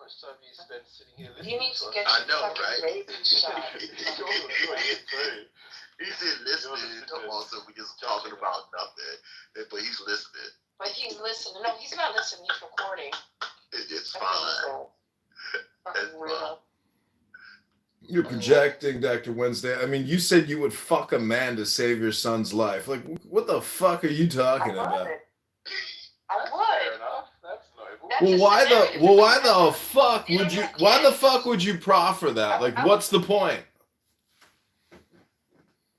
much time do you spend sitting here listening? You need to get I know, fucking right? baby shot. He's in listening. Also, we just talking about nothing, but he's listening. But he's listening. No, he's not listening. He's recording. It's fine. It's fine. You're projecting, Dr. Wednesday. I mean, you said you would fuck a man to save your son's life. Like, what the fuck are you talking about? I would. Fair enough. That's noble. Well, why the fuck would you? Why the fuck would you proffer that? Like, what's the point?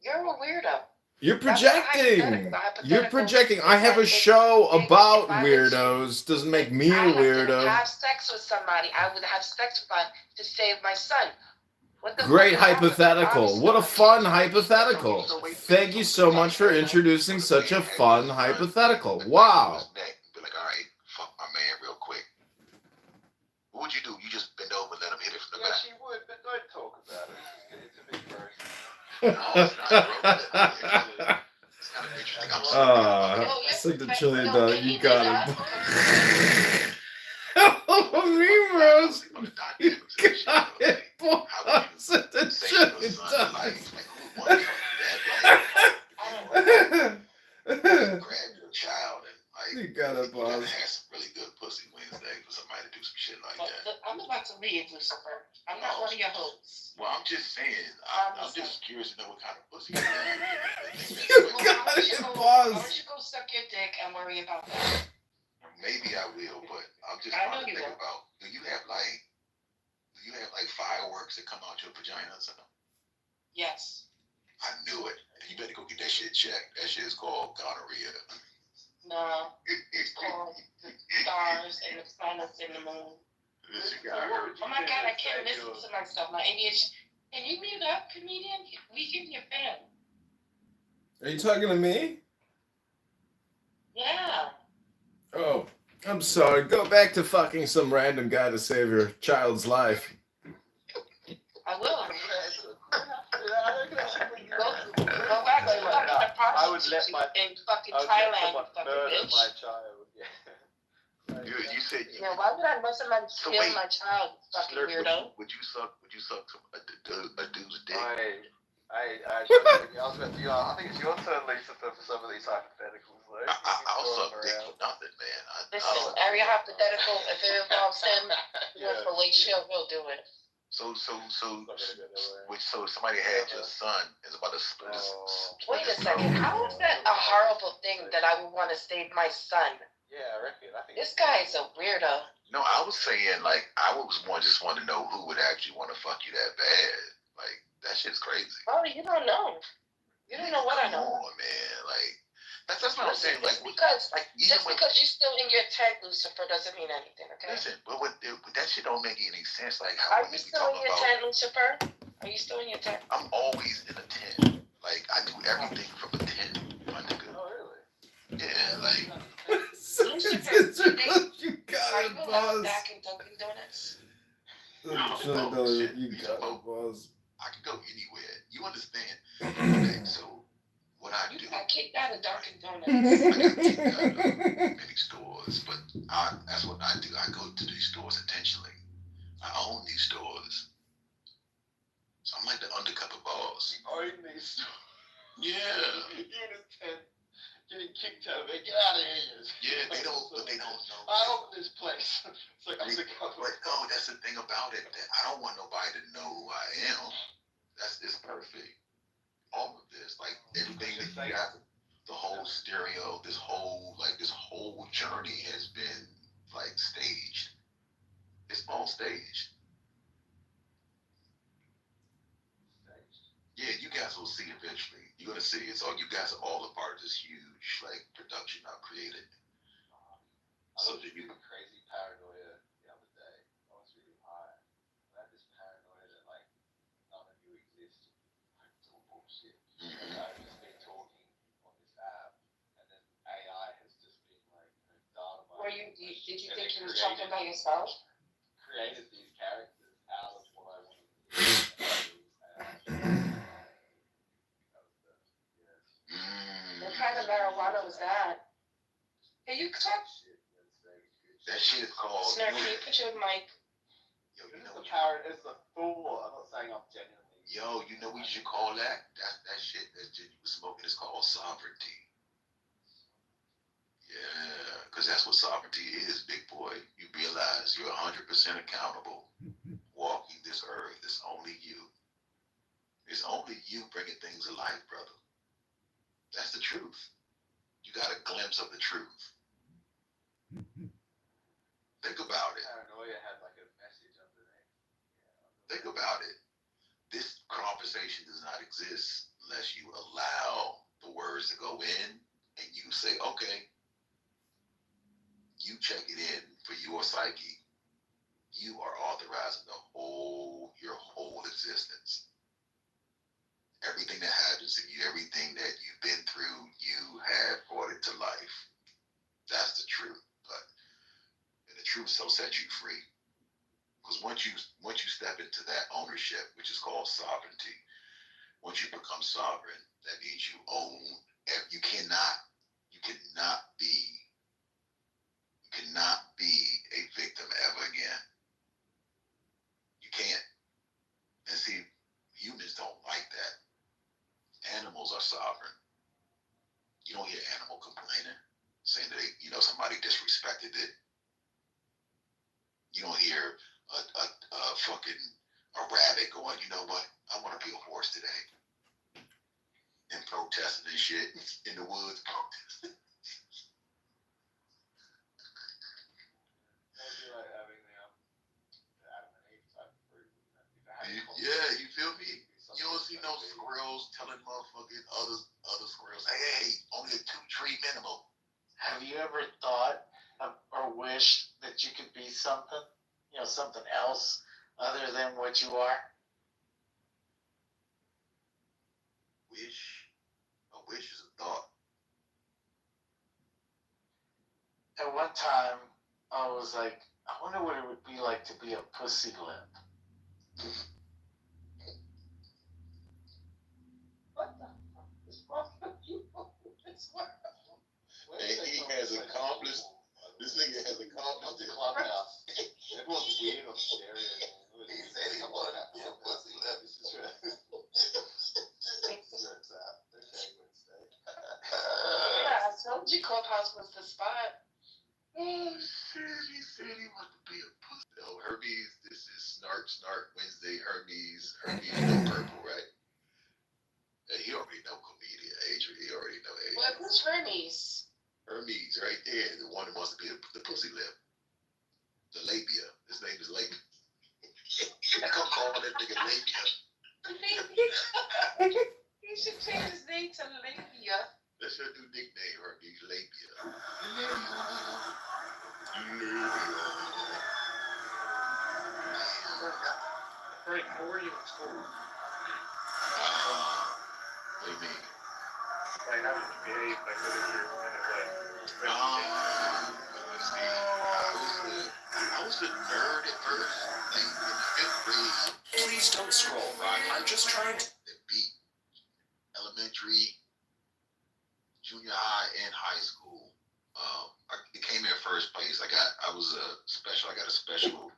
You're a weirdo. You're projecting. You're projecting. I have a show about weirdos. Doesn't make me a weirdo. Have sex with somebody. I would have sex with them to save my son. Great hypothetical. What a fun hypothetical. Thank you so much for introducing such a fun hypothetical. Wow. Be like, all right, fuck my man real quick. What would you do? You just bend over and let him hit it from the back? Yes, you would, but don't talk about it. It's a big gross. It's kind of interesting. It's like the chili dog. You got it. Oh, me, Rose. You got it. Boss, the chili dog. Grab your child and You got it, boss. have some really good pussy Wednesday for somebody to do some shit like that. I'm about to leave, Lucifer. I'm not one of your hosts. Well, I'm just saying. I'm just curious to know what kind of pussy you have. You got it, boss. Why don't you go suck your dick and worry about that? Maybe I will, but I'm just I trying know to you think will. about. Do you have like fireworks that come out your vagina or something? Yes. I knew it. You better go get that shit checked. That shit is called gonorrhea. No. It's called stars and the planets and the moon. Oh my God, I can't listen to myself. My ADHD. Can you mute up, comedian? We hear your fan. Are you talking to me? Yeah. Oh, I'm sorry. Go back to fucking some random guy to save your child's life. I will. Go back to fucking the prostitute in fucking Thailand, you fucking bitch. My child, yeah. You said you. Yeah, why would I let somebody kill my child, fucking weirdo? Would you suck a dude's dick? I was going to, I think it's your turn, Lisa, for some of these hypotheticals, though. I'll suck dick for nothing, man. Listen, every hypothetical, if it involves him doing fellatio, we'll do it. So somebody had your son is about to split his. Wait a second. How is that a horrible thing that I would want to save my son? Yeah, I reckon. I think this guy is a weirdo. No, I was saying like I just want to know who would actually want to fuck you that bad. Like that shit's crazy. Oh, you don't know. You don't know what I know. Come on, man. Like that's what I'm saying. Just because you're still in your tent, Lucifer, doesn't mean anything. Okay. Listen, but that shit don't make any sense. Like how are you still in your tent, Lucifer? Are you still in your tent? I'm always in a tent. Like I do everything from a tent, my nigga. Oh really? Yeah, like. Lucifer, you got it, boss. Back in Dunkin' Donuts. You got it, boss. I can go anywhere. You understand? Okay, so what I do? I kicked out of Dunkin' Donuts. I got kicked out of many stores, but that's what I do. I go to these stores intentionally. I own these stores. So I'm like the undercover boss. You own these stores? Yeah. You're in a tent. Getting kicked out of it. Get out of here. Yeah, they don't know. I own this place. It's like I'm sick of it. But no, that's the thing about it. That I don't want nobody to know who I am. It's perfect. All of this, like everything that you got, the whole stereo, this whole journey has been like staged. It's all staged. Yeah, you guys will see eventually. You're gonna see it's all. You guys are all a part of this huge like production I've created. So did you crazy paranoia the other day? I was really high. I had this paranoia that like none of you exist. It's all bullshit. I've just been talking on this app, and then AI has just been like data. Did you think you were talking about yourself? Created these characters out of what I wanted to do. What kind of marijuana was that? Hey, you cut? That shit is called. Snare, can you put your mic? Yo, you know it's a thought. I'm not saying I'm genuinely. Yo, you know what you should call that? That shit that you was smoking is called sovereignty. Yeah, because that's what sovereignty is, big boy. You realize you're 100% accountable. Walking this earth, it's only you. It's only you bringing things to life, brother. That's the truth. You got a glimpse of the truth. Think about it. Paranoia had like a message underneath. Think about it. This conversation does not exist unless you allow the words to go in and you say, okay, you check it in for your psyche. You are authorizing your whole existence. Everything that happens to you, everything that you've been through, you have brought it to life. That's the truth. And the truth will set you free. Because once you step into that ownership, which is called sovereignty, once you become sovereign, that means you own. You cannot be a victim ever again. You can't. And see, humans don't like that. Animals are sovereign. You don't hear animal complaining, saying that somebody disrespected it. You don't hear a rabbit going, you know what? I want to be a horse today. And protesting and shit in the woods protesting. Yeah, you feel me? You don't see no squirrels telling motherfucking other squirrels, hey, only a 2-tree minimum. Have you ever thought or wished wish that you could be something? You know, something else other than what you are? Wish? A wish is a thought. At one time, I was like, I wonder what it would be like to be a pussy lip. What the fuck is wrong with you? This world? And he has accomplished, this nigga has accomplished the clubhouse. Everyone's weird on stereo. He said he wanted to be a pussy lip. This is right. Yeah, I told you Clubhouse was the spot. Oh shit, he said he wanted to be a pussy. Oh, Hermes, this is Snark Wednesday. Hermes, no purple, right? He already know comedian Adrian. He already know Adrian. What was Hermes? Hermes, right there, the one that wants to be the pussy lip. The labia. His name is Labia. I'm calling that nigga Labia. He should change his name to Labia. That's your new nickname, Hermes, Labia. Frank, how were you in school? What do you mean? Like, how did you behave? Like, what is your line of like? I was a nerd at first. Like in the 5th grade. Please don't scroll, Ron. I'm just trying to beat elementary, junior high, and high school. I came in first place. I got a special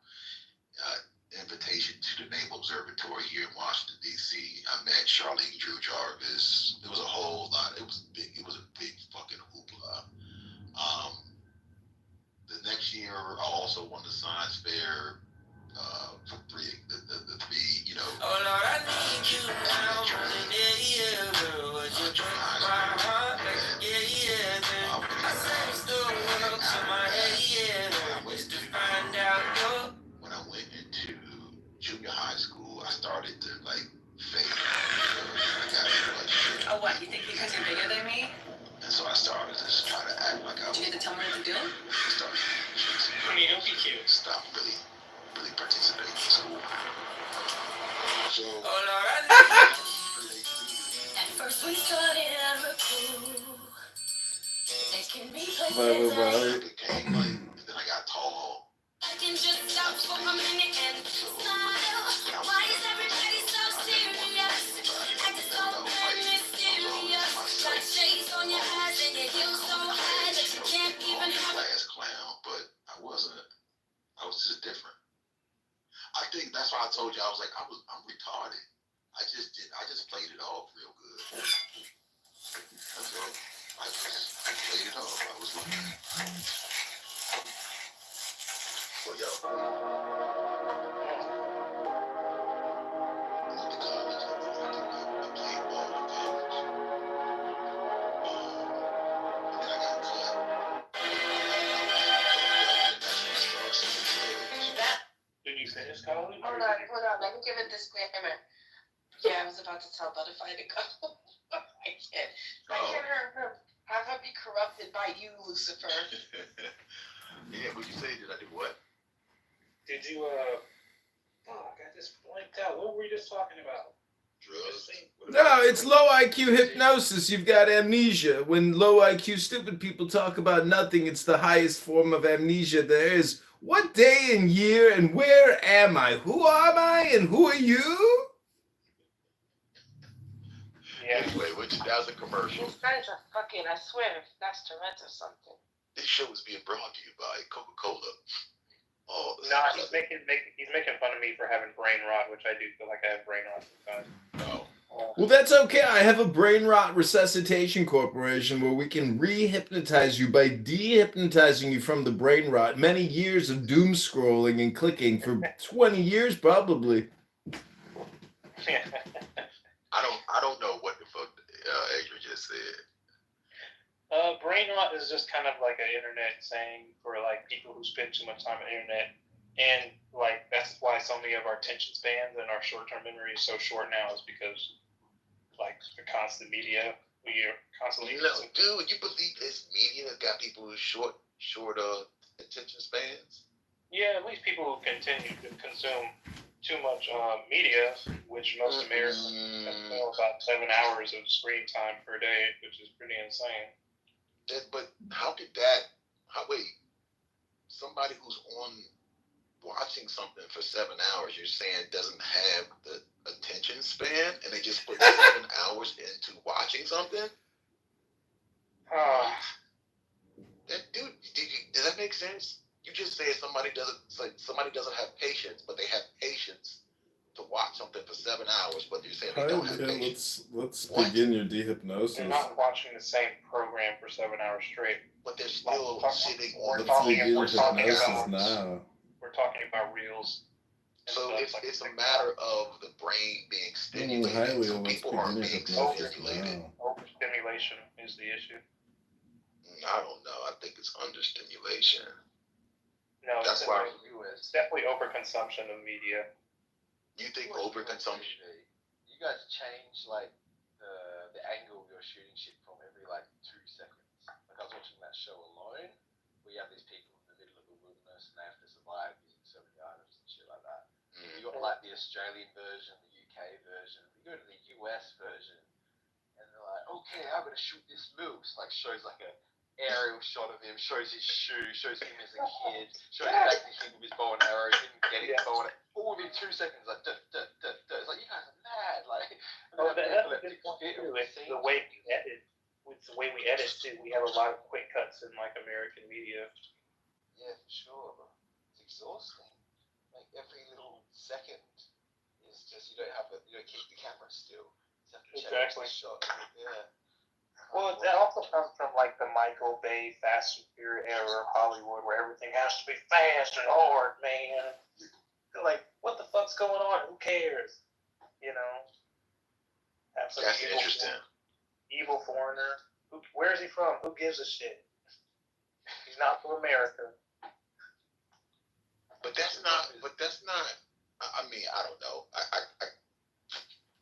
invitation to the Naval Observatory here in Washington, D.C. I met Charlene Drew Jarvis. It was a whole lot. It was big. It was a big fucking hoopla. The next year, I also won the science fair for the three, you know. Oh Lord, I need you now more than ever. Was you my heart like I sang the world to my head. I wish to find out when I went into junior high school, I started to like fade. I got like shit. Oh, what? You think because you're bigger than me? And so I started to just try to act like I was. Did you have to tell me what to do? Stop really participating in school. So. At first we started our cool. Taking me places Became like, and then I got tall. I can just stop for a minute and smile. Why is everybody so serious? Acting so mysterious. Got shades on your eyes and your heels so high that you can't even have a class clown, but I wasn't. I was just different. I think that's why I told you I'm retarded. I just played it off real good. That's all. I played it off. I was like, well, yo. I went to college. I played ball in college. And then I got cut. Did you finish college? Hold on. Let me give a disclaimer. Yeah, I was about to tell Butterfly to go. I can't have her be corrupted by you, Lucifer. Yeah, what you say? Did I do what? Did you, fuck, I just blanked out. What were we just talking about? Drugs. No, it's low IQ hypnosis. You've got amnesia. When low IQ stupid people talk about nothing, it's the highest form of amnesia there is. What day and year and where am I? Who am I and who are you? Yeah. Anyway, that was a commercial. You guys are fucking, I swear, that's Tourette or something. This show is being brought to you by Coca-Cola. Oh, no, he's making fun of me for having brain rot, which I do feel like I have brain rot sometimes. No. Well, that's okay. I have a brain rot resuscitation corporation where we can re-hypnotize you by de-hypnotizing you from the brain rot. Many years of doom scrolling and clicking for 20 years probably. I don't know what the fuck Adrian just said. Brain rot is just kind of like an internet saying for like people who spend too much time on the internet, and like that's why so many of our attention spans and our short-term memory is so short now, is because like the constant media. We are constantly. Dude, you believe this media got people short attention spans. Yeah, at least people who continue to consume too much media, which most Americans consume about 7 hours of screen time per day, which is pretty insane. But how could that? Wait, somebody who's on watching something for 7 hours, you're saying doesn't have the attention span, and they just put 7 hours into watching something? Dude, does that make sense? You just say somebody doesn't have patience, but they have patience to watch something for 7 hours, but you're saying they don't have patience. Let's begin your dehypnosis. They're not watching the same program for 7 hours straight. But they're still sitting on Let's begin hypnosis now. We're talking about reels. So it's a matter of the brain being stimulated. So people are being stimulated. Overstimulation is the issue. I don't know. I think it's understimulation. No, that's why it's definitely overconsumption of media. You think overconsumption? You guys change like the angle you're shooting shit from every like 2 seconds. Like I was watching that show Alone, where you have these people in the middle of the wilderness and they have to survive using so many items and shit like that. You got like the Australian version, the UK version. You go to the US version, and they're like, okay, I'm gonna shoot this moose. Like shows like a aerial shot of him, shows his shoe, shows him as a kid, shows back to him with his bow and arrow, him getting his bow and arrow, all within 2 seconds, like duh, duh, duh, duh. It's like you guys are mad, like. The way we edit, with the way we edit too, we have a lot of quick cuts in like American media. Yeah, for sure, but it's exhausting. Like every little second is just you don't keep the camera still. You have to change the shot. Yeah. Well, that also comes from like the Michael Bay Fast and Furious era of Hollywood, where everything has to be fast and hard, man. They're like, what the fuck's going on? Who cares? You know. Have some That's interesting. Evil foreigner. Where is he from? Who gives a shit? He's not from America. But that's not. I mean, I don't know.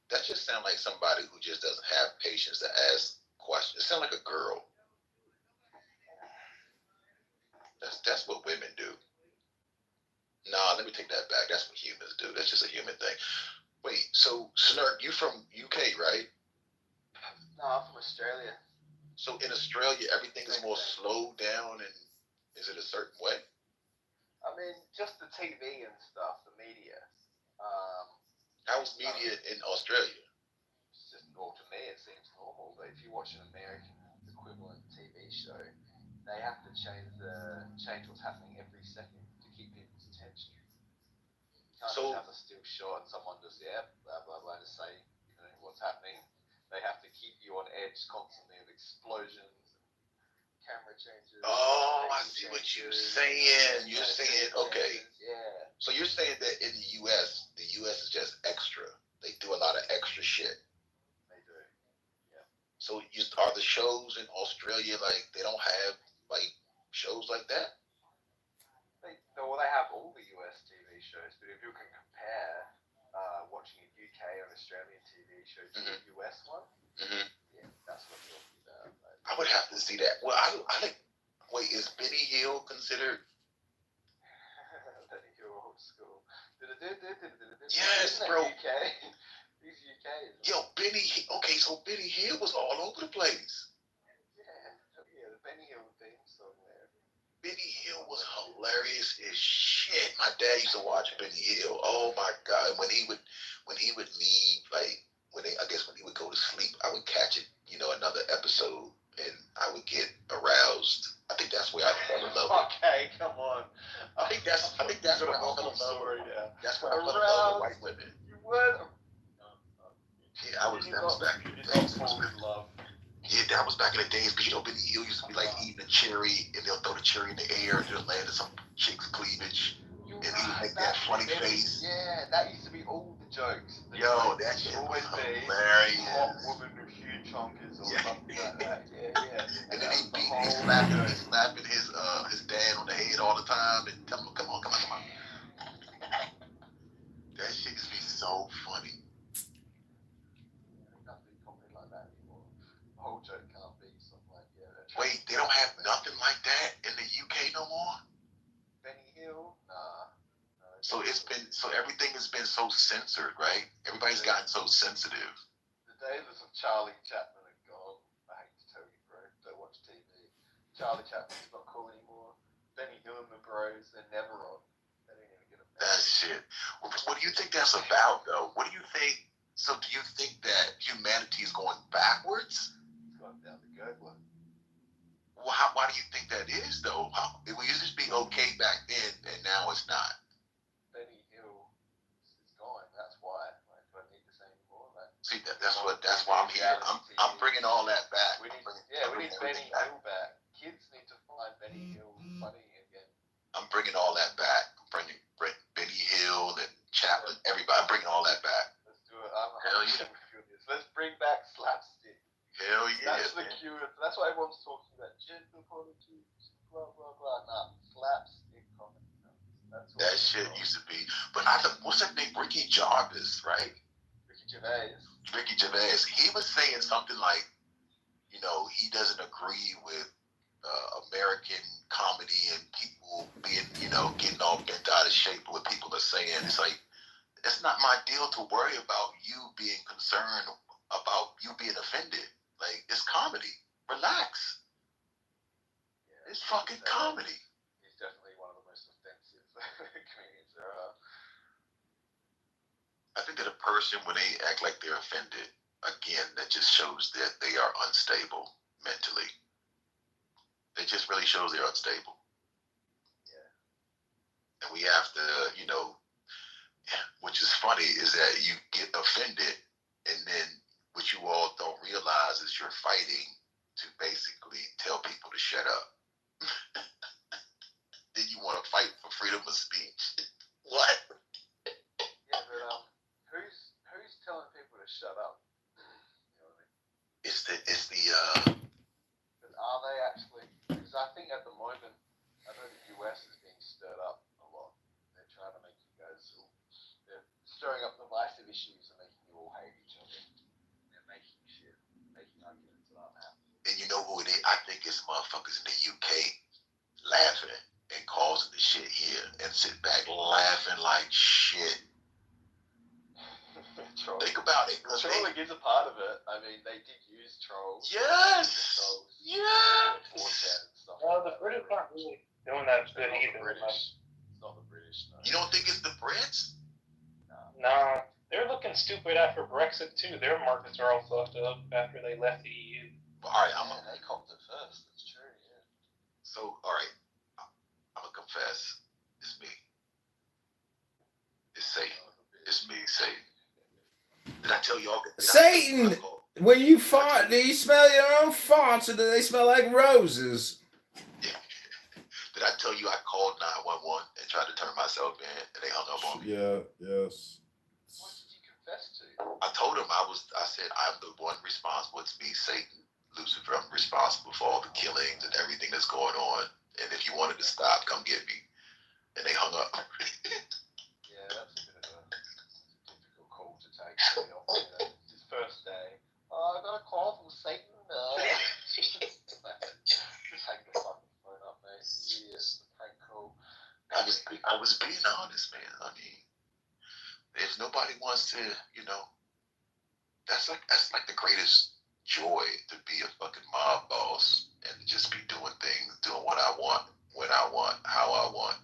That just sounds like somebody who just doesn't have patience to ask questions. It sounds like a girl. That's what women do. Nah, let me take that back. That's what humans do. That's just a human thing. Wait, so Snurk, you from UK, right? No, I'm from Australia. So in Australia, everything is more slowed down, and is it a certain way? I mean, just the TV and stuff, the media. How's media in Australia? It's just, well, to me it seems normal, but if you watch an American equivalent TV show, they have to change what's happening every second to keep people's attention. You can't just have a still shot and someone just blah blah blah to say what's happening. They have to keep you on edge constantly with explosions and camera changes. Oh, I see what you're saying. You're saying, okay. Yeah. So you're saying that in the U.S. is just extra. They do a lot of extra shit. They do. Yeah. So are the shows in Australia like they don't have like shows like that? They have all the US TV shows, but if you can compare watching a UK or Australian TV show to the US one, yeah, that's what you're talking about. Like, I would have to see that. Well, I like. Wait, is Benny Hill considered? Benny Hill old school. Yes, bro. He's UK. Yo, Benny. Okay, so Benny Hill was all over the place. Yeah, the Benny Hill theme song there. Benny Hill was hilarious as shit. My dad used to watch Benny Hill. Oh my God! When he would leave, like when he would go to sleep, I would catch it, another episode, and I would get aroused. I think that's where I fell in love. Okay, come on. I think that's where I fell in love. That's where I fell in love with white women. You were. Yeah, that was back in the days. Yeah, that was back in the days, because Benny Hill used to be like eating a cherry, and they'll throw the cherry in the air, and it'll land in some chick's cleavage, and he would make that funny face. Yeah, that used to be all the jokes. Yo, that shit was hilarious. Hot woman with huge chonkers or something like that. Yeah. And then he's slapping his dad on the head all the time, and tell him, come on. That shit used to be so funny. Wait, they don't have nothing like that in the UK no more? Benny Hill, nah. So everything has been so censored, right? Everybody's gotten so sensitive. The days of Charlie Chaplin are gone. I hate to tell you, bro. Don't watch TV. Charlie Chaplin's not cool anymore. Benny Hill and the Bros, they're never on. They don't even get a message. That shit. What do you think that's about, though? What do you think? So do you think that humanity is going backwards? It's gone down the good one. Well, why do you think that is, though? It used to be okay back then, and now it's not. Benny Hill is gone. That's why. Like, do I need to say anymore? Like, see, that's why I'm here. I'm bringing all that back. We need Benny Hill back. Kids need to find Benny Hill funny again. I'm bringing all that back. I'm bringing Benny Hill and Chaplin, everybody. I'm bringing all that back. Let's do it. I'm Hell yeah. Let's bring back slapstick. Hell yeah. That's the cure. That's why everyone's talking about gentle politics, blah blah blah. Nah, slapstick comedy. That's what that shit used to be. But I thought, what's that name? Ricky Jarvis, right? Ricky Gervais. He was saying something like, he doesn't agree with American comedy and people being, getting all bent out of shape with what people are saying. It's like, it's not my deal to worry about you being concerned about you being offended. Like, it's comedy. Relax. Yeah, it's fucking comedy. He's definitely one of the most offensive comedians there are. I think that a person, when they act like they're offended, again, that just shows that they are unstable mentally. It just really shows they're unstable. Yeah. And we have to, which is funny, is that you get offended, and then what you all don't realize is you're fighting to basically tell people to shut up. Then you want to fight for freedom of speech. What? Yeah, but who's telling people to shut up? You know what I mean? It's the But are they actually? Because I think at the moment, I know the US is being stirred up a lot. They're trying to make you guys. They're stirring up divisive issues and making you all hate each other. They're making arguments that aren't happening. And you know who it is? I think it's motherfuckers in the UK laughing and causing the shit here and sit back laughing like shit. Think about it. Trolling is a part of it. I mean, they did use trolls. Yes. Yes. Well, the British aren't really doing that good either. British. It's not the British. No. You don't think it's the Brits? No. They're looking stupid after Brexit too. Their markets are all fucked up after they left the EU. All right, they copped it first. That's true. Yeah. So, all right, I'm gonna confess. It's me. It's Satan. It's me, Satan. Did I tell y'all? Satan! When you fart, do you smell your own farts, or do they smell like roses? Yeah. Did I tell you I called 911 and tried to turn myself in, and they hung up on me? Yeah. Yes. What did you confess to? I told him I said I'm the one responsible. It's me, Satan, Lucifer. I'm responsible for all the killings and everything that's going on. And if you wanted to stop, come get me. And they hung up. Yeah, that's a bit of a difficult call to take. His first day. Oh, I got a call from Satan. Just hang the fucking phone up, mate. Yes, the prank call. I was being honest, man. I mean, if nobody wants to, that's like the greatest joy, to be a fucking mob boss and just be doing things, doing what I want, when I want, how I want,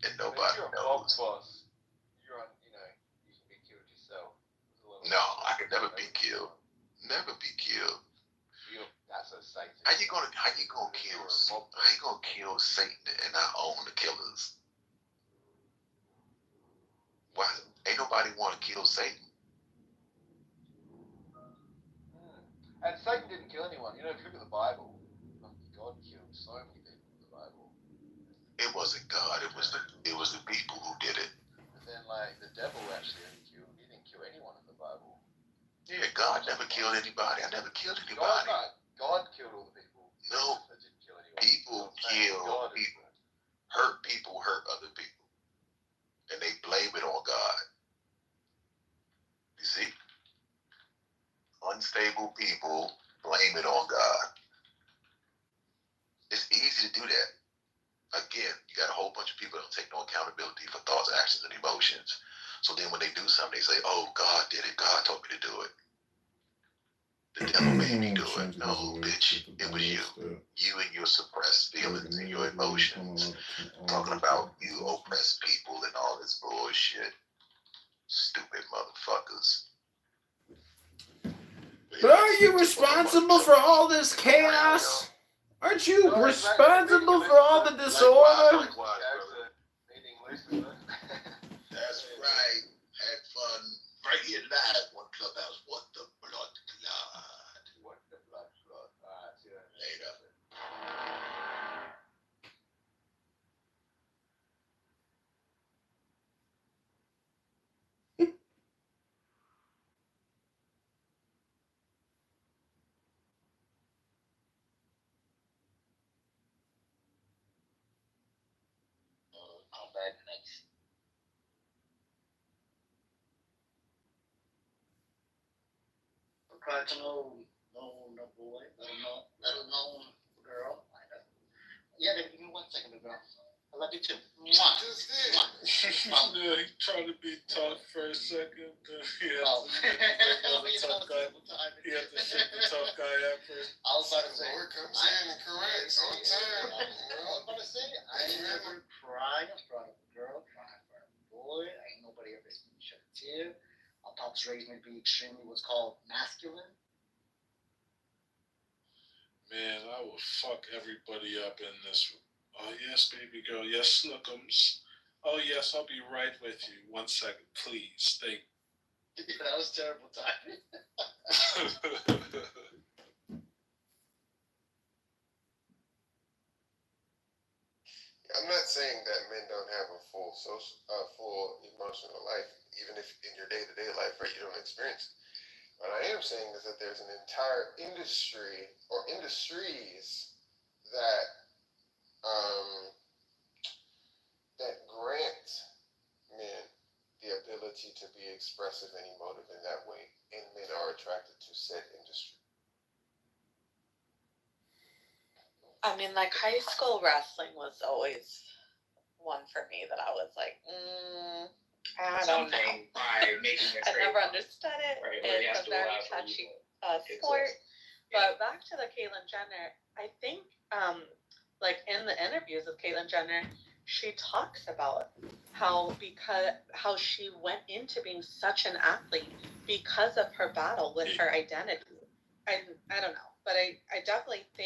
and nobody knows. If you're a mob boss, you can be killed yourself. No, I could never be killed. Never be killed. That's a Satan. How you gonna kill Satan and not own the killers? Why ain't nobody want to kill Satan? And Satan didn't kill anyone. If you look at the Bible, God killed so many people in the Bible. It wasn't God. It was the people who did it. And then the devil actually killed. He didn't kill anyone in the Bible. Yeah, God never killed anybody. I never killed anybody. God killed all the people. No. Didn't kill anyone. People kill people. Hurt people hurt other people. And they blame it on God. You see? Unstable people blame it on God. It's easy to do that. Again, You got a whole bunch of people that don't take no accountability for thoughts, actions, and emotions. So then when they do something, they say, "Oh, God did it. God told me to do it. The devil made me do it." No, bitch, it was you. You and your suppressed feelings and your emotions. Talking about you oppressed people and all this bullshit. Stupid motherfuckers. But aren't you responsible for all this chaos? Aren't you responsible for all the disorder? Likewise, brother. That's right. Had fun right here live on Clubhouse. What the blood clot. What the blood clot. Later. How bad next? Cried to no boy, let alone girl. Yeah, give me 1 second, girl. I love you too. Mwah. Just did. Yeah, he tried to be tough for a second. He had to shake the tough guy at first. I was about to say, Lord comes in and corrects on time. I was about to say, I ain't never cried in front of a girl, crying in front of a boy. Ain't nobody ever seen me shed a tear. My pops raised me to be extremely what's called masculine. Man, I will fuck everybody up in this. Oh, yes, baby girl. Yes, Snookums. Oh, yes, I'll be right with you. 1 second, please. Thank you. That was terrible timing. I'm not saying that men don't have a full emotional life, even if in your day-to-day life, right, you don't experience it. What I am saying is that there's an entire industry or industries that that grant men the ability to be expressive and emotive in that way, and men are attracted to said industry. I mean, like, high school wrestling was always one for me that I was like, I don't know. By making it I never understood it. Right, it's a very touchy sport. But back to the Caitlyn Jenner, I think, like, in the interviews with Caitlyn Jenner, she talks about how she went into being such an athlete because of her battle with her identity. I don't know, but I definitely think